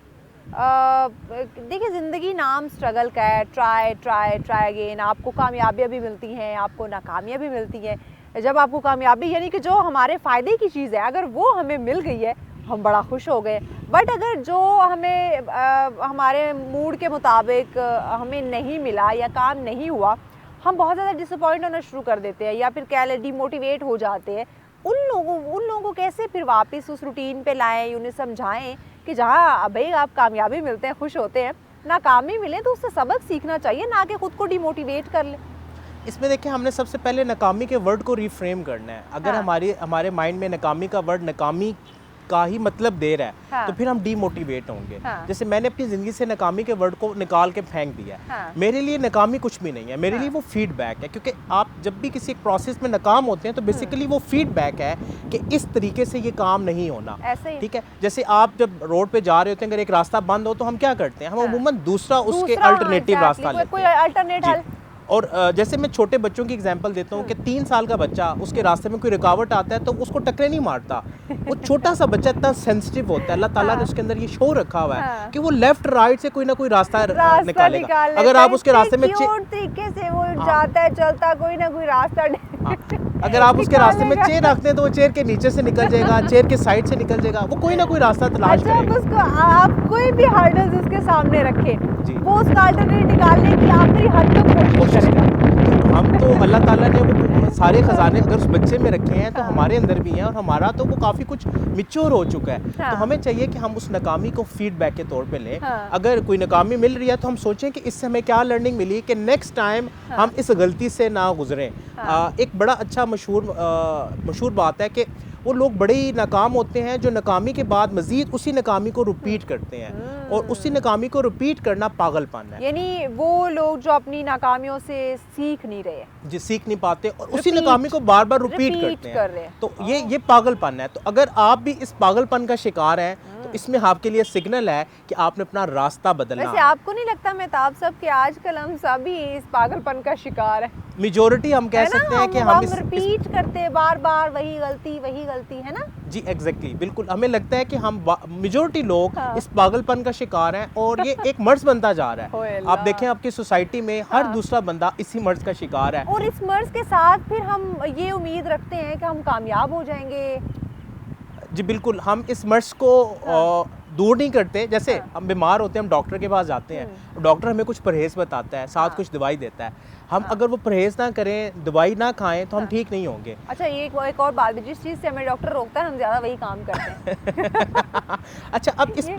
देखिए ज़िंदगी नाम स्ट्रगल का है। Try try try again. आपको कामयाबियाँ भी मिलती हैं, आपको नाकामियाँ भी मिलती हैं। जब आपको कामयाबी, यानी कि जो हमारे फ़ायदे की चीज़ है, अगर वो हमें मिल गई है, हम बड़ा खुश हो गए। बट अगर जो हमें हमारे मूड के मुताबिक हमें नहीं मिला या काम नहीं हुआ, हम बहुत ज़्यादा डिसअपॉइंट होना शुरू कर देते हैं, या फिर कह लें डिमोटिवेट हो जाते हैं। उन लोगों को कैसे फिर वापस उस रूटीन पे लाएं, उन्हें समझाएं कि जहाँ भाई आप कामयाबी मिलते हैं, खुश होते हैं, नाकामी मिले तो उससे सबक सीखना चाहिए, ना कि खुद को डिमोटिवेट कर लें। इसमें देखिए, हमने सबसे पहले नाकामी के वर्ड को रिफ्रेम करना है। अगर हमारे माइंड में नाकामी का वर्ड नाकामी का ही मतलब दे रहा है, तो फिर हम डीमोटिवेट होंगे। जैसे मैंने अपनी ज़िंदगी से नाकामी के वर्ड को निकाल के फेंक दिया। मेरे लिए नाकामी कुछ भी नहीं है, मेरे लिए वो फीडबैक है। क्योंकि आप जब भी किसी एक प्रोसेस में नाकाम होते हैं तो बेसिकली वो फीडबैक है कि इस तरीके से ये काम नहीं होना। ठीक है, जैसे आप जब रोड पे जा रहे होते हैं, अगर एक रास्ता बंद हो तो हम क्या करते हैं, हम अमूमन दूसरा उसके अल्टरनेटिव रास्ता लेते हैं। और जैसे मैं छोटे बच्चों की एग्जांपल देता हूँ कि 3 साल का बच्चा, उसके रास्ते में कोई रुकावट आता है तो उसको टकरे नहीं मारता। वो छोटा सा बच्चा इतना सेंसिटिव होता है, अल्लाह ताला ने उसके अंदर ये शो रखा हुआ है कि वो लेफ्ट राइट से कोई ना कोई रास्ता निकालेगा। अगर आप उसके रास्ते में तरीके से वो जाता है, चलता, कोई ना कोई रास्ता अगर आप उसके रास्ते में चेयर रखते हैं तो वो चेयर के नीचे से निकल जाएगा, चेयर के साइड से निकल जाएगा, वो कोई ना कोई रास्ता तलाश करेगा। उसको आप कोई भी हर्डल्स उसके सामने रखें, वो उसका अल्टरनेट निकालने की आखिरी हद तक कोशिश करें। हम तो अल्लाह ताला ने वो सारे ख़जाने अगर उस बच्चे में रखे हैं तो हमारे अंदर भी हैं, और हमारा तो वो काफ़ी कुछ मिच्योर हो चुका है। तो हमें चाहिए कि हम उस नाकामी को फीडबैक के तौर पे लें। अगर कोई नाकामी मिल रही है तो हम सोचें कि इससे हमें क्या लर्निंग मिली कि नेक्स्ट टाइम हम इस गलती से ना गुजरें। एक बड़ा अच्छा मशहूर बात है कि वो लोग बड़े ही नाकाम होते हैं जो नाकामी के बाद मज़ीद उसी नाकामी को रिपीट करते हैं, और उसी नाकामी को रिपीट करना पागलपन है। यानी वो लोग जो अपनी नाकामियों से सीख नहीं रहे, जी, सीख नहीं पाते और उसी नाकामी को बार बार रिपीट करते हैं। तो ये पागलपन है। तो अगर आप भी इस पागलपन का शिकार हैं तो इसमें आपके लिए सिग्नल है कि आपने अपना रास्ता बदलना है। वैसे आपको नहीं लगता मेहताब साहब कि आजकल हम सभी इस पागलपन का शिकार है? मेजॉरिटी हम कह सकते हैं कि हम रिपीट करते हैं बार बार वही गलती, है ना? जी, एग्जैक्टली, बिल्कुल। हमें लगता है कि हम मेजॉरिटी लोग इस पागलपन का शिकार हैं, और ये एक मर्ज बनता जा रहा है। आप देखें आपकी सोसाइटी में हर दूसरा बंदा इसी मर्ज का शिकार है, और इस मर्ज के साथ फिर हम ये उम्मीद रखते हैं कि हम कामयाब हो जाएंगे। जी बिल्कुल, हम इस मर्ज को दूर नहीं करते। जैसे हम बीमार होते हैं, हम डॉक्टर के पास जाते हैं, डॉक्टर हमें कुछ परहेज़ बताता है, साथ कुछ दवाई देता है। हम अगर वो परहेज़ ना करें, दवाई ना खाएं तो हम ठीक नहीं होंगे। अच्छा, एक और बात, जिस चीज़ से हमें डॉक्टर रोकता है हम ज़्यादा वही काम करते हैं। अच्छा, अब इस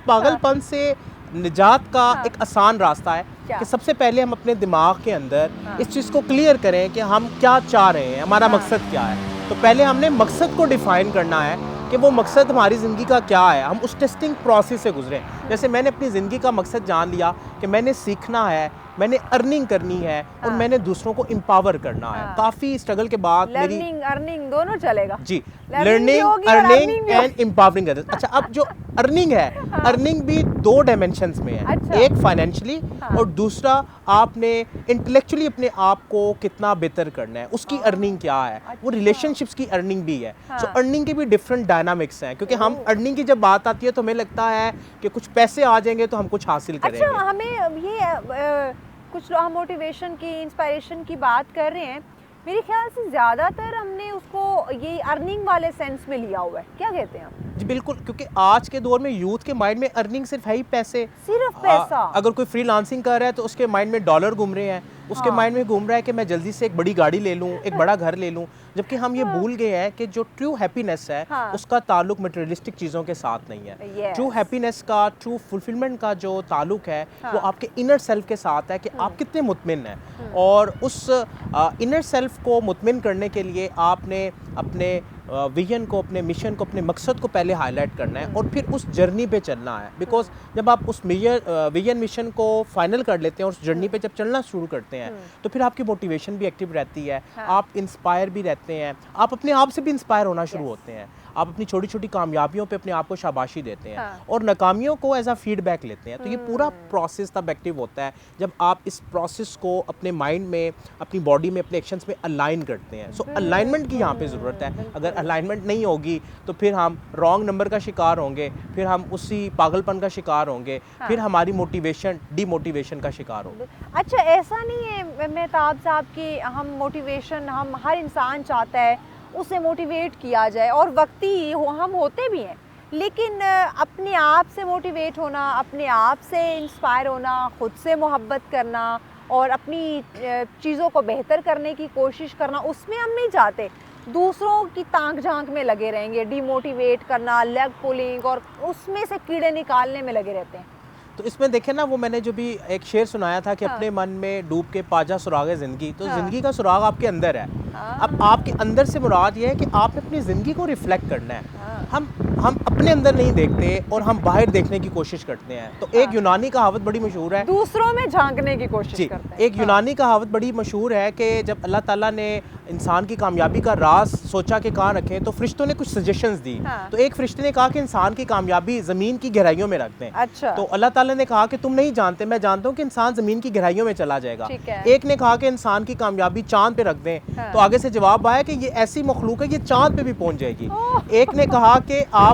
पागलपन से निजात का एक आसान रास्ता है कि सबसे पहले हम अपने दिमाग के अंदर इस चीज़ को क्लियर करें कि हम क्या चाह रहे हैं, हमारा मकसद क्या है। तो पहले हमने मकसद को डिफ़ाइन करना है कि वो मकसद हमारी ज़िंदगी का क्या है। हम उस टेस्टिंग प्रोसेस से गुजरें। जैसे मैंने अपनी ज़िंदगी का मकसद जान लिया कि मैंने सीखना है, मैंने अर्निंग करनी है, और मैंने दूसरों को एम्पावर करना है। काफ़ी स्ट्रगल के बाद लर्निंग अर्निंग दोनों चलेगा। जी, learning, earning and empowering others. अच्छा, अब जो अर्निंग है, अर्निंग भी दो डायमेंशंस में है। अच्छा। एक फाइनेंशियली और दूसरा आपने इंटेलेक्चुअली अपने आप को कितना बेहतर करना है, उसकी अर्निंग क्या है। वो रिलेशनशिप्स की अर्निंग भी है। सो अर्निंग के भी डिफरेंट डायनामिक्स हैं, क्योंकि हम अर्निंग की जब बात आती है तो हमें लगता है कि कुछ पैसे आ जाएंगे तो हम कुछ हासिल करेंगे। अच्छा, हमें ये कुछ हम मोटिवेशन की, इंस्पायरेशन की बात कर रहे हैं, मेरे ख्याल से ज़्यादातर हमने उसको ये अर्निंग वाले सेंस में लिया हुआ है, क्या कहते हैं आप? जी बिल्कुल, क्योंकि आज के दौर में यूथ के माइंड में अर्निंग सिर्फ है ही पैसे। सिर्फ पैसा। अगर कोई फ्रीलांसिंग कर रहा है तो उसके माइंड में डॉलर घूम रहे हैं, उसके माइंड में घूम रहा है कि मैं जल्दी से एक बड़ी गाड़ी ले लूं, एक बड़ा घर ले लूं, जबकि हम ये भूल गए हैं कि जो ट्रू हैप्पीनेस है उसका ताल्लुक मटेरियलिस्टिक चीज़ों के साथ नहीं है। ट्रू हैप्पीनेस का, ट्रू फुलफिलमेंट का जो ताल्लुक है वो आपके इनर सेल्फ के साथ है कि आप कितने मुतमिन हैं। और उस इनर सेल्फ को मुतमिन करने के लिए आपने अपने विजन को, अपने मिशन को, अपने मकसद को पहले हाईलाइट करना है और फिर उस जर्नी पे चलना है। बिकॉज जब आप उस विजन मिशन को फाइनल कर लेते हैं और उस जर्नी पे जब चलना शुरू करते हैं तो फिर आपकी मोटिवेशन भी एक्टिव रहती है, आप इंस्पायर भी रहते हैं, आप अपने आप से भी इंस्पायर होना शुरू होते हैं, आप अपनी छोटी छोटी कामयाबियों पे अपने आप को शाबाशी देते हैं और नाकामियों को एज अ फीडबैक लेते हैं। तो ये पूरा प्रोसेस तब एक्टिव होता है जब आप इस प्रोसेस को अपने माइंड में, अपनी बॉडी में, अपने एक्शंस में अलाइन करते हैं। सो अलाइनमेंट की यहाँ पे ज़रूरत है। अगर अलाइनमेंट नहीं होगी तो फिर हम रॉन्ग नंबर का शिकार होंगे, फिर हम उसी पागलपन का शिकार होंगे, फिर हमारी मोटिवेशन डीमोटिवेशन का शिकार होगा। अच्छा, ऐसा नहीं है मेहताब साहब कि हम मोटिवेशन, हम हर इंसान चाहता है उसे मोटिवेट किया जाए और वक्ती हम होते भी हैं, लेकिन अपने आप से मोटिवेट होना, अपने आप से इंस्पायर होना, ख़ुद से मोहब्बत करना और अपनी चीज़ों को बेहतर करने की कोशिश करना, उसमें हम नहीं चाहते। दूसरों की ताक झांक में लगे रहेंगे, डीमोटिवेट करना, लेग पुलिंग और उसमें से कीड़े निकालने में लगे रहते हैं। तो इसमें देखें ना, वो मैंने जो भी एक शेर सुनाया था कि अपने मन में डूब के पाजा सुराग ज़िंदगी, तो ज़िंदगी का सुराग आपके अंदर है। अब आपके अंदर से मुराद ये है कि आपने अपनी ज़िंदगी को रिफ्लेक्ट करना है। हम अपने अंदर नहीं देखते और हम बाहर देखने की कोशिश करते हैं। तो एक यूनानी कहावत बड़ी मशहूर है, दूसरों में झांकने की कोशिश करते हैं। एक यूनानी कहावत बड़ी मशहूर है कि जब अल्लाह ताला ने इंसान की कामयाबी का राज सोचा कि कहाँ रखें, तो फरिश्तों ने कुछ सजेशंस दी। तो एक फरिश्ते ने कहा कि इंसान की कामयाबी ज़मीन की गहराइयों में रख दें। अच्छा। तो अल्लाह ताला ने कहा कि तुम नहीं जानते, मैं जानता हूँ कि इंसान ज़मीन की गहराइयों में चला जाएगा। एक ने कहा कि इंसान की कामयाबी चाँद पे रख दें। तो आगे से जवाब आया कि ये ऐसी मखलूक है, ये चाँद पे भी पहुँच जाएगी। एक ने कहा कि आप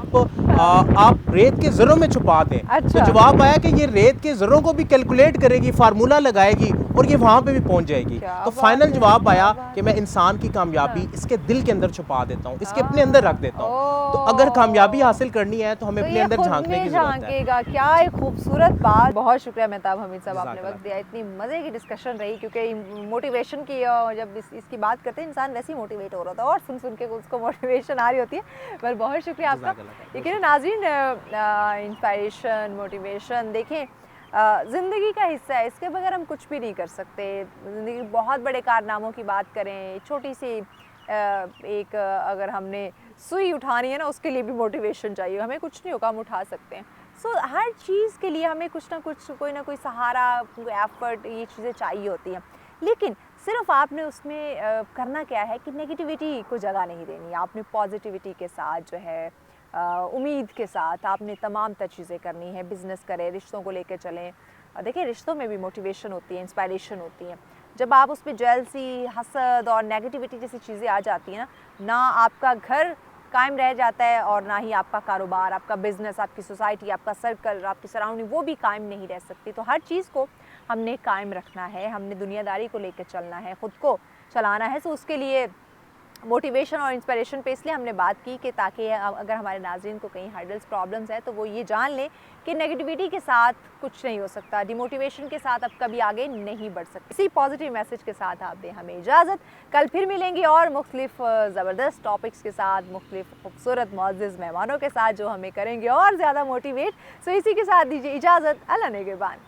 रेत के ज़रों में छुपा दें। तो जवाब आया कि ये रेत के ज़रों को भी कैलकुलेट करेगी, फार्मूला लगाएगी और ये वहाँ पे भी पहुँच जाएगी। तो फाइनल जवाब आया कि मैं इंसान की कामयाबी इसके दिल के अंदर छुपा देता हूँ, इसके अपने अंदर रख देता हूँ। तो अगर कामयाबी हासिल करनी है तो हमें अपने अंदर झांकने की जरूरत है। क्या एक खूबसूरत बात। बहुत शुक्रिया मेहताब हमीद साहब, आपने वक्त दिया। इतनी मज़े की डिस्कशन रही, क्योंकि मोटिवेशन की जब इसकी बात करते हैं इंसान वैसे ही मोटिवेट हो रहा था और सुन सुन के उसको मोटिवेशन आ रही होती है। पर बहुत शुक्रिया आपका। लेकिन नाज़रीन, इंस्पायरेशन, मोटिवेशन देखें ज़िंदगी का हिस्सा है, इसके बगैर हम कुछ भी नहीं कर सकते। ज़िंदगी बहुत बड़े कारनामों की बात करें, छोटी सी एक अगर हमने सुई उठानी है ना, उसके लिए भी मोटिवेशन चाहिए। हमें कुछ नहीं होगा, हम उठा सकते हैं। सो हर चीज़ के लिए हमें कुछ ना कुछ, कोई ना कोई सहारा, कोई एफर्ट, ये चीज़ें चाहिए होती हैं। लेकिन सिर्फ आपने उसमें करना क्या है कि नेगेटिविटी को जगह नहीं देनी। आपने पॉजिटिविटी के साथ जो है, उम्मीद के साथ आपने तमाम तर चीज़ें करनी है। बिज़नेस करें, रिश्तों को लेकर चलें। देखिए, रिश्तों में भी मोटिवेशन होती है, इंस्पायरेशन होती है। जब आप उस पर जेलसी, हसद और नेगेटिविटी जैसी चीज़ें आ जाती हैं ना आपका घर कायम रह जाता है और ना ही आपका कारोबार, आपका बिज़नेस, आपकी सोसाइटी, आपका सर्कल, आपकी सराउंडिंग, वो भी कायम नहीं रह सकती। तो हर चीज़ को हमने कायम रखना है, हमने दुनियादारी को लेकर चलना है, ख़ुद को चलाना है। तो उसके लिए मोटिवेशन और इंस्पिरेशन पे इसलिए हमने बात की कि ताकि अगर हमारे नाज़रीन को कहीं हर्डल्स, प्रॉब्लम्स है तो वो ये जान लें कि नेगेटिविटी के साथ कुछ नहीं हो सकता, डिमोटिवेशन के साथ अब कभी आगे नहीं बढ़ सकते। इसी पॉजिटिव मैसेज के साथ आप दें हमें इजाज़त। कल फिर मिलेंगे और मुख्तलिफ ज़बरदस्त टॉपिक्स के साथ, मुख्तलिफ खूबसूरत मुअज़्ज़िज़ मेहमानों के साथ जो हमें करेंगे और ज़्यादा मोटिवेट। सो इसी के साथ दीजिए इजाज़त। अल्लाह नेगहबान।